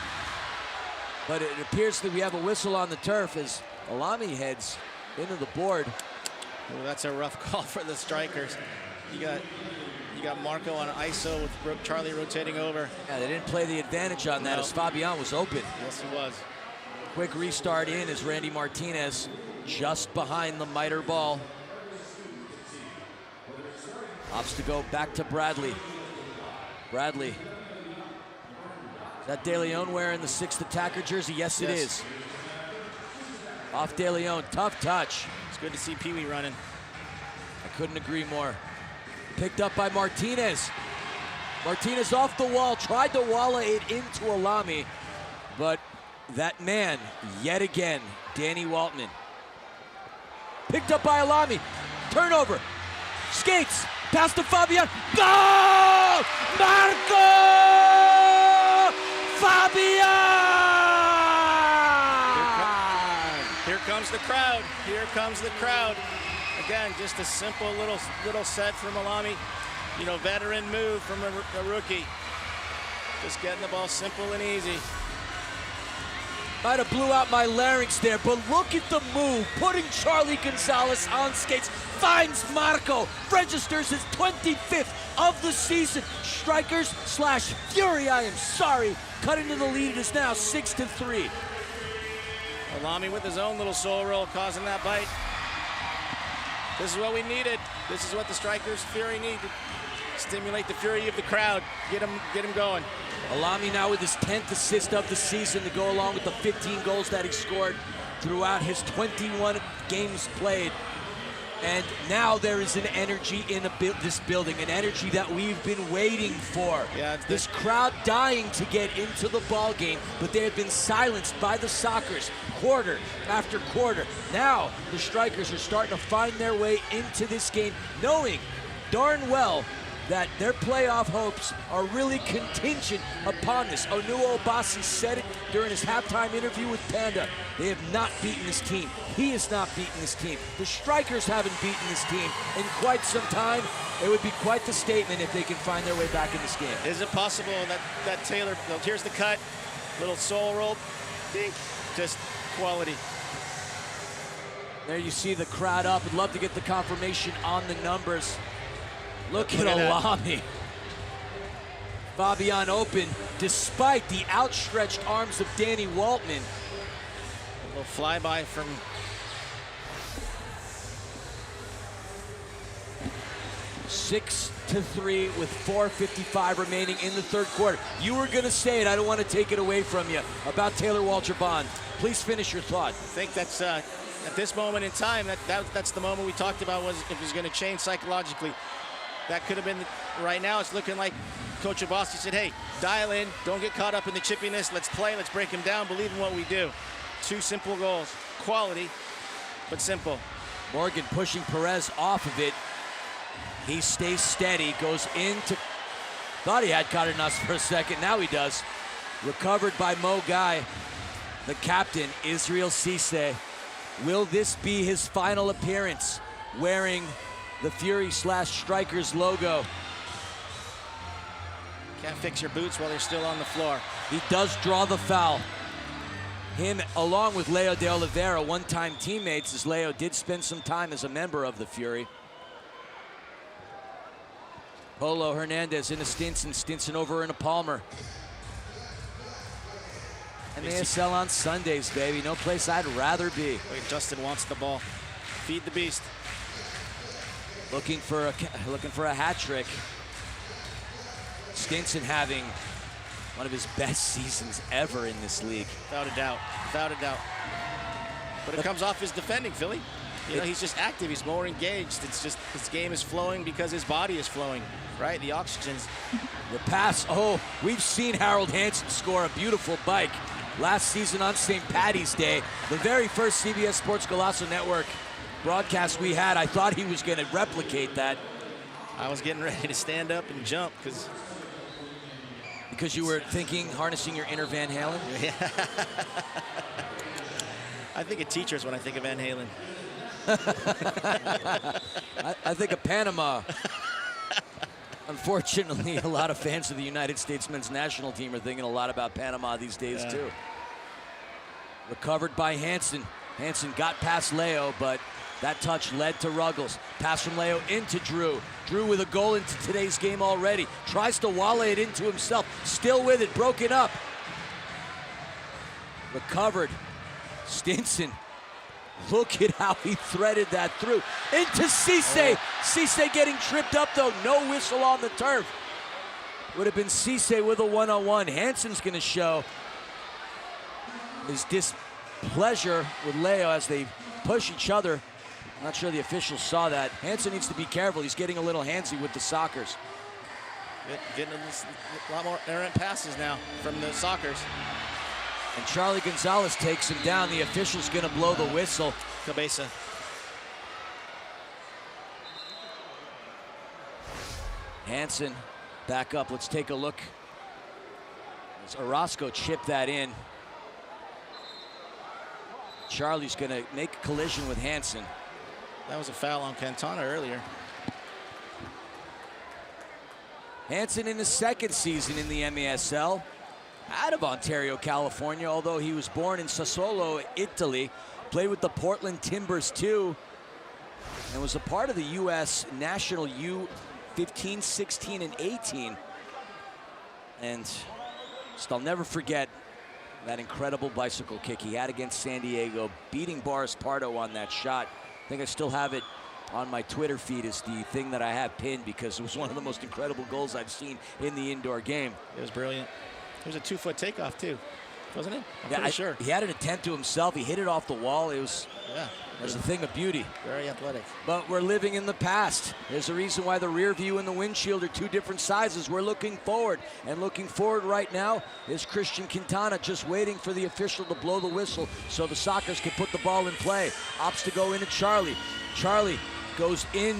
But it appears that we have a whistle on the turf as Alami heads into the board.
Well, that's a rough call for the Strykers. You got Marco on ISO with Charlie rotating over.
Yeah, they didn't play the advantage on that as Fabian was open.
Yes, he was.
Quick restart in as Randy Martinez just behind the miter ball. Opts to go back to Bradley. Bradley. Is that De Leon wearing the 6th attacker jersey? Yes, it is. Off De Leon, tough touch.
It's good to see Pee Wee running.
I couldn't agree more. Picked up by Martinez. Martinez off the wall, tried to walla it into Alami, but that man, yet again, Danny Waltman. Picked up by Alami, turnover, skates, pass to Fabian, goal! Marco Fabian!
Here comes the crowd, here comes the crowd. Again, just a simple little set from Alami. You know, veteran move from a rookie. Just getting the ball simple and easy.
Might have blew out my larynx there, but look at the move. Putting Charlie Gonzalez on skates. Finds Marco. Registers his 25th of the season. Strykers/Fury, I am sorry. Cut into the lead. It is now 6-3.
Alami with his own little soul roll, causing that bite. This is what we needed. This is what the Strykers Fury needed. Stimulate the fury of the crowd. Get him going.
Alami now with his 10th assist of the season to go along with the 15 goals that he scored. throughout his 21 games played. And now there is an energy in this building, an energy that we've been waiting for.
Yeah,
this crowd dying to get into the ball game, but they have been silenced by the Sockers quarter after quarter. Now the Strykers are starting to find their way into this game, knowing darn well that their playoff hopes are really contingent upon this. Onuo Obasi said it during his halftime interview with Panda. They have not beaten this team. He has not beaten this team. The Strykers haven't beaten this team in quite some time. It would be quite the statement if they can find their way back in this game.
Is it possible that Taylor, here's the cut, little soul roll, dink, just quality.
There you see the crowd up. I'd love to get the confirmation on the numbers. Look at Alami. Fabian open, despite the outstretched arms of Danny Waltman.
A little flyby from
6-3 with 4:55 remaining in the third quarter. You were going to say it. I don't want to take it away from you about Taylor Walter Bond. Please finish your thought.
I think that's at this moment in time, that's the moment we talked about, was if it was going to change psychologically. That could have been, right now it's looking like Coach Obasi said, hey, dial in, don't get caught up in the chippiness, let's play, let's break them down, believe in what we do. Two simple goals, quality, but simple.
Morgan pushing Perez off of it. He stays steady, goes into, thought he had Cardenas for a second, now he does. Recovered by Mo Guy, the captain, Israel Cisse. Will this be his final appearance wearing the Fury/Strykers logo?
Can't fix your boots while they're still on the floor.
He does draw the foul. Him, along with Leo de Oliveira, one-time teammates, as Leo did spend some time as a member of the Fury. Polo Hernandez into Stinson, Stinson over into Palmer. MASL on Sundays, baby. No place I'd rather be.
Justin wants the ball. Feed the beast.
Looking for a hat trick. Stinson having one of his best seasons ever in this league.
Without a doubt, without a doubt. But it comes off his defending, Philly. You know, he's just active, he's more engaged. It's just, his game is flowing because his body is flowing, right? The oxygen's.
The pass, oh, we've seen Harold Hansen score a beautiful bike last season on St. Paddy's Day. The very first CBS Sports Golazo Network broadcast we had, I thought he was going to replicate that.
I was getting ready to stand up and jump
because you were thinking, harnessing your inner Van Halen?
Yeah. I think of teachers when I think of Van Halen.
I think of Panama. Unfortunately, a lot of fans of the United States men's national team are thinking a lot about Panama these days, too. Recovered by Hansen. Hansen got past Leo, but that touch led to Ruggles. Pass from Leo into Drew. Drew with a goal into today's game already. Tries to wallet it into himself. Still with it, broken up. Recovered. Stinson. Look at how he threaded that through. Into Cisse. Cisse getting tripped up, though. No whistle on the turf. Would have been Cisse with a one-on-one. Hansen's going to show his displeasure with Leo as they push each other. I'm not sure the officials saw that. Hansen needs to be careful. He's getting a little handsy with the Sockers.
Getting a lot more errant passes now from the Sockers.
And Charlie Gonzalez takes him down. The official's going to blow the whistle.
Cabeza.
Hansen back up. Let's take a look. As Orozco chipped that in. Charlie's going to make a collision with Hansen.
That was a foul on Cantona earlier.
Hansen in his second season in the MASL. Out of Ontario, California, although he was born in Sassuolo, Italy. Played with the Portland Timbers, too. And was a part of the U.S. National U15, 16, and 18. And just, I'll never forget that incredible bicycle kick he had against San Diego, beating Boris Pardo on that shot. I think I still have it on my Twitter feed as the thing that I have pinned because it was one of the most incredible goals I've seen in the indoor game.
It was brilliant. There's a 2-foot takeoff, too. wasn't it? I'm
Yeah,
pretty sure.
He had an attempt to himself. He hit it off the wall. It was a thing of beauty.
Very athletic.
But we're living in the past. There's a reason why the rear view and the windshield are two different sizes. We're looking forward. And looking forward right now is Christian Quintana, just waiting for the official to blow the whistle so the Sockers can put the ball in play. Opts to go into Charlie. Charlie goes in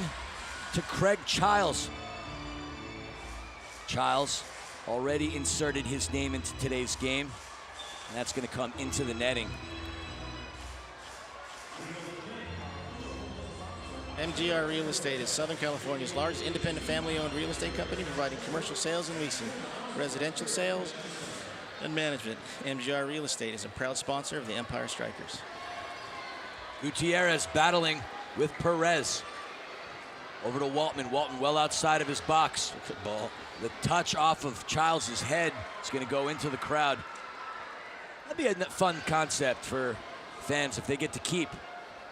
to Craig Childs. Childs already inserted his name into today's game. And that's going to come into the netting.
MGR Real Estate is Southern California's largest independent family-owned real estate company providing commercial sales and leasing, residential sales, and management. MGR Real Estate is a proud sponsor of the Empire Strykers.
Gutierrez battling with Perez. Over to Waltman. Walton well outside of his box. Good ball. The touch off of Childs' head is going to go into the crowd. That'd be a fun concept for fans if they get to keep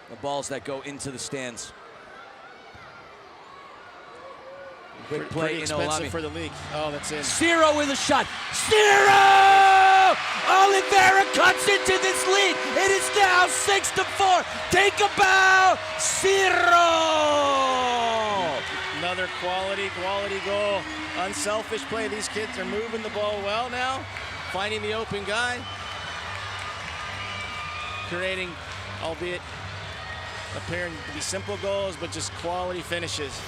the balls that go into the stands. Quick play
Pretty
in
expensive
Olami.
for the league. Oh, that's in.
Ciro with a shot. Ciro! Oliveira cuts into this lead. It is now 6-4. Take a bow, Ciro!
Another quality goal. Unselfish play. These kids are moving the ball well now. Finding the open guy. Creating, albeit appearing to be simple goals, but just quality finishes.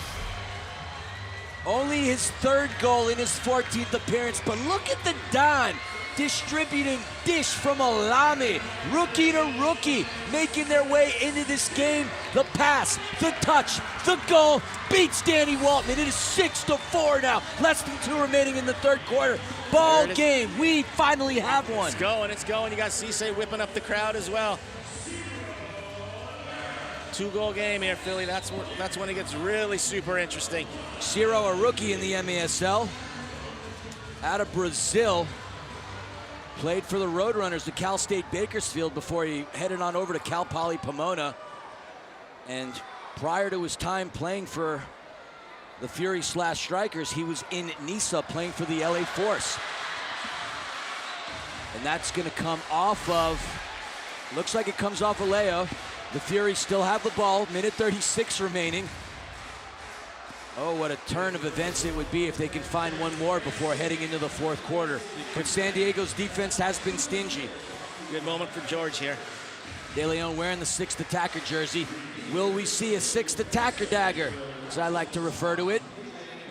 Only his third goal in his 14th appearance, but look at the Don distributing dish from Olami. Rookie to rookie, making their way into this game. The pass, the touch, the goal, beats Danny Walton. It is 6-4 now. Less than 2 remaining in the third quarter. Ball game, we finally have one.
It's going. You got Cisse whipping up the crowd as well. 2-goal game here, Philly. That's when it gets really super interesting.
Ciro, a rookie in the MASL, out of Brazil. Played for the Roadrunners, the Cal State Bakersfield, before he headed on over to Cal Poly Pomona. And prior to his time playing for the Fury/Strykers, he was in Nisa playing for the LA Force. And that's going to come off of, looks like it comes off of Leo. The Fury still have the ball, minute 36 remaining. Oh, what a turn of events it would be if they can find one more before heading into the fourth quarter. But San Diego's defense has been stingy.
Good moment for George here.
De Leon wearing the 6th attacker jersey. Will we see a 6th attacker dagger, as I like to refer to it?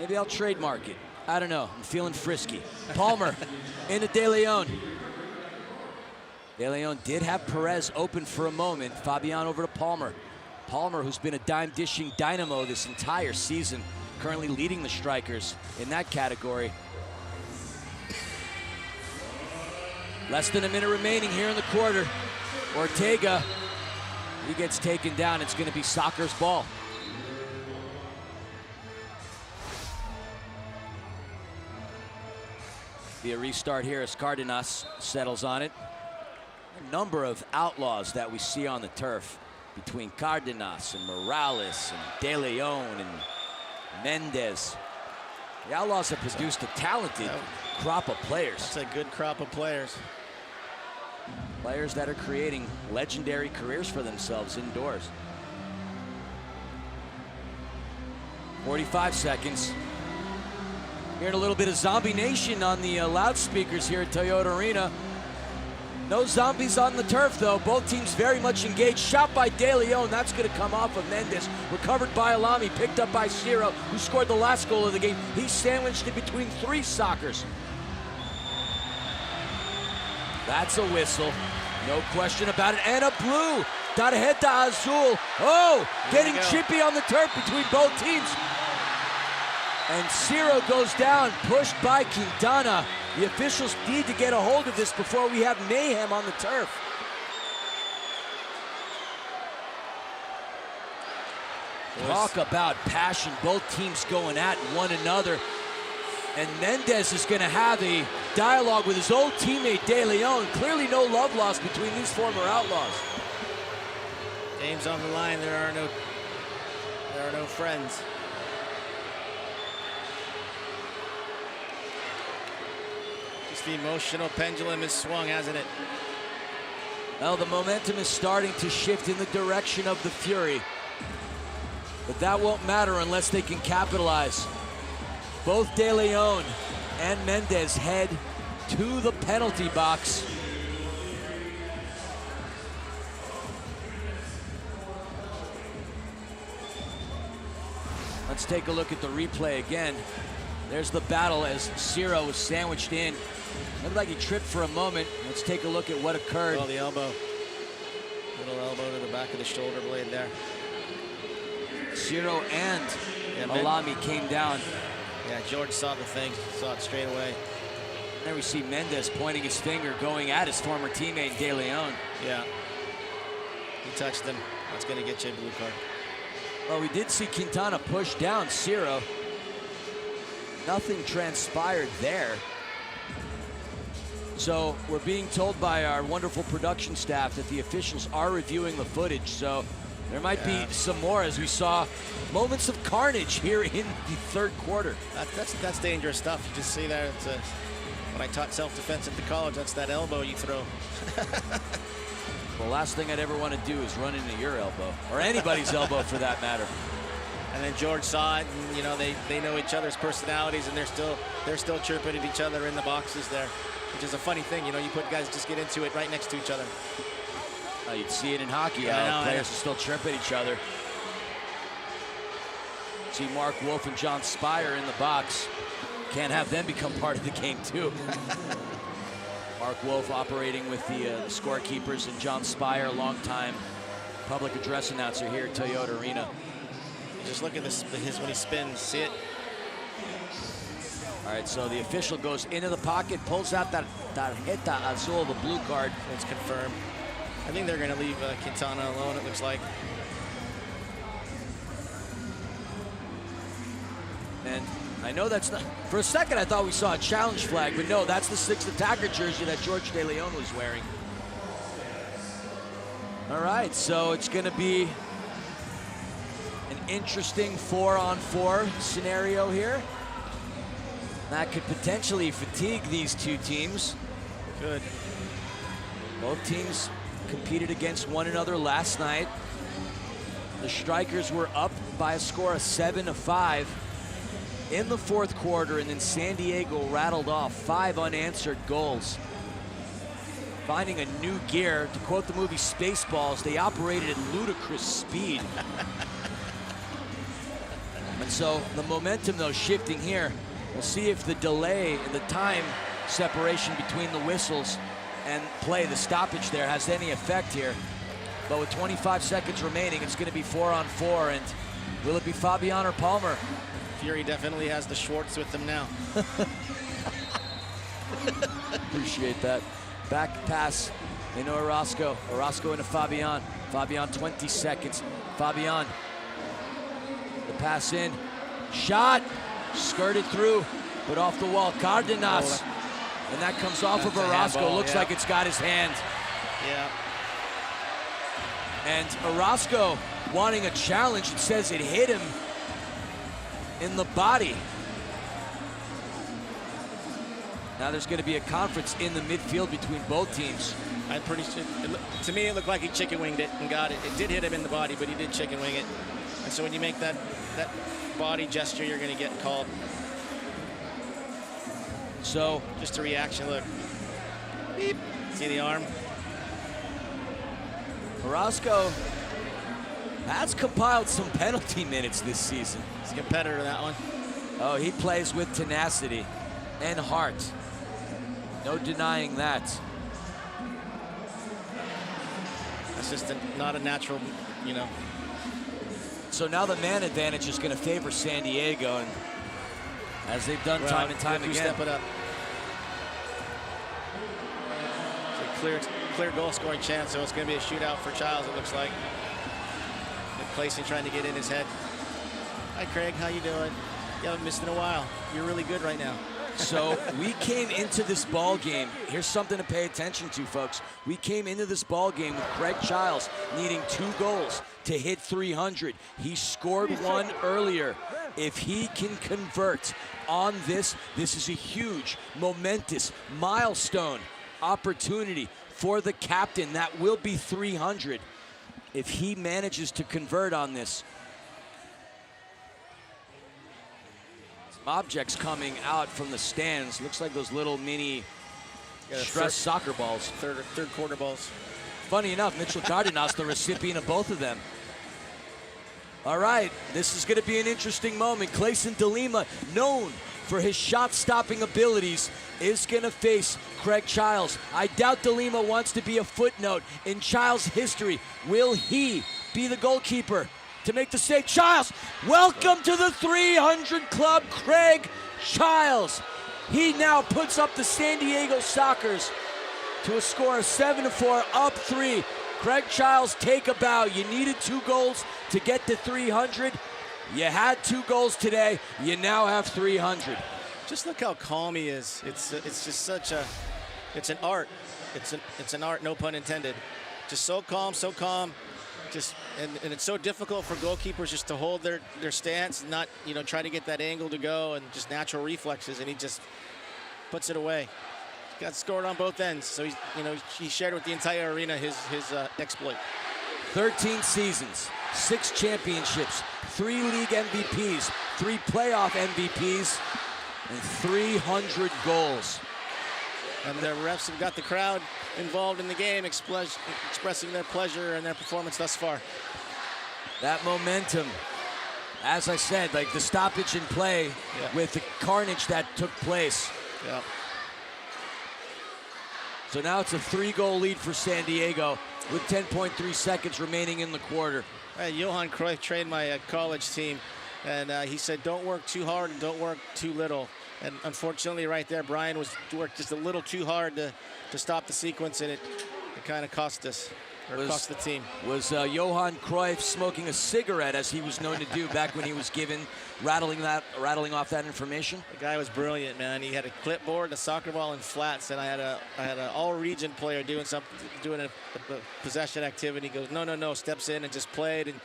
Maybe I'll trademark it. I don't know. I'm feeling frisky. Palmer into De Leon. De Leon did have Perez open for a moment. Fabian over to Palmer. Palmer, who's been a dime-dishing dynamo this entire season, currently leading the Strykers in that category. Less than a minute remaining here in the quarter. Ortega, he gets taken down. It's going to be Soccer's ball. Be a restart here as Cardenas settles on it. A number of outlaws that we see on the turf between Cardenas and Morales and De Leon and Mendez. The Outlaws have produced a talented crop of players.
That's a good crop of players.
Players that are creating legendary careers for themselves indoors. 45 seconds. Hearing a little bit of Zombie Nation on the loudspeakers here at Toyota Arena. No zombies on the turf, though. Both teams very much engaged. Shot by De Leon. That's going to come off of Mendez. Recovered by Alami. Picked up by Ciro, who scored the last goal of the game. He's sandwiched in between 3 Sockers. That's a whistle. No question about it. And a blue. Tarjeta Azul. Oh, getting chippy on the turf between both teams. And Ciro goes down, pushed by Quintana. The officials need to get a hold of this before we have mayhem on the turf. Talk about passion, both teams going at one another. And Mendez is going to have a dialogue with his old teammate De Leon. Clearly no love lost between these former Outlaws.
Game's on the line, there are no friends. Just the emotional pendulum is swung, hasn't it?
Well, the momentum is starting to shift in the direction of the Fury. But that won't matter unless they can capitalize. Both De Leon and Mendez head to the penalty box. Let's take a look at the replay again. There's the battle as Ciro was sandwiched in. Looked like he tripped for a moment. Let's take a look at what occurred.
Oh, the elbow. Little elbow to the back of the shoulder blade there.
Ciro and Alami came down.
Yeah, George saw the thing, saw it straight away.
There we see Mendez pointing his finger, going at his former teammate, De Leon.
Yeah. He touched him. That's going to get you a blue card.
Well, we did see Quintana push down Ciro. Nothing transpired there. So we're being told by our wonderful production staff that the officials are reviewing the footage. So there might be some more, as we saw moments of carnage here in the third quarter.
That's dangerous stuff. You just see that. It's when I taught self-defense at the college, that's that elbow you throw.
The last thing I'd ever want to do is run into your elbow, or anybody's elbow for that matter.
And then George saw it, and you know they know each other's personalities, and they're still chirping at each other in the boxes there, which is a funny thing. You know, you put guys just get into it right next to each other.
You'd see it in hockey. Players are still chirping at each other. See Mark Wolf and John Spire in the box. Can't have them become part of the game too. Mark Wolf operating with the scorekeepers, and John Spire, longtime public address announcer here at Toyota Arena.
Just look at this, when he spins, see it?
All right, so the official goes into the pocket, pulls out that tarjeta azul, the blue card.
It's confirmed. I think they're going to leave Quintana alone, it looks like.
And I know that's not, for a second I thought we saw a challenge flag, but no, that's the sixth attacker jersey that George De Leon was wearing. All right, so it's going to be an interesting 4-on-4 scenario here. That could potentially fatigue these two teams.
Good.
Both teams competed against one another last night. The Strykers were up by a score of 7-5 in the fourth quarter, and then San Diego rattled off 5 unanswered goals. Finding a new gear, to quote the movie Spaceballs, they operated at ludicrous speed. And so the momentum, though, shifting here. We'll see if the delay in the time separation between the whistles and play, the stoppage there, has any effect here. But with 25 seconds remaining, it's going to be 4-on-4, and will it be Fabian or Palmer?
Fury definitely has the Schwartz with them now.
Appreciate that. Back pass into Orozco. Orozco into Fabian. Fabian, 20 seconds. Fabian, the pass in. Shot, skirted through, but off the wall. Cardenas, and that comes off of Orozco. Looks like it's got his hand.
Yeah.
And Orozco wanting a challenge. It says it hit him in the body. Now there's going to be a conference in the midfield between both teams.
I'm pretty sure, to me it looked like he chicken winged it and got it. It did hit him in the body, but he did chicken wing it. And so when you make that body gesture, you're going to get called.
So
just a reaction, look. Beep. See the arm?
Orozco has compiled some penalty minutes this season.
He's a competitor, that one.
Oh, he plays with tenacity and heart. No denying that.
That's just not a natural, you know.
So now the man advantage is going to favor San Diego, and as they've done time and time again.
Step it up. It's a clear goal scoring chance, so it's going to be a shootout for Childs, it looks like. Good placing, trying to get in his head. Hi, Craig, how you doing? You haven't missed in a while. You're really good right now.
So we came into this ball game. Here's something to pay attention to, folks. We came into this ball game with Craig Childs needing 2 goals to hit 300. He scored one earlier. If he can convert on this, this is a huge, momentous milestone opportunity for the captain. That will be 300 if he manages to convert on this. Some objects coming out from the stands. Looks like those little mini stress soccer balls.
Third quarter balls.
Funny enough, Mitchell Cardenas, the recipient of both of them. All right, this is going to be an interesting moment. Clayson DeLima, known for his shot-stopping abilities, is going to face Craig Childs. I doubt DeLima wants to be a footnote in Childs' history. Will he be the goalkeeper to make the save? Childs, welcome to the 300 Club, Craig Childs. He now puts up the San Diego Sockers to a score of 7-4, up 3. Craig Childs, take a bow. You needed 2 goals to get to 300. You had 2 goals today. You now have 300.
Just look how calm he is. It's just such a, it's an art. It's an art, no pun intended. Just so calm, so calm. Just and it's so difficult for goalkeepers just to hold their stance and not, you know, try to get that angle to go, and just natural reflexes, and he just puts it away. Got scored on both ends, so he's, you know, he shared with the entire arena his exploit.
13 seasons, 6 championships, 3 league MVPs, 3 playoff MVPs, and 300 goals.
And the refs have got the crowd involved in the game, expressing their pleasure and their performance thus far.
That momentum, as I said, like the stoppage in play with the carnage that took place.
Yeah.
So now it's a 3-goal lead for San Diego with 10.3 seconds remaining in the quarter.
Johan Cruyff trained my college team, and he said, don't work too hard and don't work too little. And unfortunately right there, Brian worked just a little too hard to stop the sequence, and it kind of cost us, or cost the team.
Was Johan Cruyff smoking a cigarette, as he was known to do back when he was rattling off that information?
The guy was brilliant, man. He had a clipboard, a soccer ball, and flats, and I had an all-region player doing a possession activity. He goes, no, steps in and just played, and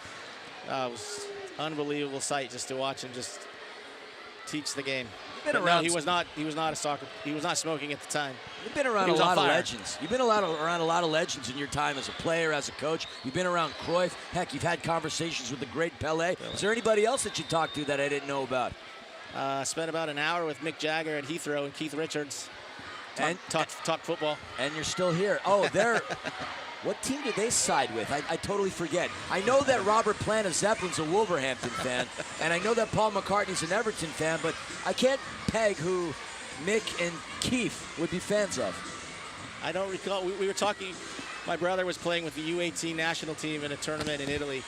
it was an unbelievable sight just to watch him just teach the game. No, he was not smoking at the time.
You've been around a lot of legends. You've been around a lot of legends in your time as a player, as a coach. You've been around Cruyff. Heck, you've had conversations with the great Pelé. Is there anybody else that you talked to that I didn't know about?
Spent about an hour with Mick Jagger at Heathrow and Keith Richards. Talk football.
And you're still here. Oh, they're... What team did they side with? I totally forget. I know that Robert Plant of Zeppelin's a Wolverhampton fan, and I know that Paul McCartney's an Everton fan, but I can't peg who Mick and Keith would be fans of.
I don't recall. We were talking, my brother was playing with the U18 national team in a tournament in Italy,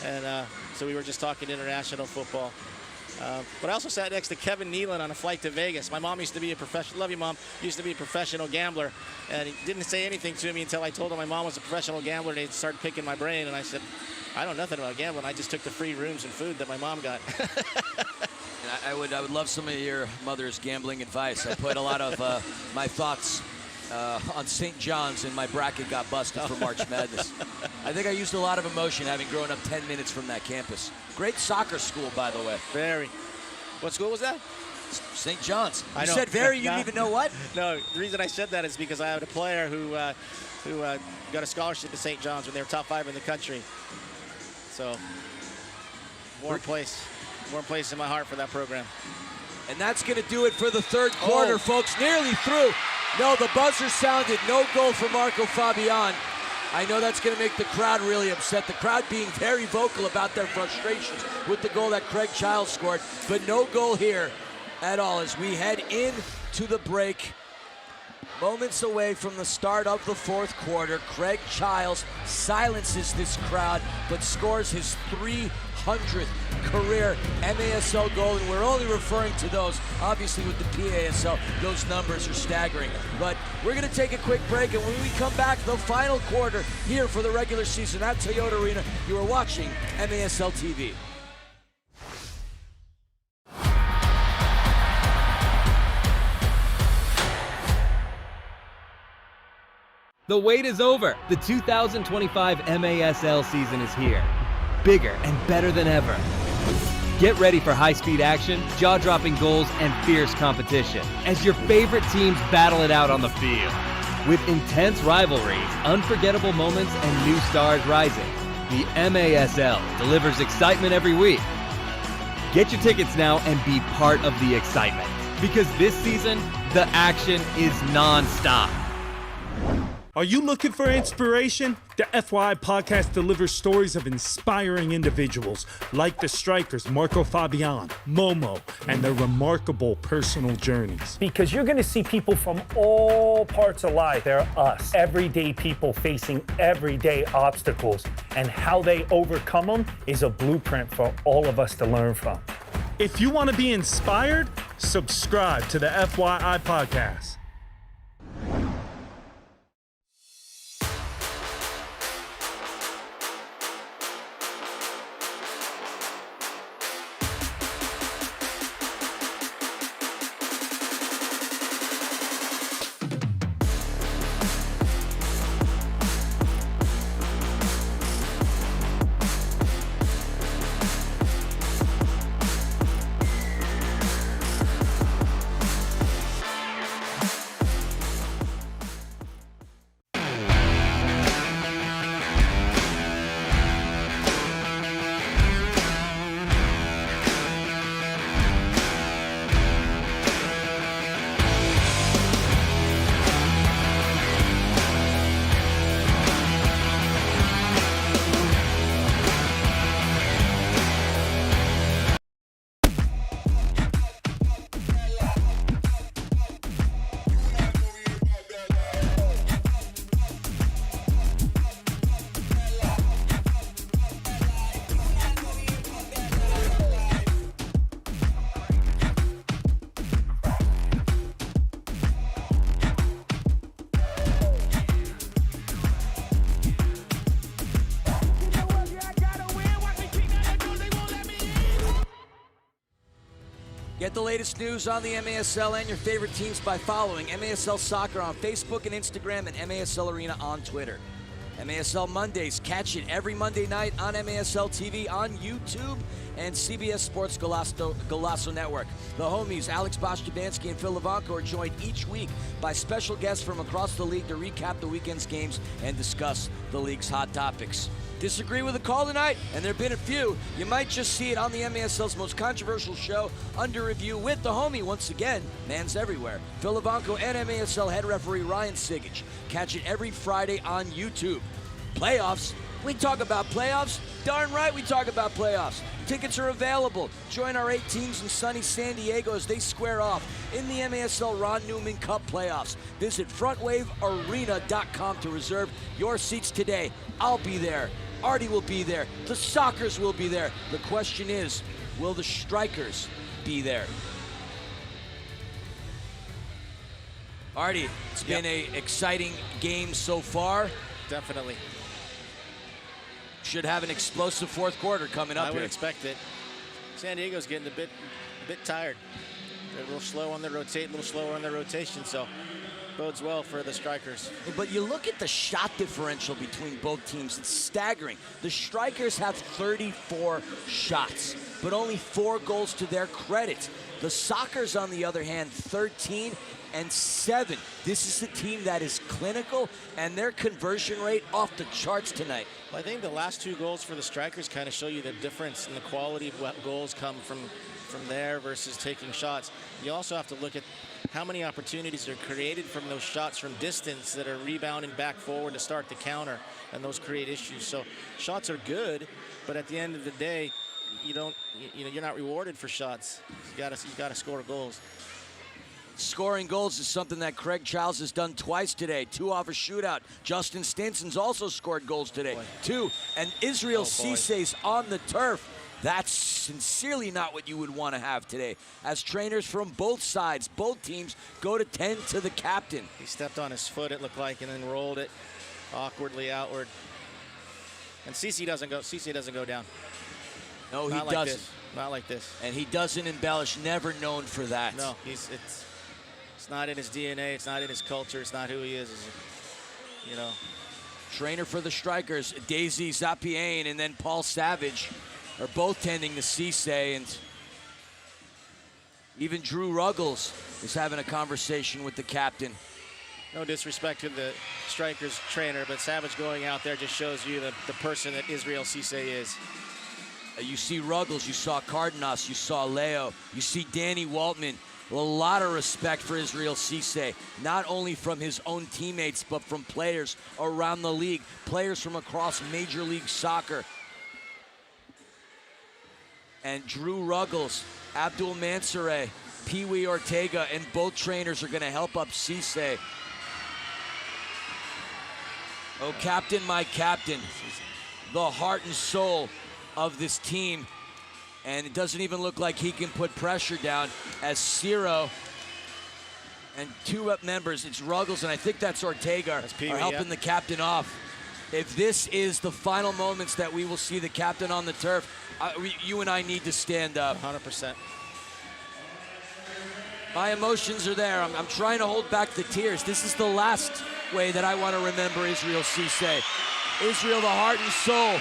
and so we were just talking international football. But I also sat next to Kevin Nealon on a flight to Vegas. My mom used to be a professional, love you mom, used to be a professional gambler, and he didn't say anything to me until I told him my mom was a professional gambler, and he started picking my brain, and I said, I know nothing about gambling. I just took the free rooms and food that my mom got.
I would love some of your mother's gambling advice. I put a lot of my thoughts on St. John's, and my bracket got busted for March Madness. I think I used a lot of emotion having grown up 10 minutes from that campus. Great soccer school, by the way.
Very. What school was that?
St. John's. You said very, you didn't even know what?
No, the reason I said that is because I had a player who got a scholarship to St. John's when they were top 5 in the country. So, warm place in my heart for that program.
And that's going to do it for the third quarter, folks. Nearly through. No, the buzzer sounded. No goal for Marco Fabian. I know that's going to make the crowd really upset. The crowd being very vocal about their frustrations with the goal that Craig Childs scored. But no goal here at all as we head into the break. Moments away from the start of the fourth quarter, Craig Childs silences this crowd but scores his 300th career MASL goal, and we're only referring to those. Obviously with the PASL, those numbers are staggering. But we're going to take a quick break, and when we come back, the final quarter here for the regular season at Toyota Arena. You are watching MASL TV.
The wait is over. The 2025 MASL season is here. Bigger and better than ever. Get ready for high-speed action, jaw-dropping goals, and fierce competition as your favorite teams battle it out on the field. With intense rivalries, unforgettable moments, and new stars rising, the MASL delivers excitement every week. Get your tickets now and be part of the excitement, because this season, the action is non-stop.
Are you looking for inspiration? The FYI podcast delivers stories of inspiring individuals like the Strykers, Marco Fabian, Momo, and their remarkable personal journeys.
Because you're going to see people from all parts of life. They're us, everyday people facing everyday obstacles, and how they overcome them is a blueprint for all of us to learn from.
If you want to be inspired, subscribe to the FYI podcast.
Get the latest news on the MASL and your favorite teams by following MASL Soccer on Facebook and Instagram and MASL Arena on Twitter. MASL Mondays, catch it every Monday night on MASL TV on YouTube and CBS Sports Golasso Network. The homies, Alex Bosch-Jabanski and Phil Levanko, are joined each week by special guests from across the league to recap the weekend's games and discuss the league's hot topics. Disagree with the call tonight? And there have been a few. You might just see it on the MASL's most controversial show, Under Review, with the homie, once again, man's everywhere, Phil Levanko and MASL head referee Ryan Sigich. Catch it every Friday on YouTube. Playoffs? We talk about playoffs? Darn right we talk about playoffs. Tickets are available. Join our 8 teams in sunny San Diego as they square off in the MASL Ron Newman Cup playoffs. Visit frontwavearena.com to reserve your seats today. I'll be there. Artie will be there. The Sockers will be there. The question is, will the Strykers be there? Artie, it's been an exciting game so far.
Definitely.
Should have an explosive fourth quarter coming up
I would
here.
expect it. San Diego's getting a bit tired. They're a little slow on their rotation, so bodes well for the Strykers.
But you look at the shot differential between both teams, it's staggering. The Strykers have 34 shots, but only 4 goals to their credit. The Sockers, on the other hand, 13 and 7. This is a team that is clinical, and their conversion rate off the charts tonight.
Well, I think the last 2 goals for the Strykers kind of show you the difference in the quality of what goals come from there versus taking shots. You also have to look at how many opportunities are created from those shots from distance that are rebounding back forward to start the counter, and those create issues. So shots are good, but at the end of the day, you're not rewarded for shots. You gotta score goals.
Scoring goals is something that Craig Childs has done twice today. 2 off a shootout. Justin Stinson's also scored goals today. 2. And Israel Cisse's on the turf. That's sincerely not what you would want to have today. As trainers from both sides, both teams go to 10 to the captain.
He stepped on his foot, it looked like, and then rolled it awkwardly outward. And Cisse doesn't go down.
No, he doesn't.
Not like this.
And he doesn't embellish, never known for that.
No, it's not in his DNA, it's not in his culture, it's not who he is, you know.
Trainer for the Strykers, Daisy Zapien, and then Paul Savage. are both tending to Cisse, and even Drew Ruggles is having a conversation with the captain.
No disrespect to the Strykers trainer, but Savage going out there just shows you the person that Israel Cisse is.
You see Ruggles, you saw Cardenas, you saw Leo, you see Danny Waltman. A lot of respect for Israel Cisse, not only from his own teammates, but from players around the league, players from across Major League Soccer. And Drew Ruggles, Abdul Mansoure, Pee Wee Ortega, and both trainers are going to help up Cisse. Oh, captain, my captain, the heart and soul of this team. And it doesn't even look like he can put pressure down as Ciro and two members, it's Ruggles and I think that's Ortega, are helping the captain off. If this is the final moments that we will see the captain on the turf, you and I need to stand up.
100%.
My emotions are there. I'm trying to hold back the tears. This is the last way that I want to remember Israel Cisse. Israel, the heart and soul.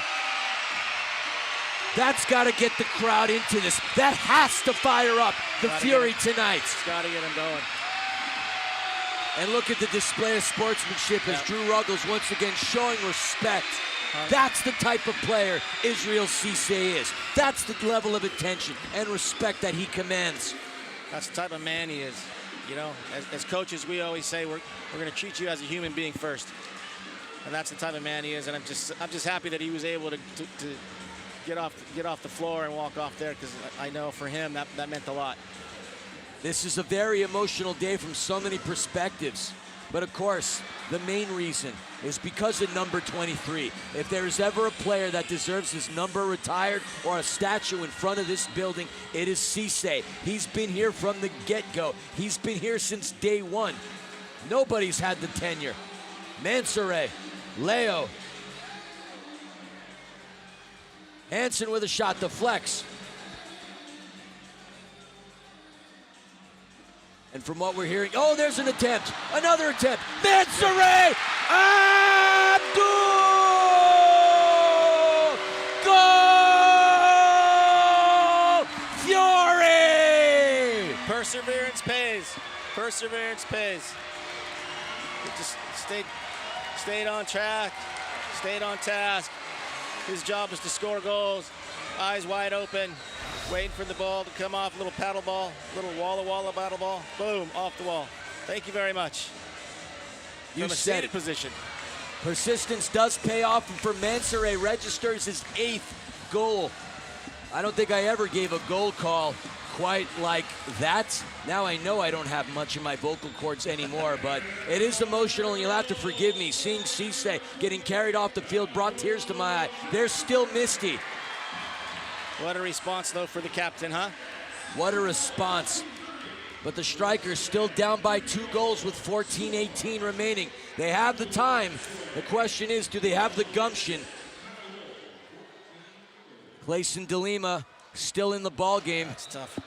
That's got to get the crowd into this. That has to fire up the Fury tonight.
It's got to get them going.
And look at the display of sportsmanship as Drew Ruggles once again showing respect. That's the type of player Israel Cisse is. That's the level of attention and respect that he commands.
That's the type of man he is. You know, as coaches, we always say we're going to treat you as a human being first. And that's the type of man he is. And I'm just happy that he was able to get off the floor and walk off there, because I know for him that meant a lot.
This is a very emotional day from so many perspectives. But of course, the main reason is because of number 23. If there is ever a player that deserves his number retired or a statue in front of this building, it is Cisse. He's been here from the get-go. He's been here since day one. Nobody's had the tenure. Mansoure, Leo. Hansen with a shot to flex. And from what we're hearing, oh, there's an attempt. Another attempt. Mansoure! Abdul! Goal! Fury!
Perseverance pays. Perseverance pays. He just stayed on track, stayed on task. His job was to score goals, eyes wide open, waiting for the ball to come off, little paddle ball, little walla paddle ball, boom, off the wall. Thank you very much.
You
From a
said
seated
it.
Position.
Persistence does pay off, and for Mansoure registers his 8th goal. I don't think I ever gave a goal call quite like that. Now I know I don't have much in my vocal cords anymore, but it is emotional, and you'll have to forgive me. Seeing Cisse getting carried off the field brought tears to my eye. They're still misty.
What a response, though, for the captain, huh?
What a response. But the Strykers still down by 2 goals with 14:18 remaining. They have the time. The question is, do they have the gumption? Clayson DeLima still in the ball game.
That's tough.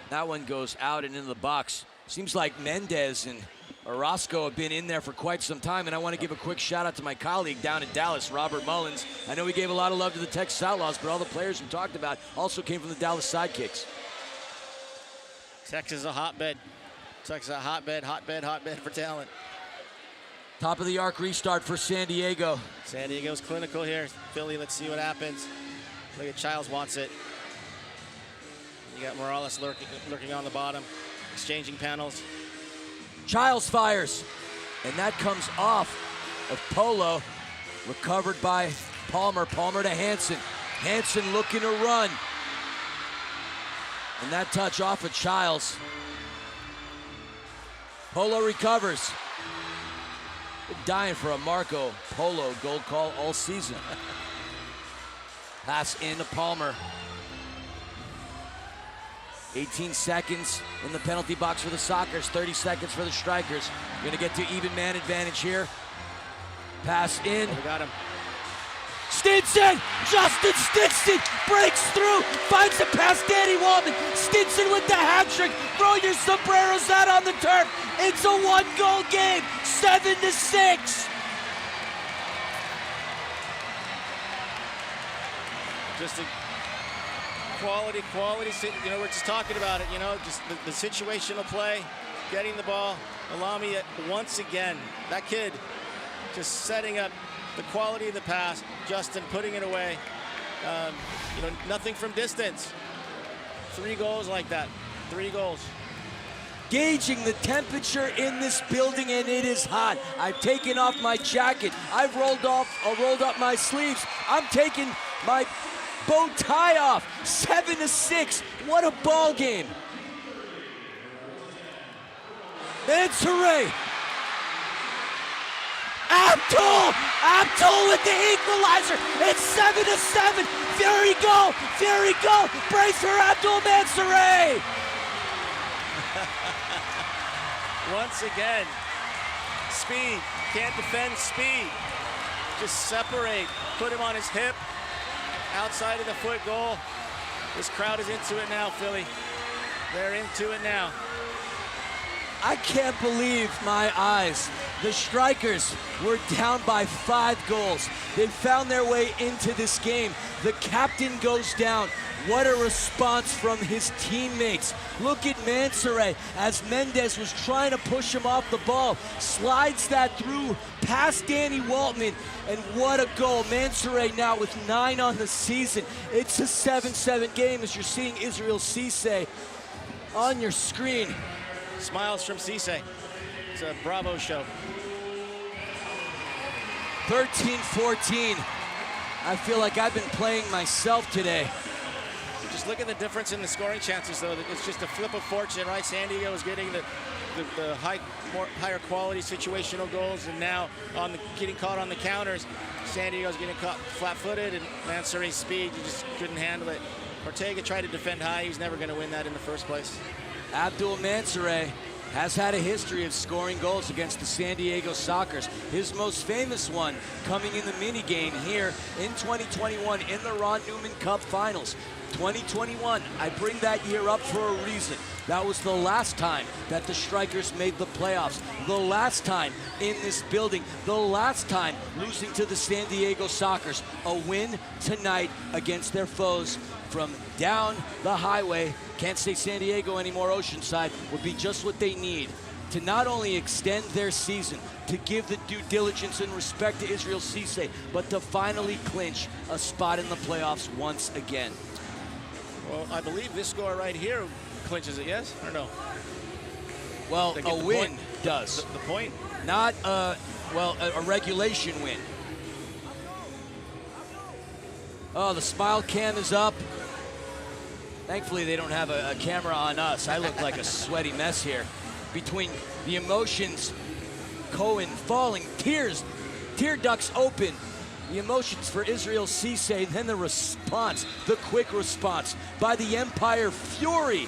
That one goes out and into the box. Seems like Mendez and Orozco have been in there for quite some time, and I want to give a quick shout out to my colleague down in Dallas, Robert Mullins. I know we gave a lot of love to the Texas Outlaws, but all the players we talked about also came from the Dallas Sidekicks.
Texas is a hotbed. Texas is a hotbed for talent.
Top of the arc restart for San Diego.
San Diego's clinical here. Philly, let's see what happens. Look at Childs wants it. You got Morales lurking on the bottom, exchanging panels.
Childs fires, and that comes off of Polo. Recovered by Palmer. Palmer to Hansen. Hansen looking to run. And that touch off of Childs. Polo recovers. Been dying for a Marco Polo goal call all season. Pass into Palmer. 18 seconds in the penalty box for the Sockers, 30 seconds for the Strykers. Gonna get to even man advantage here. Pass in.
Oh, we got him.
Stinson! Justin Stinson breaks through, finds it past Danny Waltman. Stinson with the hat trick. Throw your sombreros out on the turf. It's a 1-goal game, 7-6.
Just a quality. You know, we're just talking about it, you know, just the situational play, getting the ball. Alami, once again, that kid just setting up the quality of the pass. Justin putting it away. You know, nothing from distance. 3 goals like that. 3 goals.
Gauging the temperature in this building, and it is hot. I've taken off my jacket. I've rolled up my sleeves. I'm taking my bow tie off. 7-6. What a ball game. Mansouri. Abdul with the equalizer. It's 7-7. Fury go. Brace for Abdul Mansouri.
Once again, speed, can't defend speed. Just separate, put him on his hip, outside of the foot goal. This crowd is into it now, Philly. They're into it now.
I can't believe my eyes. The Strykers were down by 5 goals. They found their way into this game. The captain goes down. What a response from his teammates. Look at Mansouri as Mendez was trying to push him off the ball. Slides that through past Danny Waltman, and what a goal. Mansouri now with 9 on the season. It's a 7-7 game as you're seeing Israel Cisse on your screen.
Smiles from Cisse. It's a Bravo show.
13-14. I feel like I've been playing myself today.
Just look at the difference in the scoring chances, though. It's just a flip of fortune, right? San Diego is getting the higher quality situational goals, and now getting caught on the counters. San Diego's getting caught flat-footed, and Mansouri's speed, you just couldn't handle it. Ortega tried to defend high. He was never going to win that in the first place.
Abdul Mansouri has had a history of scoring goals against the San Diego Sockers. His most famous one coming in the mini game here in 2021 in the Ron Newman Cup Finals. 2021, I bring that year up for a reason. That was the last time that the Strykers made the playoffs. The last time in this building. The last time losing to the San Diego Sockers. A win tonight against their foes from down the highway. Can't say San Diego anymore. Oceanside would be just what they need to not only extend their season, to give the due diligence and respect to Israel Cisse, but to finally clinch a spot in the playoffs once again.
Well, I believe this score right here clinches it, yes or no?
Well, a win does.
The point?
Not, a regulation win. Oh, the smile cam is up. Thankfully, they don't have a camera on us. I look like a sweaty mess here. Between the emotions, Cohen falling, tears, tear ducts open. The emotions for Israel Cisse, then the response, the quick response by the Empire Fury.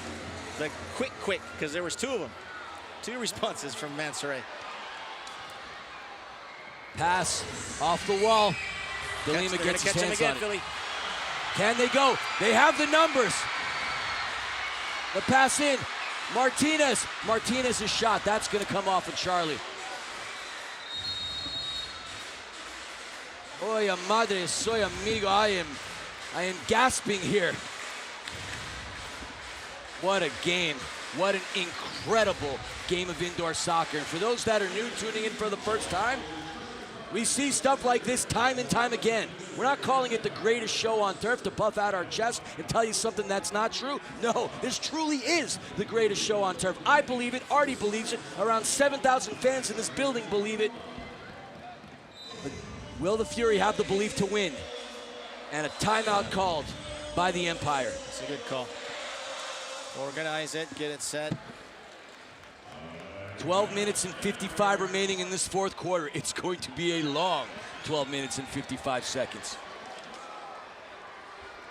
The quick, because there was 2 of them. 2 responses from Mansouri.
Pass off the wall. Delima gets his hands on it. Philly. Can they go? They have the numbers. The pass in. Martinez's shot. That's going to come off of Charlie. Oye madre, soy amigo. I am gasping here. What a game. What an incredible game of indoor soccer. And for those that are new, tuning in for the first time, we see stuff like this time and time again. We're not calling it the greatest show on turf to puff out our chest and tell you something that's not true. No, this truly is the greatest show on turf. I believe it. Artie believes it. Around 7,000 fans in this building believe it. But will the Fury have the belief to win? And a timeout called by the Empire.
It's a good call. Organize it, get it set.
12 minutes and 55 remaining in this 4th quarter. It's going to be a long 12 minutes and 55 seconds.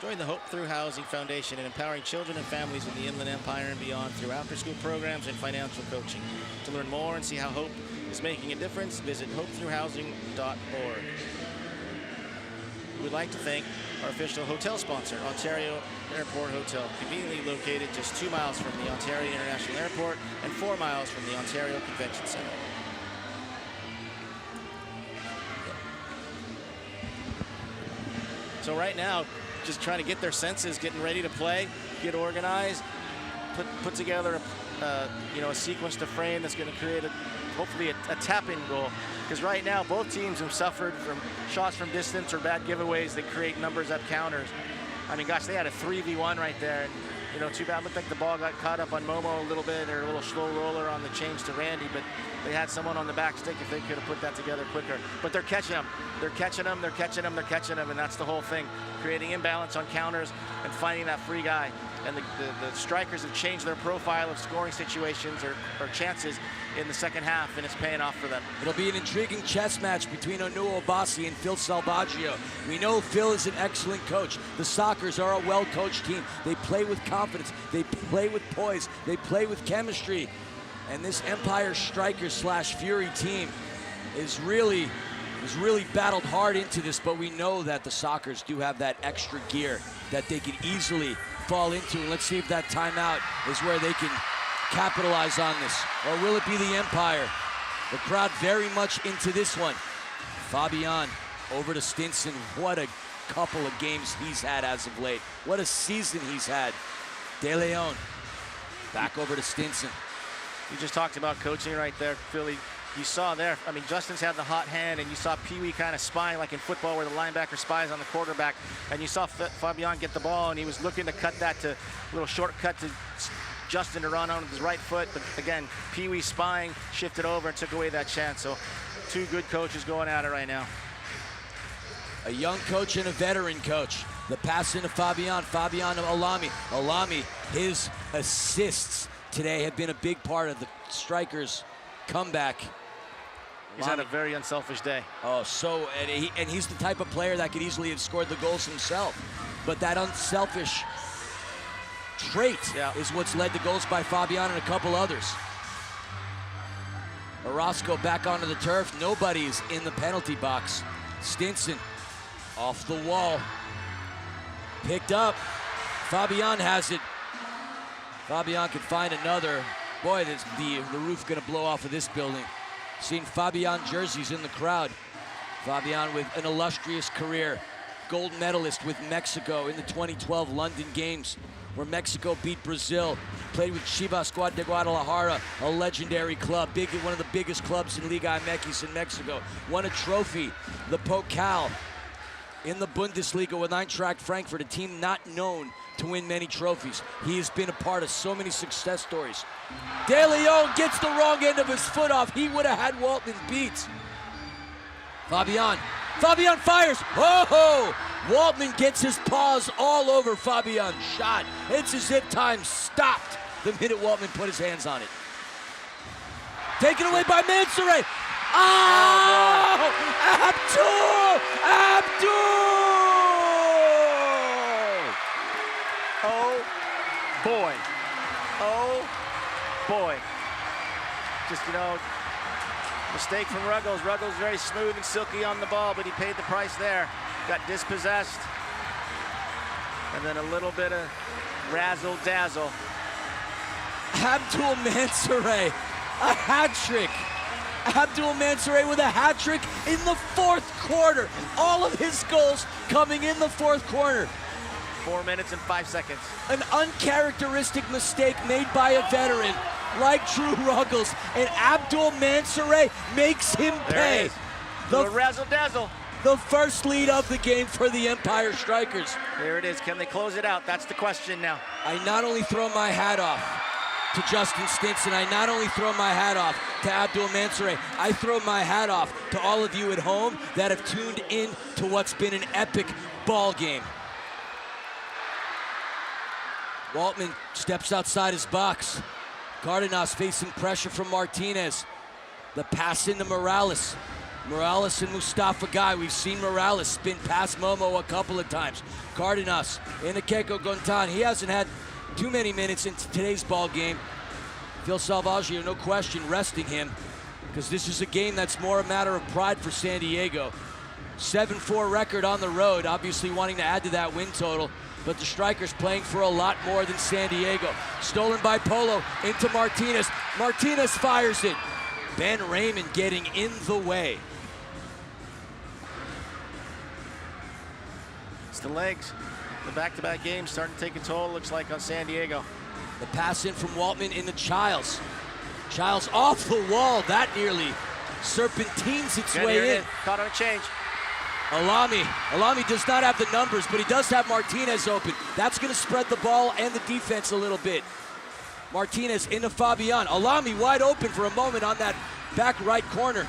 Join the Hope Through Housing Foundation in empowering children and families in the Inland Empire and beyond through after-school programs and financial coaching. To learn more and see how Hope is making a difference, visit hopethroughhousing.org. We'd like to thank our official hotel sponsor, Ontario Airport Hotel, conveniently located just 2 miles from the Ontario International Airport and 4 miles from the Ontario Convention Centre. So right now,
just trying to get their senses, getting ready to play, get organized, put together a sequence to frame that's going to create hopefully a tap-in goal. Because right now, both teams have suffered from shots from distance or bad giveaways that create numbers up counters. I mean, gosh, they had a 3v1 right there. And, too bad. Looked like the ball got caught up on Momo a little bit, or a little slow roller on the change to Randy, but they had someone on the back stick if they could have put that together quicker. But they're catching them. They're catching them, they're catching them, they're catching them, and that's the whole thing. Creating imbalance on counters and finding that free guy. And the Strykers have changed their profile of scoring situations or chances in the second half, and it's paying off for them.
It'll be an intriguing chess match between Onuo Obasi and Phil Salvaggio. We know Phil is an excellent coach. The Sockers are a well-coached team. They play with confidence. They play with poise. They play with chemistry. And this Empire Strikers / Fury team is really battled hard into this, but we know that the Sockers do have that extra gear that they could easily fall into. And let's see if that timeout is where they can capitalize on this, or will it be the Empire? The crowd very much into this one. Fabian over to Stinson. What a couple of games he's had as of late. What a season he's had. De Leon back over to Stinson.
You just talked about coaching right there, Philly. You saw there, I mean, Justin's had the hot hand, and you saw Pee Wee kind of spying like in football where the linebacker spies on the quarterback, and you saw Fabian get the ball, and he was looking to cut that to a little shortcut to Justin to run on with his right foot, but again, Pee Wee spying, shifted over and took away that chance. So two good coaches going at it right now.
A young coach and a veteran coach. The pass into Fabian to Alami. Alami, his assists today have been a big part of the Strikers' comeback.
He's had a very unselfish day.
Oh, and he's the type of player that could easily have scored the goals himself. But that unselfish trait is what's led to goals by Fabian and a couple others. Orozco back onto the turf. Nobody's in the penalty box. Stinson off the wall. Picked up. Fabian has it. Fabian can find another. Boy, the roof gonna blow off of this building. Seeing Fabian jerseys in the crowd. Fabian with an illustrious career. Gold medalist with Mexico in the 2012 London Games, where Mexico beat Brazil. Played with Chivas de Guadalajara, a legendary club, one of the biggest clubs in Liga MX in Mexico. Won a trophy, the Pokal, in the Bundesliga with Eintracht Frankfurt, a team not known to win many trophies. He has been a part of so many success stories. De Leon gets the wrong end of his foot off. He would have had Waltman beat. Fabian fires. Oh! Waltman gets his paws all over Fabian's shot. It's as if time stopped the minute Waltman put his hands on it. Taken away by Mansoure. Oh! Abdul!
Oh boy. Oh boy. Just, mistake from Ruggles. Ruggles very smooth and silky on the ball, but he paid the price there. Got dispossessed. And then a little bit of razzle-dazzle.
Abdul Mansoure, a hat trick. Abdul Mansoure with a hat trick in the fourth quarter. All of his goals coming in the fourth quarter.
4 minutes and 5 seconds.
An uncharacteristic mistake made by a veteran like Drew Ruggles, and Abdul Mansoure makes him pay.
The razzle-dazzle.
The first lead of the game for the Empire Strikers.
There it is. Can they close it out? That's the question now.
I not only throw my hat off to Justin Stinson, I not only throw my hat off to Abdul Mansoure, I throw my hat off to all of you at home that have tuned in to what's been an epic ball game. Waltman steps outside his box. Cardenas facing pressure from Martinez. The pass into Morales. Morales and Mustafa Guy. We've seen Morales spin past Momo a couple of times. Cardenas into Keiko Gontan. He hasn't had too many minutes into today's ball game. Phil Salvaggio, no question, resting him, because this is a game that's more a matter of pride for San Diego. 7-4 record on the road, obviously wanting to add to that win total, but the Strikers playing for a lot more than San Diego. Stolen by Polo into Martinez. Martinez fires it. Ben Raymond getting in the way.
It's the legs. The back-to-back games starting to take a toll, looks like, on San Diego.
The pass in from Waltman into Childs. Childs off the wall. That nearly serpentines its way in.
Caught on a change.
Alami does not have the numbers, but he does have Martinez open. That's going to spread the ball and the defense a little bit. Martinez into Fabian. Alami wide open for a moment on that back right corner.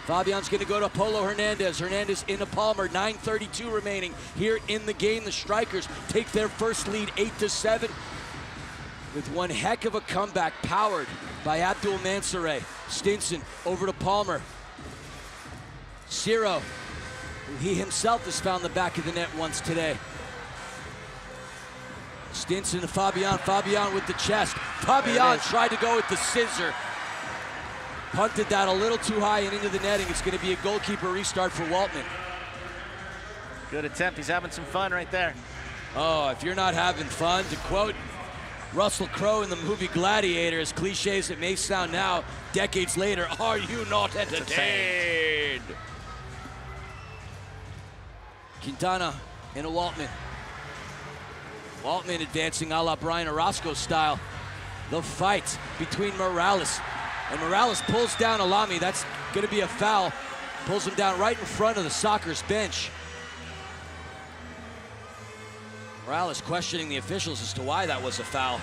Fabian's going to go to Polo Hernandez. Hernandez into Palmer. 9:32 remaining here in the game. The Strykers take their first lead 8-7 with one heck of a comeback powered by Abdul Mansoureh. Stinson over to Palmer. Ciro, who he himself has found the back of the net once today. Stinson to Fabian. Fabian with the chest. Fabian tried to go with the scissor. Punted that a little too high and into the netting. It's going to be a goalkeeper restart for Waltman.
Good attempt. He's having some fun right there.
Oh, if you're not having fun, to quote Russell Crowe in the movie Gladiator, as cliche as it may sound now, decades later, are you not entertained? Quintana into Waltman. Waltman advancing a la Brian Orozco style. The fight between Morales. And Morales pulls down Alami. That's going to be a foul. Pulls him down right in front of the Strykers bench. Morales questioning the officials as to why that was a foul.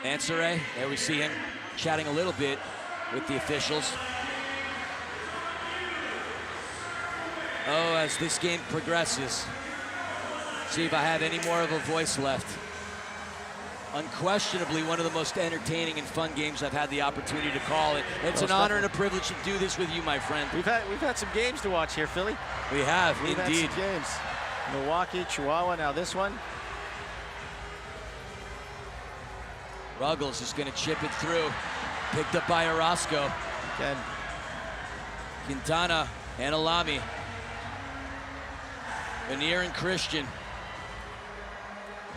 Mansoureh, there we see him chatting a little bit with the officials. Oh, as this game progresses, see if I have any more of a voice left. Unquestionably one of the most entertaining and fun games I've had the opportunity to call. It's an honor and a privilege to do this with you, my friend.
We've had some games to watch here, Philly.
We have,
We've
indeed.
had some games. Milwaukee, Chihuahua, now this one.
Ruggles is going to chip it through. Picked up by Orozco.
Again.
Quintana and Alami. Veneer and Christian.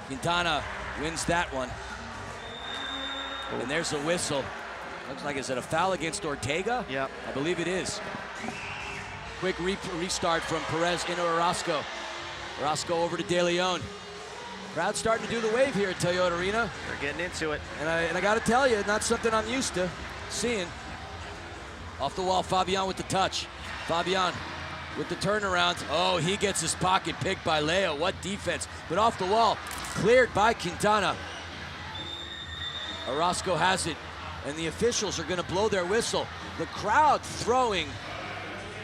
Quintana wins that one. And there's a whistle. Looks like, is it a foul against Ortega?
Yeah.
I believe it is. Quick restart from Perez into Orozco. Orozco over to De Leon. Crowd starting to do the wave here at Toyota Arena.
They're getting into it.
And I got to tell you, not something I'm used to seeing. Off the wall, Fabian with the touch. Fabian with the turnaround. Oh, he gets his pocket picked by Leo. What defense. But off the wall, cleared by Quintana. Orozco has it, and the officials are going to blow their whistle. The crowd throwing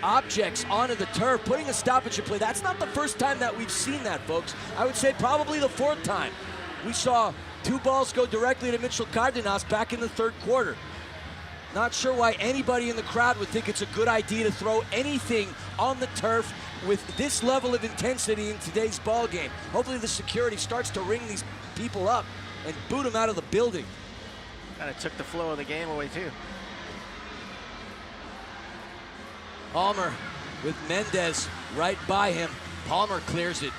objects onto the turf, putting a stoppage in play. That's not the first time that we've seen that, folks. I would say probably the fourth time. We saw two balls go directly to Mitchell Cardenas back in the third quarter. Not sure why anybody in the crowd would think it's a good idea to throw anything on the turf with this level of intensity in today's ball game. Hopefully the security starts to ring these people up and boot them out of the building.
Kind of took the flow of the game away too.
Palmer with Mendez right by him. Palmer clears it.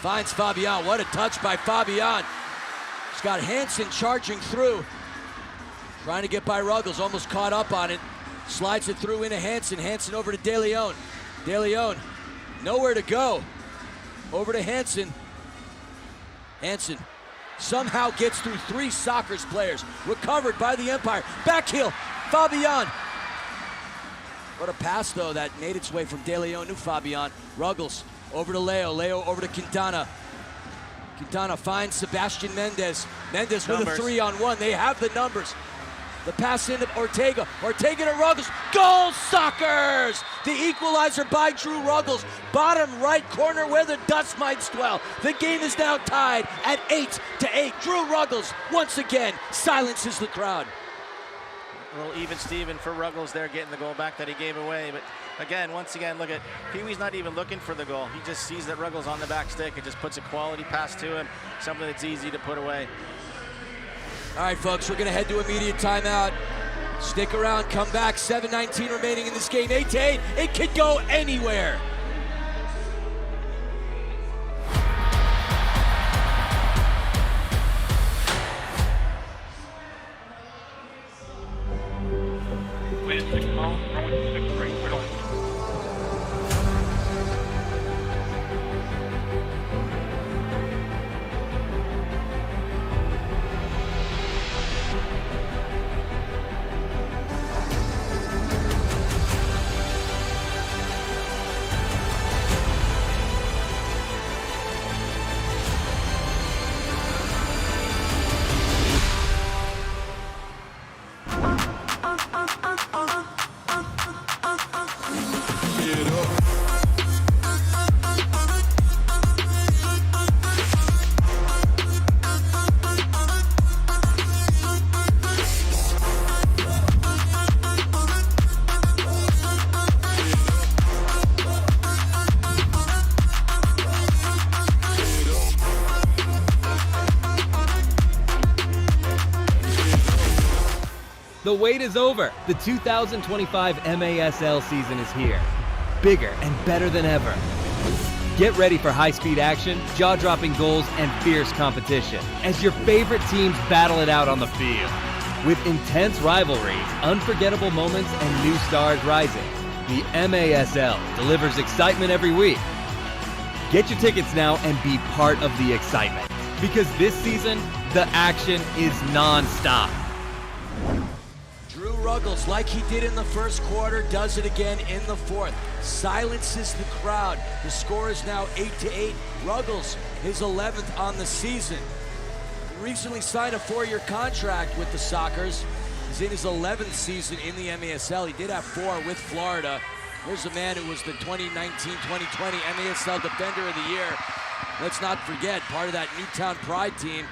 Finds Fabian. What a touch by Fabian. He's got Hansen charging through. Trying to get by Ruggles. Almost caught up on it. Slides it through into Hansen. Hansen over to De Leon. De Leon nowhere to go. Over to Hansen. Hansen somehow gets through three Strykers players. Recovered by the Empire. Back heel. Fabian. What a pass, though, that made its way from De Leon to Fabian. Ruggles over to Leo. Leo over to Quintana. Quintana finds Sebastian Mendez. Mendez with a 3-on-1. They have the numbers. The pass into Ortega. Ortega to Ruggles. Goal, Strykers! The equalizer by Drew Ruggles. Bottom right corner where the dust mites dwell. The game is now tied at 8-8. Drew Ruggles once again silences the crowd.
A little even Steven for Ruggles there, getting the goal back that he gave away. But again, once again, look at Pee-wee's not even looking for the goal. He just sees that Ruggles on the back stick and just puts a quality pass to him, something that's easy to put away.
All right, folks, we're going to head to immediate timeout. Stick around, come back. 7:19 remaining in this game. 8-8. It could go anywhere.
Win 6 home, 6 straight. We don't.
The wait is over. The 2025 MASL season is here. Bigger and better than ever. Get ready for high-speed action, jaw-dropping goals, and fierce competition as your favorite teams battle it out on the field. With intense rivalries, unforgettable moments, and new stars rising, the MASL delivers excitement every week. Get your tickets now and be part of the excitement. Because this season, the action is non-stop.
Drew Ruggles, like he did in the first quarter, does it again in the fourth. Silences the crowd. The score is now 8-8. Ruggles, his 11th on the season. He recently signed a 4-year contract with the Strykers. He's in his 11th season in the MASL. He did have 4 with Florida. Here's a man who was the 2019-2020 MASL Defender of the Year. Let's not forget, part of that Newtown Pride team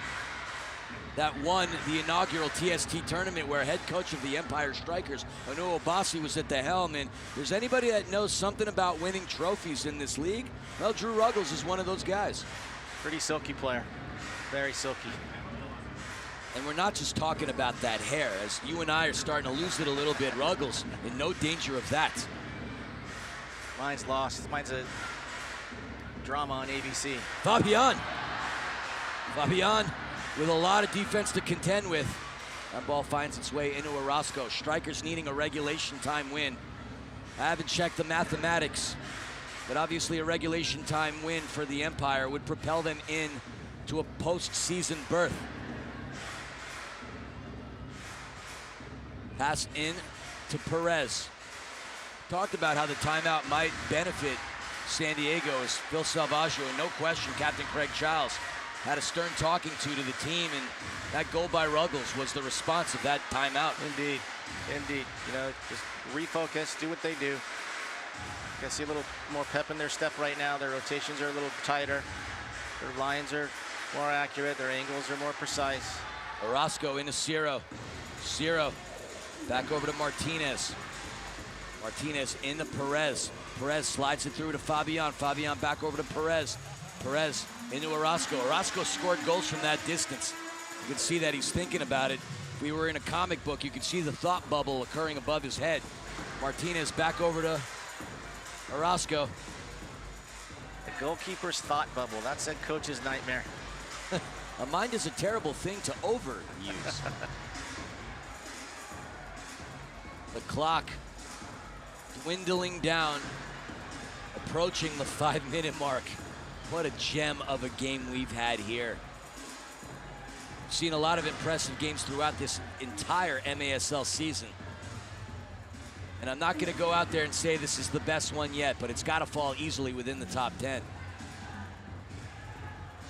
that won the inaugural TST tournament, where head coach of the Empire Strykers, Anu Obasi, was at the helm. And if there's anybody that knows something about winning trophies in this league, well, Drew Ruggles is one of those guys.
Pretty silky player, very silky.
And we're not just talking about that hair. As you and I are starting to lose it a little bit, Ruggles in no danger of that.
Mine's lost. Mine's a drama on ABC.
Fabian with a lot of defense to contend with. That ball finds its way into Orozco. Strykers needing a regulation time win. I haven't checked the mathematics, but obviously a regulation time win for the Empire would propel them in to a postseason berth. Pass in to Perez. Talked about how the timeout might benefit San Diego as Phil Salvaggio, and no question, Captain Craig Childs had a stern talking to the team, and that goal by Ruggles was the response of that timeout.
Indeed. You know, just refocus, do what they do. You can see a little more pep in their step right now. Their rotations are a little tighter. Their lines are more accurate. Their angles are more precise.
Orozco into Ciro. Ciro back over to Martinez. Martinez into Perez. Perez slides it through to Fabian. Fabian back over to Perez. Perez into Orozco. Orozco scored goals from that distance. You can see that he's thinking about it. If we were in a comic book, you could see the thought bubble occurring above his head. Martinez back over to Orozco.
The goalkeeper's thought bubble. That's a coach's nightmare.
A mind is a terrible thing to overuse. The clock dwindling down, approaching the 5-minute mark. What a gem of a game we've had here. We've seen a lot of impressive games throughout this entire MASL season. And I'm not going to go out there and say this is the best one yet, but it's got to fall easily within the top 10.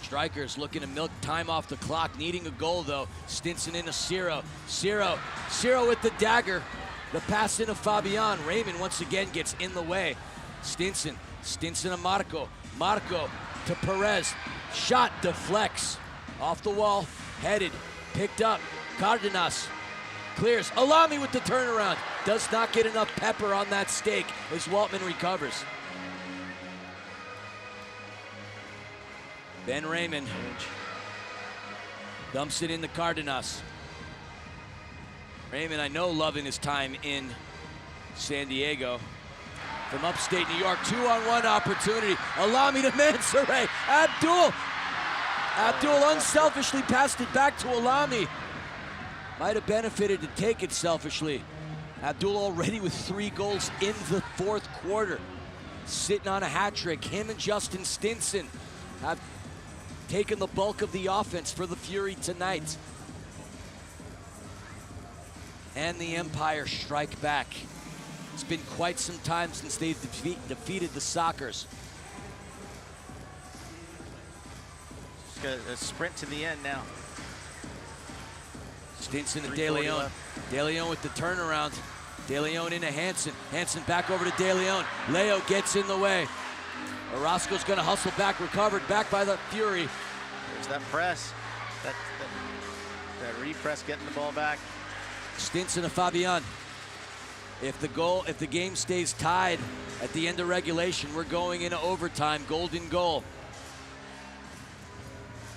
Strykers looking to milk time off the clock, needing a goal though. Stinson into Ciro. Ciro with the dagger. The pass into Fabian. Raymond once again gets in the way. Stinson to Marco. Marco to Perez. Shot deflects. Off the wall, headed, picked up. Cardenas clears. Alami with the turnaround. Does not get enough pepper on that steak as Waltman recovers. Ben Raymond dumps it into Cardenas. Raymond, I know, loving his time in San Diego. From upstate New York, 2-on-1 opportunity. Alami to Mansouré. Abdul unselfishly passed it back to Alami. Might have benefited to take it selfishly. Abdul already with 3 goals in the fourth quarter. Sitting on a hat trick. Him and Justin Stinson have taken the bulk of the offense for the Fury tonight. And the Empire strike back. It's been quite some time since they've defeated the Strykers.
A sprint to the end now.
Stinson to De Leon. De Leon with the turnaround. De Leon into Hansen. Hansen back over to De Leon. Leo gets in the way. Orozco's going to hustle back, recovered back by the Fury.
There's that press. That repress, getting the ball back.
Stinson to Fabian. If the game stays tied at the end of regulation, we're going into overtime. Golden goal.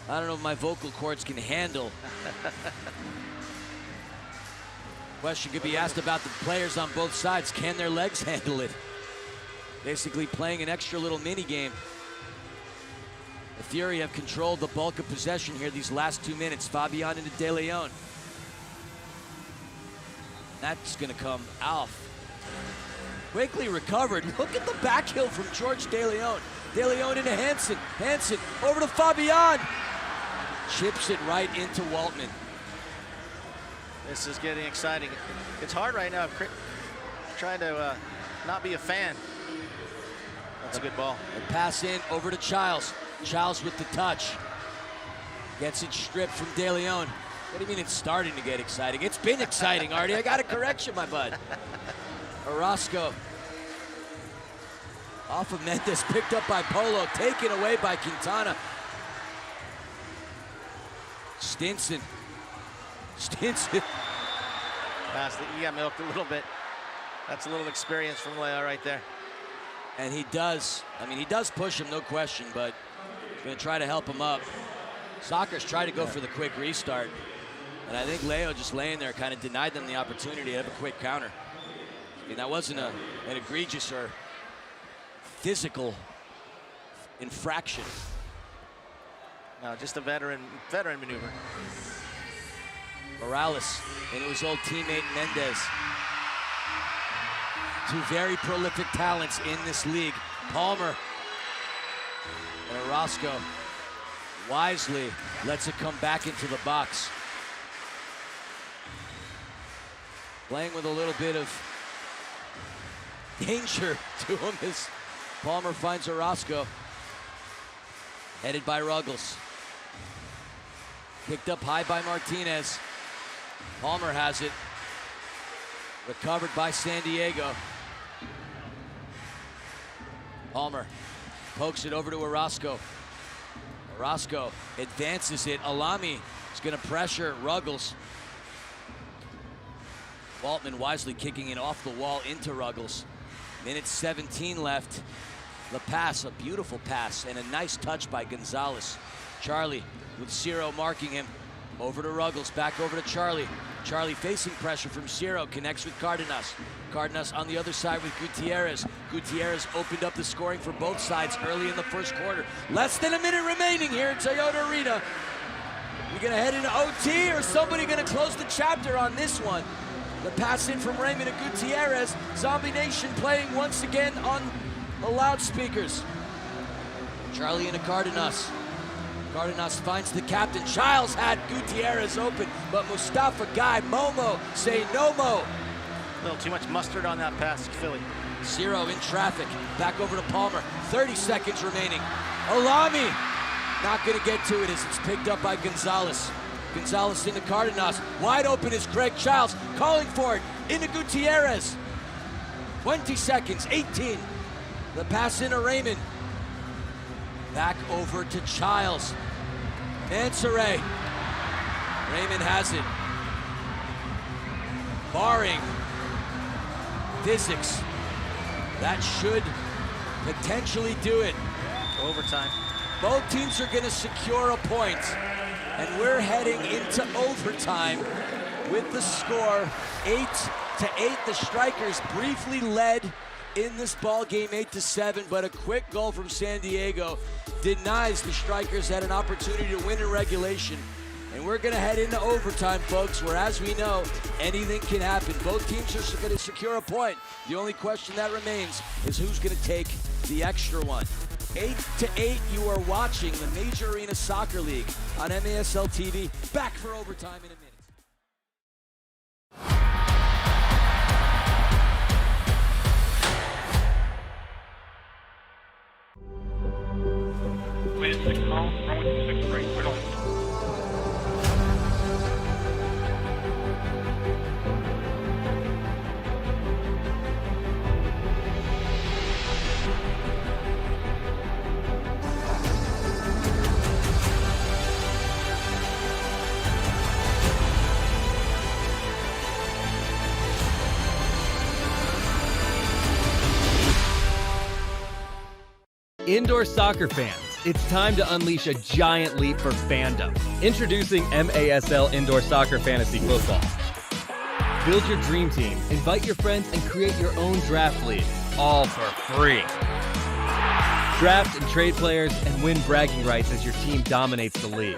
I don't know if my vocal cords can handle Question could be asked about the players on both sides. Can their legs handle it? Basically playing an extra little mini game. The Fury have controlled the bulk of possession here these last 2 minutes. Fabian into De Leon. That's going to come off. Quickly recovered. Look at the back heel from George De Leon. De Leon into Hansen. Hansen over to Fabian. Chips it right into Waltman.
This is getting exciting. It's hard right now. Trying to not be a fan. That's a good ball.
A pass in over to Childs. Childs with the touch. Gets it stripped from De Leon. What do you mean it's starting to get exciting? It's been exciting, Artie. I got to correct you, my bud. Orozco. Off of Mendes, picked up by Polo, taken away by Quintana. Stinson. Stinson.
He got milked a little bit. That's a little experience from Leo right there.
And he does, he does push him, no question, but he's going to try to help him up. Strykers tried to go for the quick restart. And I think Leo just laying there kind of denied them the opportunity to have a quick counter. That wasn't an egregious or physical infraction.
No, just a veteran maneuver.
Morales and his old teammate Mendes. Two very prolific talents in this league. Palmer and Orozco wisely lets it come back into the box. Playing with a little bit of danger to him as Palmer finds Orozco. Headed by Ruggles. Picked up high by Martinez. Palmer has it. Recovered by San Diego. Palmer pokes it over to Orozco. Orozco advances it. Alami is going to pressure Ruggles. Waltman wisely kicking it off the wall into Ruggles. Minute 17 left. The pass, a beautiful pass, and a nice touch by Gonzalez. Charlie with Ciro marking him. Over to Ruggles, back over to Charlie. Charlie facing pressure from Ciro, connects with Cardenas. Cardenas on the other side with Gutierrez. Gutierrez opened up the scoring for both sides early in the first quarter. Less than a minute remaining here at Toyota Arena. We gonna head into OT or somebody gonna close the chapter on this one? The pass in from Raymond to Gutierrez. Zombie Nation playing once again on the loudspeakers. Charlie into Cardenas. Cardenas finds the captain. Childs had Gutierrez open, but Mustafa Guy, Momo, say no mo.
A little too much mustard on that pass, Philly.
Ciro in traffic. Back over to Palmer. 30 seconds remaining. Alami not going to get to it as it's picked up by Gonzalez. Gonzalez into Cardenas. Wide open is Craig Childs. Calling for it. Into Gutierrez. 20 seconds. 18. The pass into Raymond. Back over to Childs. Mansoray. Raymond has it. Barring physics, that should potentially do it.
Overtime.
Both teams are going to secure a point, and we're heading into overtime with the score 8-8. The Strykers briefly led in this ball game 8-7, but a quick goal from San Diego denies the Strykers had an opportunity to win in regulation. And we're going to head into overtime, folks, where, as we know, anything can happen. Both teams are going to secure a point. The only question that remains is who's going to take the extra one. 8-8, you are watching the Major Arena Soccer League on MASL TV. Back for overtime in a minute.
With 6 calls, runway 6 right, we're on.
Indoor soccer fans, it's time to unleash a giant leap for fandom. Introducing MASL Indoor Soccer Fantasy Football. Build your dream team, invite your friends, and create your own draft league, all for free. Draft and trade players and win bragging rights as your team dominates the league.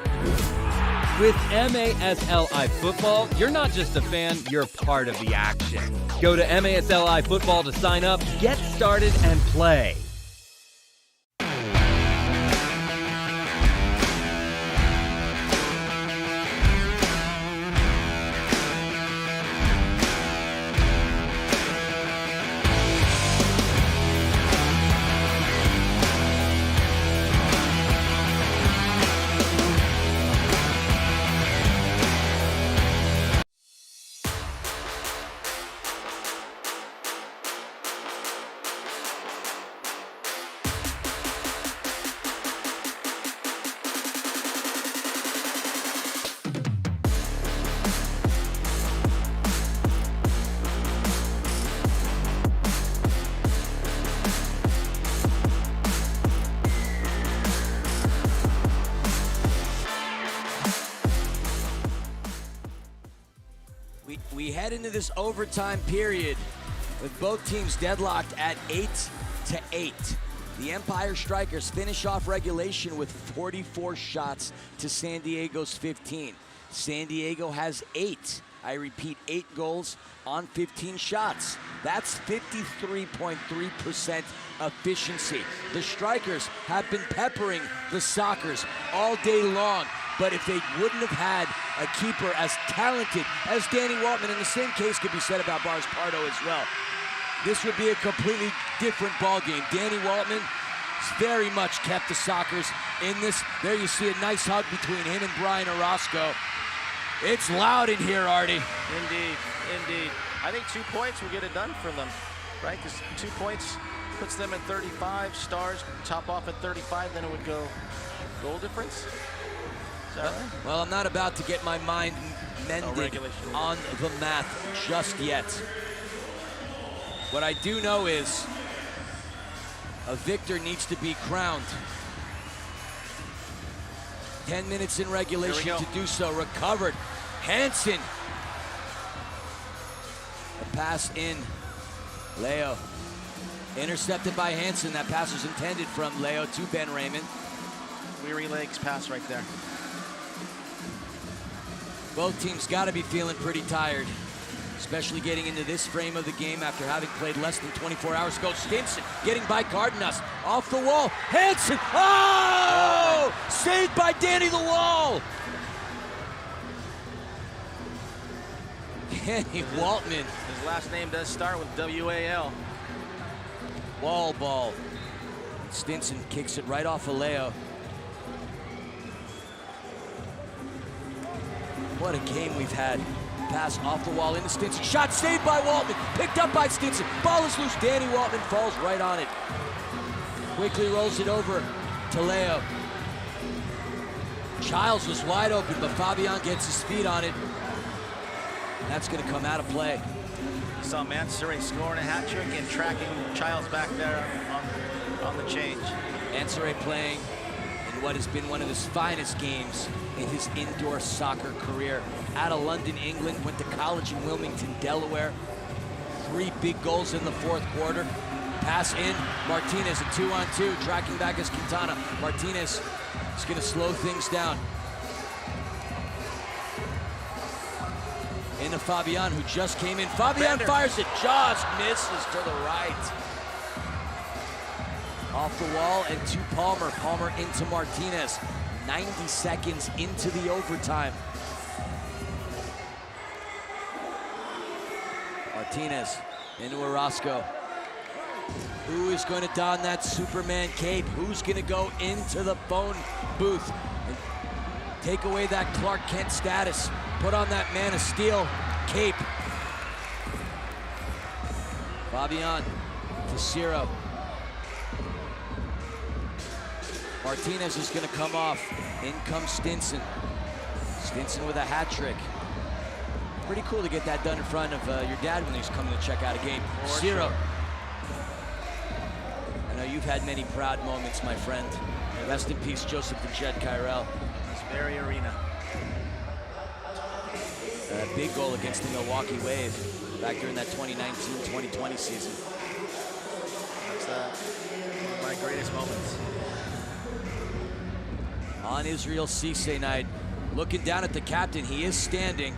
With MASLI Football, you're not just a fan, you're part of the action. Go to MASLI Football to sign up, get started, and play.
We head into this overtime period with both teams deadlocked at 8-8. The Empire Strikers finish off regulation with 44 shots to San Diego's 15. San Diego has 8. I repeat, 8 goals on 15 shots. That's 53.3% efficiency. The Strikers have been peppering the Sockers all day long. But if they wouldn't have had a keeper as talented as Danny Waltman, and the same case could be said about Bars Pardo as well, this would be a completely different ball game. Danny Waltman very much kept the Sockers in this. There you see a nice hug between him and Brian Orozco. It's loud in here, Artie.
Indeed, indeed. I think 2 points will get it done for them, right? Because 2 points puts them at 35. Stars top off at 35, then it would go goal difference. Is that right?
Well, I'm not about to get my mind mended on the math just yet. What I do know is a victor needs to be crowned. 10 minutes in regulation to do so. Recovered. Hansen. The pass in. Leo. Intercepted by Hansen. That pass was intended from Leo to Ben Raymond.
Weary legs pass right there.
Both teams got to be feeling pretty tired, especially getting into this frame of the game after having played less than 24 hours ago. Stinson getting by Cardenas. Off the wall. Hansen. Oh! Saved by Danny the Wall. Danny Waltman.
His last name does start with W-A-L.
Wall ball. Stinson kicks it right off of Leo. What a game we've had. Pass off the wall into Stinson. Shot saved by Waltman. Picked up by Stinson. Ball is loose. Danny Waltman falls right on it. Quickly rolls it over to Leo. Childs was wide open, but Fabian gets his feet on it. That's going to come out of play.
You saw Mansouri scoring a hat trick and tracking Childs back there on the change.
Mansouri playing in what has been one of his finest games in his indoor soccer career. Out of London, England, went to college in Wilmington, Delaware. 3 big goals in the 4th quarter. Pass in, Martinez, a 2-on-2, tracking back as Quintana. Martinez is going to slow things down. Into Fabian, who just came in. Fabian fires it, just misses to the right. Off the wall and to Palmer. Palmer into Martinez. 90 seconds into the overtime. Martinez into Orozco. Who is going to don that Superman cape? Who's going to go into the phone booth and take away that Clark Kent status? Put on that Man of Steel cape. Fabian to Ciro. Martinez is going to come off. In comes Stinson. Stinson with a hat trick. Pretty cool to get that done in front of your dad when he's coming to check out a game. Ciro. Sure. I know you've had many proud moments, my friend. Rest in peace, Joseph the Jet Kyrell.
This very arena.
a big goal against the Milwaukee Wave back during that 2019-2020 season.
That's one of my greatest moments.
On Israel Cisse night, looking down at the captain, he is standing.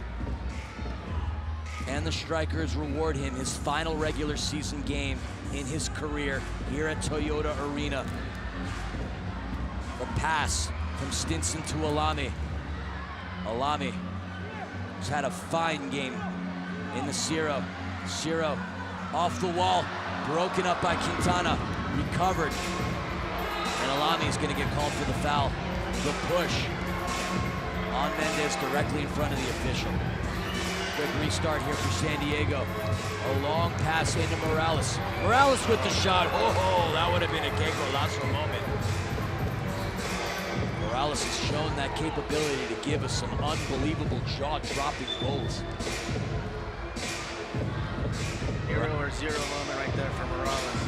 And the Strykers reward him his final regular season game in his career here at Toyota Arena. The pass from Stinson to Alami. Alami has had a fine game in the Ciro. Ciro off the wall, broken up by Quintana, recovered. And Alami is going to get called for the foul. The push on Mendez directly in front of the official. Quick restart here for San Diego. A long pass into Morales. Morales with the shot. Oh, that would have been a que golazo moment. Morales has shown that capability to give us some unbelievable jaw-dropping goals.
Hero or zero moment right there for Morales.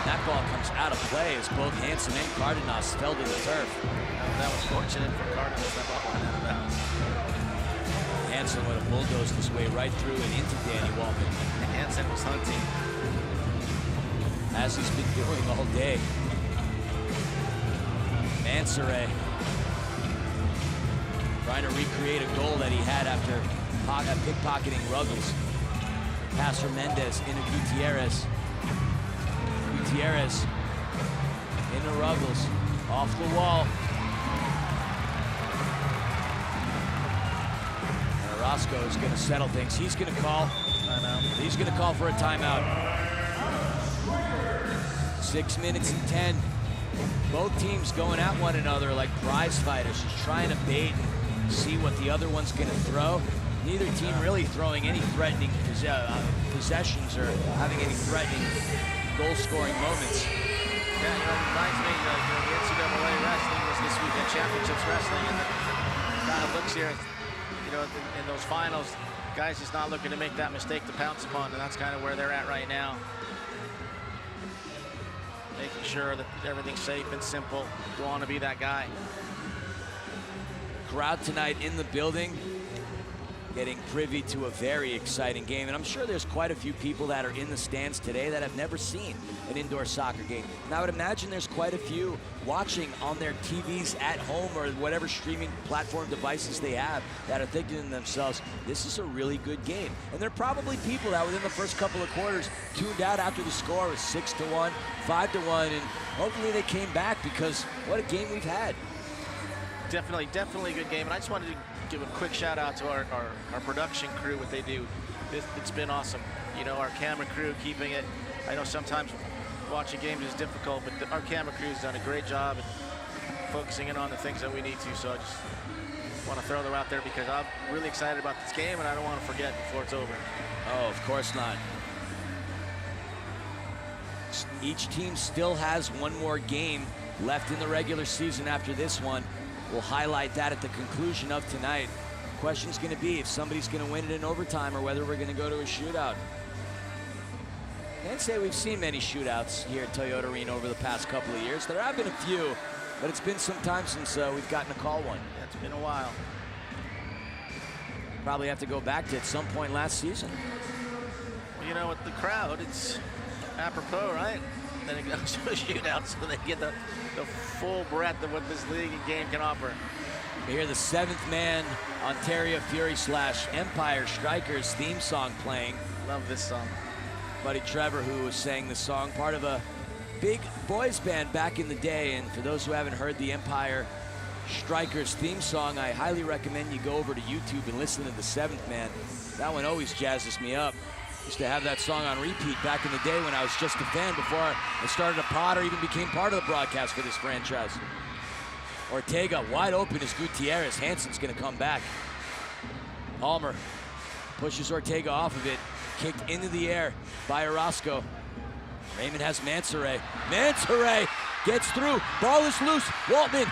That ball comes out of play as both Hansen and Cardenas fell to the turf.
That was fortunate for Cardenas. That ball went out of bounds.
Hansen would have bulldozed his way right through and into Danny Waltman.
Hansen was hunting.
As he's been doing all day. Mansoret trying to recreate a goal that he had after pickpocketing Ruggles. Pass from Mendez into Gutierrez. Gutierrez into Ruggles, off the wall. And Orozco is going to settle things. He's going to call. He's going to call for a timeout. 6 minutes and 10. Both teams going at one another like prize fighters, just trying to bait and see what the other one's going to throw. Neither team really throwing any threatening possessions or having any threatening goal-scoring moments.
Yeah, it reminds me of the NCAA wrestling was this weekend championships wrestling, and the kind of looks here, in those finals, guys just not looking to make that mistake to pounce upon, and that's kind of where they're at right now. Making sure that everything's safe and simple. Don't want to be that guy.
Crowd tonight in the building, getting privy to a very exciting game. And I'm sure there's quite a few people that are in the stands today that have never seen an indoor soccer game. And I would imagine there's quite a few watching on their TVs at home or whatever streaming platform devices they have that are thinking to themselves, this is a really good game. And there are probably people that within the first couple of quarters tuned out after the score was 6-1, 5-1, and hopefully they came back because what a game we've had.
Definitely a good game. And I just wanted to give a quick shout out to our production crew, what they do. It's been awesome. Our camera crew keeping it. I know sometimes watching games is difficult, but our camera crew has done a great job at focusing in on the things that we need to. So I just want to throw them out there because I'm really excited about this game and I don't want to forget before it's over.
Oh, of course not. Each team still has one more game left in the regular season after this one. We'll highlight that at the conclusion of tonight. The question's going to be if somebody's going to win it in overtime or whether we're going to go to a shootout. Can't say we've seen many shootouts here at Toyota Arena over the past couple of years. There have been a few, but it's been some time since we've gotten to call one.
Yeah, it's been a while.
Probably have to go back to at some point last season.
Well, with the crowd, it's apropos, right? Then it goes to a shootout so they get the full breadth of what this league and game can offer.
We hear the seventh man Ontario Fury / Empire Strykers theme song playing.
Love this song.
Buddy Trevor, who was sang the song, part of a big boys band back in the day. And for those who haven't heard the Empire Strykers theme song, I highly recommend you go over to YouTube and listen to the seventh man. That one always jazzes me up. Used to have that song on repeat back in the day when I was just a fan before I started a pod or even became part of the broadcast for this franchise. Ortega wide open as Gutierrez. Hansen's going to come back. Palmer pushes Ortega off of it. Kicked into the air by Orozco. Raymond has Mansoret. Mansoret gets through. Ball is loose. Waltman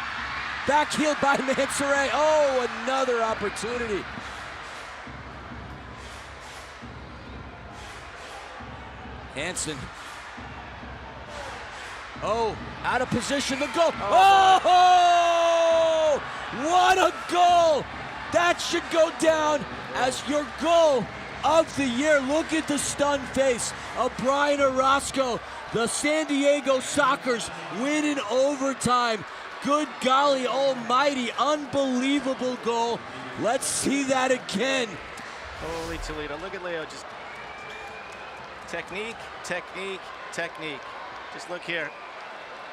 backheeled by Mansoret. Oh, another opportunity. Hansen. Oh, out of position, the goal. Oh, what a goal That should go down as your goal of the year. Look at the stunned face of Brian Orozco. The San Diego Sockers win in overtime. Good golly almighty, unbelievable goal. Let's see that again.
Holy Toledo, look at Leo, just technique, technique, technique. Just look here.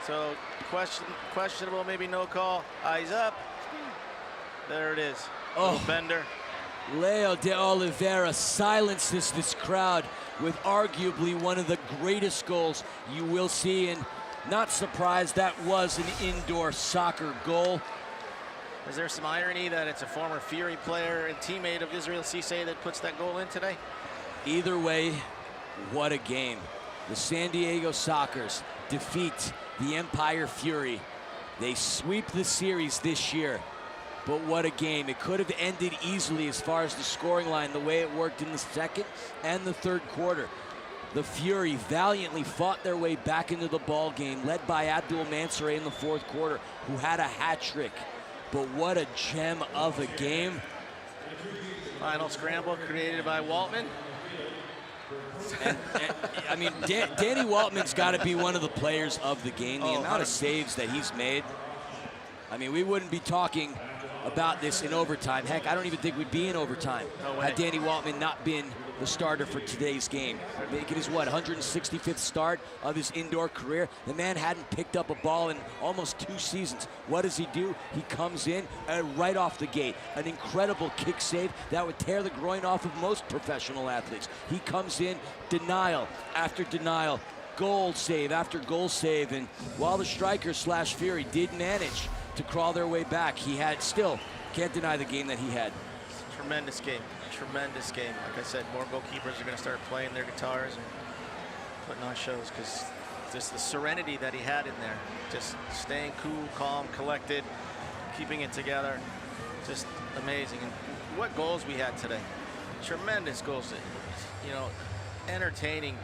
So questionable, maybe no call. Eyes up. There it is. Little bender.
Leo de Oliveira silences this crowd with arguably one of the greatest goals you will see, and not surprised that was an indoor soccer goal.
Is there some irony that it's a former Fury player and teammate of Israel Cisse that puts that goal in today?
Either way, what a game. The San Diego Sockers defeat the Empire Fury. They sweep the series this year. But what a game. It could have ended easily as far as the scoring line, the way it worked in the second and the third quarter. The Fury valiantly fought their way back into the ball game, led by Abdul Mansour in the fourth quarter, who had a hat trick. But what a gem of a game.
Final scramble created by Waltman.
And, I mean, Danny Waltman's got to be one of the players of the game. The amount of saves that he's made. I mean, we wouldn't be talking about this in overtime. Heck, I don't even think we'd be in overtime had Danny Waltman not been the starter for today's game. Making his, 165th start of his indoor career. The man hadn't picked up a ball in almost 2 seasons. What does he do? He comes in right off the gate. An incredible kick save that would tear the groin off of most professional athletes. He comes in, denial after denial, goal save after goal save, and while the Strykers / Fury did manage to crawl their way back, he had still can't deny the game that he had.
Tremendous game. Tremendous game. Like I said, more goalkeepers are going to start playing their guitars and putting on shows because just the serenity that he had in there, just staying cool, calm, collected, keeping it together, just amazing. And what goals we had today. Tremendous goals. You know, entertaining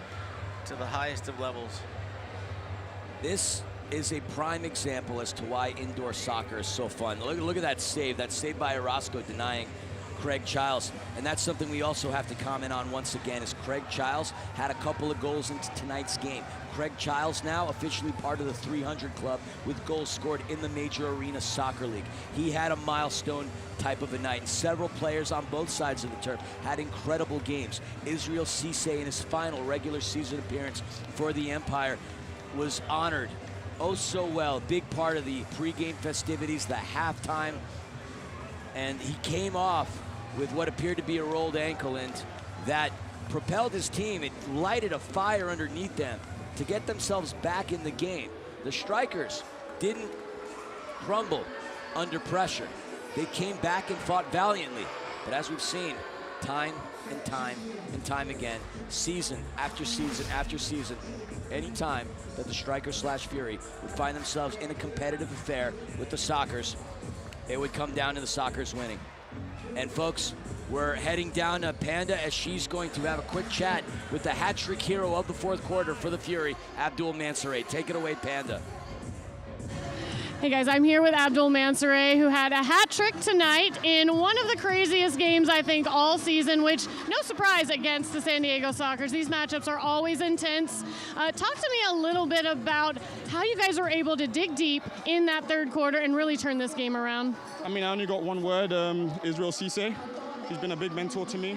to the highest of levels.
This is a prime example as to why indoor soccer is so fun. Look at that save by Orozco denying Craig Childs. And that's something we also have to comment on once again, is Craig Childs had a couple of goals into tonight's game. Craig Childs now officially part of the 300 club with goals scored in the Major Arena Soccer League. He had a milestone type of a night. Several players on both sides of the turf had incredible games. Israel Cisse in his final regular season appearance for the Empire was honored oh so well. Big part of the pregame festivities, the halftime, and he came off with what appeared to be a rolled ankle, and that propelled his team. It lighted a fire underneath them to get themselves back in the game. The Strykers didn't crumble under pressure. They came back and fought valiantly, but as we've seen time and time and time again, season after season after season, any time that the Strykers / Fury would find themselves in a competitive affair with the Sockers, it would come down to the Sockers winning. And folks, we're heading down to Panda as she's going to have a quick chat with the hat-trick hero of the fourth quarter for the Fury, Abdul Mansour. Take it away, Panda.
Hey guys, I'm here with Abdul Mansour, who had a hat trick tonight in one of the craziest games I think all season, which no surprise against the San Diego Sockers. These matchups are always intense. Talk to me a little bit about how you guys were able to dig deep in that third quarter and really turn this game around.
I mean, I only got one word, Israel Cisse. He's been a big mentor to me.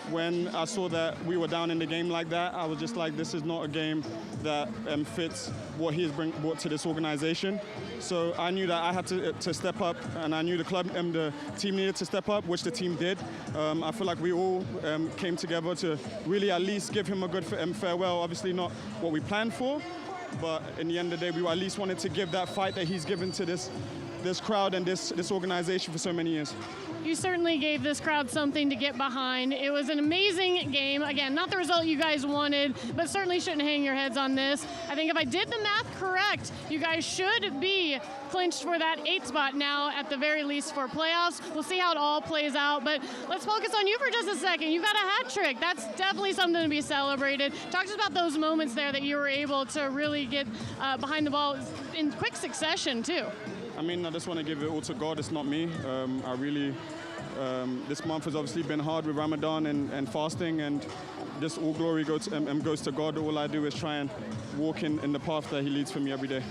When I saw that we were down in the game like that, I was just like, this is not a game that fits what he has brought to this organization. So I knew that I had to step up, and I knew the club and the team needed to step up, which the team did. I feel like we all came together to really at least give him a good farewell. Obviously not what we planned for, but in the end of the day, we at least wanted to give that fight that he's given to this crowd and this organization for so many years.
You certainly gave this crowd something to get behind. It was an amazing game. Again, not the result you guys wanted, but certainly shouldn't hang your heads on this. I think if I did the math correct, you guys should be clinched for that 8th spot now, at the very least, for playoffs. We'll see how it all plays out, but let's focus on you for just a second. You've got a hat trick. That's definitely something to be celebrated. Talk to us about those moments there that you were able to really get behind the ball in quick succession, too.
I mean, I just want to give it all to God. It's not me. I really, this month has obviously been hard with Ramadan and fasting, and just all glory goes to God. All I do is try and walk in the path that He leads for me every day.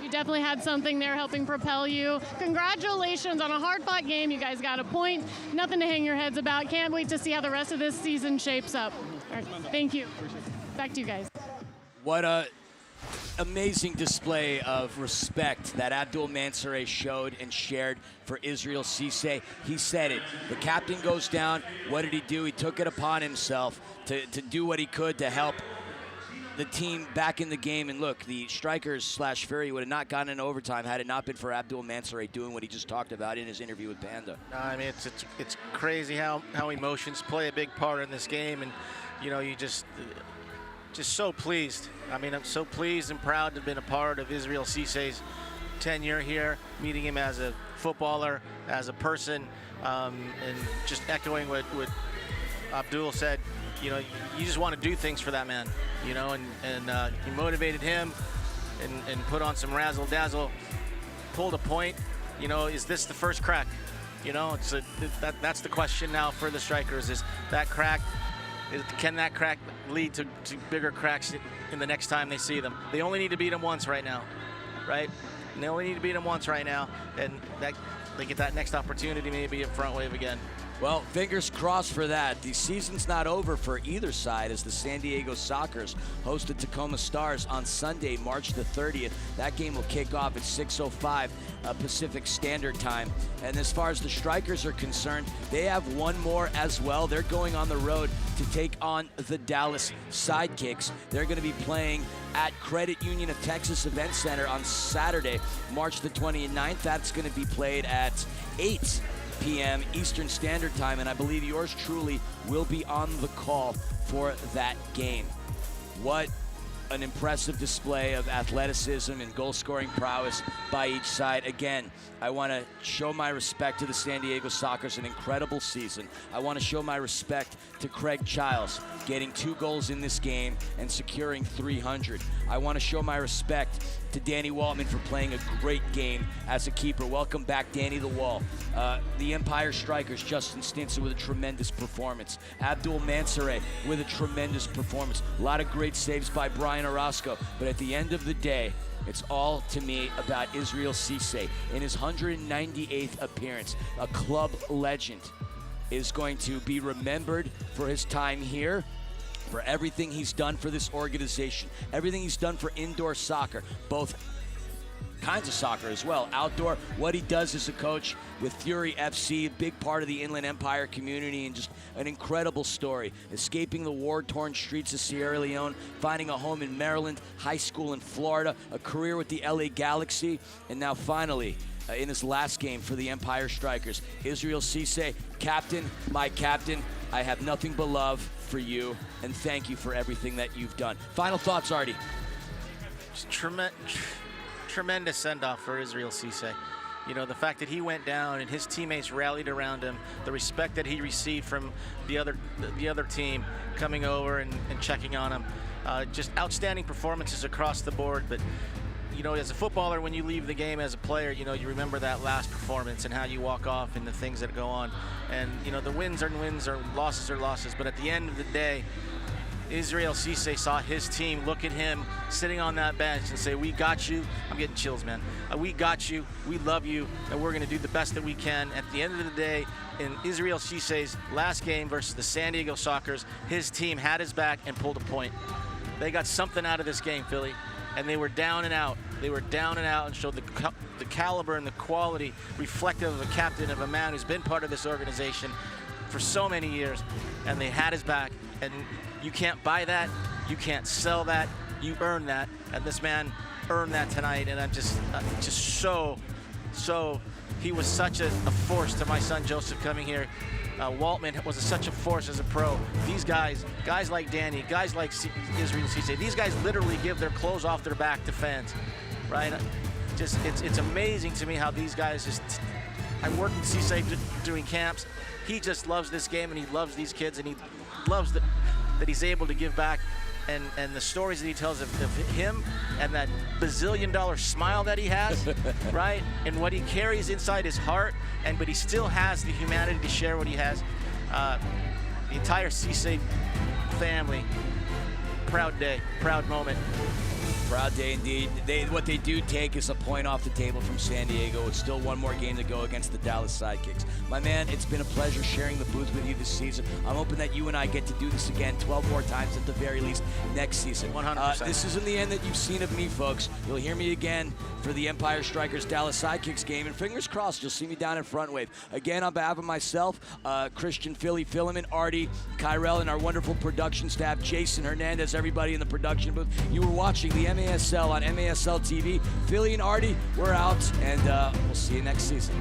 You definitely had something there helping propel you. Congratulations on a hard-fought game. You guys got a point. Nothing to hang your heads about. Can't wait to see how the rest of this season shapes up. All right, thank you. Back to you guys.
What a amazing display of respect that Abdul Mansoureh showed and shared for Israel Cisse. He said it. The captain goes down. What did he do? He took it upon himself to do what he could to help the team back in the game. And look, the Strykers / Fury would have not gotten into overtime had it not been for Abdul Mansoureh doing what he just talked about in his interview with Panda.
I mean, it's crazy how emotions play a big part in this game, and you know, you just so pleased. I mean, I'm so pleased and proud to have been a part of Israel Cisse's tenure here, meeting him as a footballer, as a person, and just echoing what Abdul said. You know, you just want to do things for that man, you know, and he motivated him and put on some razzle-dazzle, pulled a point. You know, is this the first crack? You know, that's the question now for the Strykers, is that crack, can that crack lead to bigger cracks in the next time they see them? They only need to beat them once right now, right? And they only need to beat them once right now, and they get that next opportunity maybe at Front Wave again.
Well, fingers crossed for that. The season's not over for either side as the San Diego Sockers hosted Tacoma Stars on Sunday, March the 30th. That game will kick off at 6:05 Pacific Standard Time. And as far as the Strykers are concerned, they have one more as well. They're going on the road to take on the Dallas Sidekicks. They're going to be playing at Credit Union of Texas Event Center on Saturday, March the 29th. That's going to be played at 8 p.m. Eastern Standard Time, and I believe yours truly will be on the call for that game. What an impressive display of athleticism and goal-scoring prowess by each side. Again, I want to show my respect to the San Diego Sockers, an incredible season. I want to show my respect to Craig Childs, getting 2 goals in this game and securing 300. I want to show my respect to Danny Waltman for playing a great game as a keeper. Welcome back, Danny the Wall. The Empire Strikers, Justin Stinson with a tremendous performance. Abdul Mansoureh with a tremendous performance. A lot of great saves by Brian Orozco, but at the end of the day, it's all, to me, about Israel Cisse. In his 198th appearance, a club legend is going to be remembered for his time here, for everything he's done for this organization, everything he's done for indoor soccer, both kinds of soccer as well, outdoor, what he does as a coach with Fury FC, a big part of the Inland Empire community, and just an incredible story. Escaping the war-torn streets of Sierra Leone, finding a home in Maryland, high school in Florida, a career with the LA Galaxy, and now finally, in his last game for the Empire Strikers, Israel Cisse, captain, my captain, I have nothing but love for you, and thank you for everything that you've done. Final thoughts, Artie.
Just tremendous send-off for Israel Cisse. You know, the fact that he went down and his teammates rallied around him, the respect that he received from the other team coming over and checking on him. Just outstanding performances across the board. But, you know, as a footballer, when you leave the game as a player, you know, you remember that last performance and how you walk off and the things that go on. And, you know, the wins are wins, or losses are losses. But at the end of the day, Israel Cisse saw his team look at him sitting on that bench and say, we got you. I'm getting chills, man. We got you. We love you. And we're going to do the best that we can. At the end of the day, in Israel Cisse's last game versus the San Diego Sockers, his team had his back and pulled a point. They got something out of this game, Philly. And they were down and out. They were down and out and showed the caliber and the quality reflective of a captain, of a man who's been part of this organization for so many years. And they had his back. And you can't buy that, you can't sell that, you earn that, and this man earned that tonight. And I'm just so, he was such a force to my son Joseph coming here. Waltman was such a force as a pro. These guys like Danny, guys like Israel Cisse, these guys literally give their clothes off their back to fans, right? Just, it's amazing to me how these guys just, I worked with Cisse doing camps. He just loves this game and he loves these kids and he loves that he's able to give back and the stories that he tells of him and that bazillion-dollar smile that he has, right? And what he carries inside his heart, but he still has the humanity to share what he has. The entire Cisse family, proud day, proud moment.
Proud day indeed. What they do take is a point off the table from San Diego. It's still one more game to go against the Dallas Sidekicks. My man, it's been a pleasure sharing the booth with you this season. I'm hoping that you and I get to do this again 12 more times at the very least next season.
100%.
This isn't the end that you've seen of me, folks. You'll hear me again for the Empire Strikers Dallas Sidekicks game, and fingers crossed you'll see me down in Front Wave. Again, on behalf of myself, Christian, Philly, Filament, Artie, Kyrell, and our wonderful production staff, Jason Hernandez, everybody in the production booth. You were watching the MASL on MASL TV. Philly and Artie, we're out, and we'll see you next season.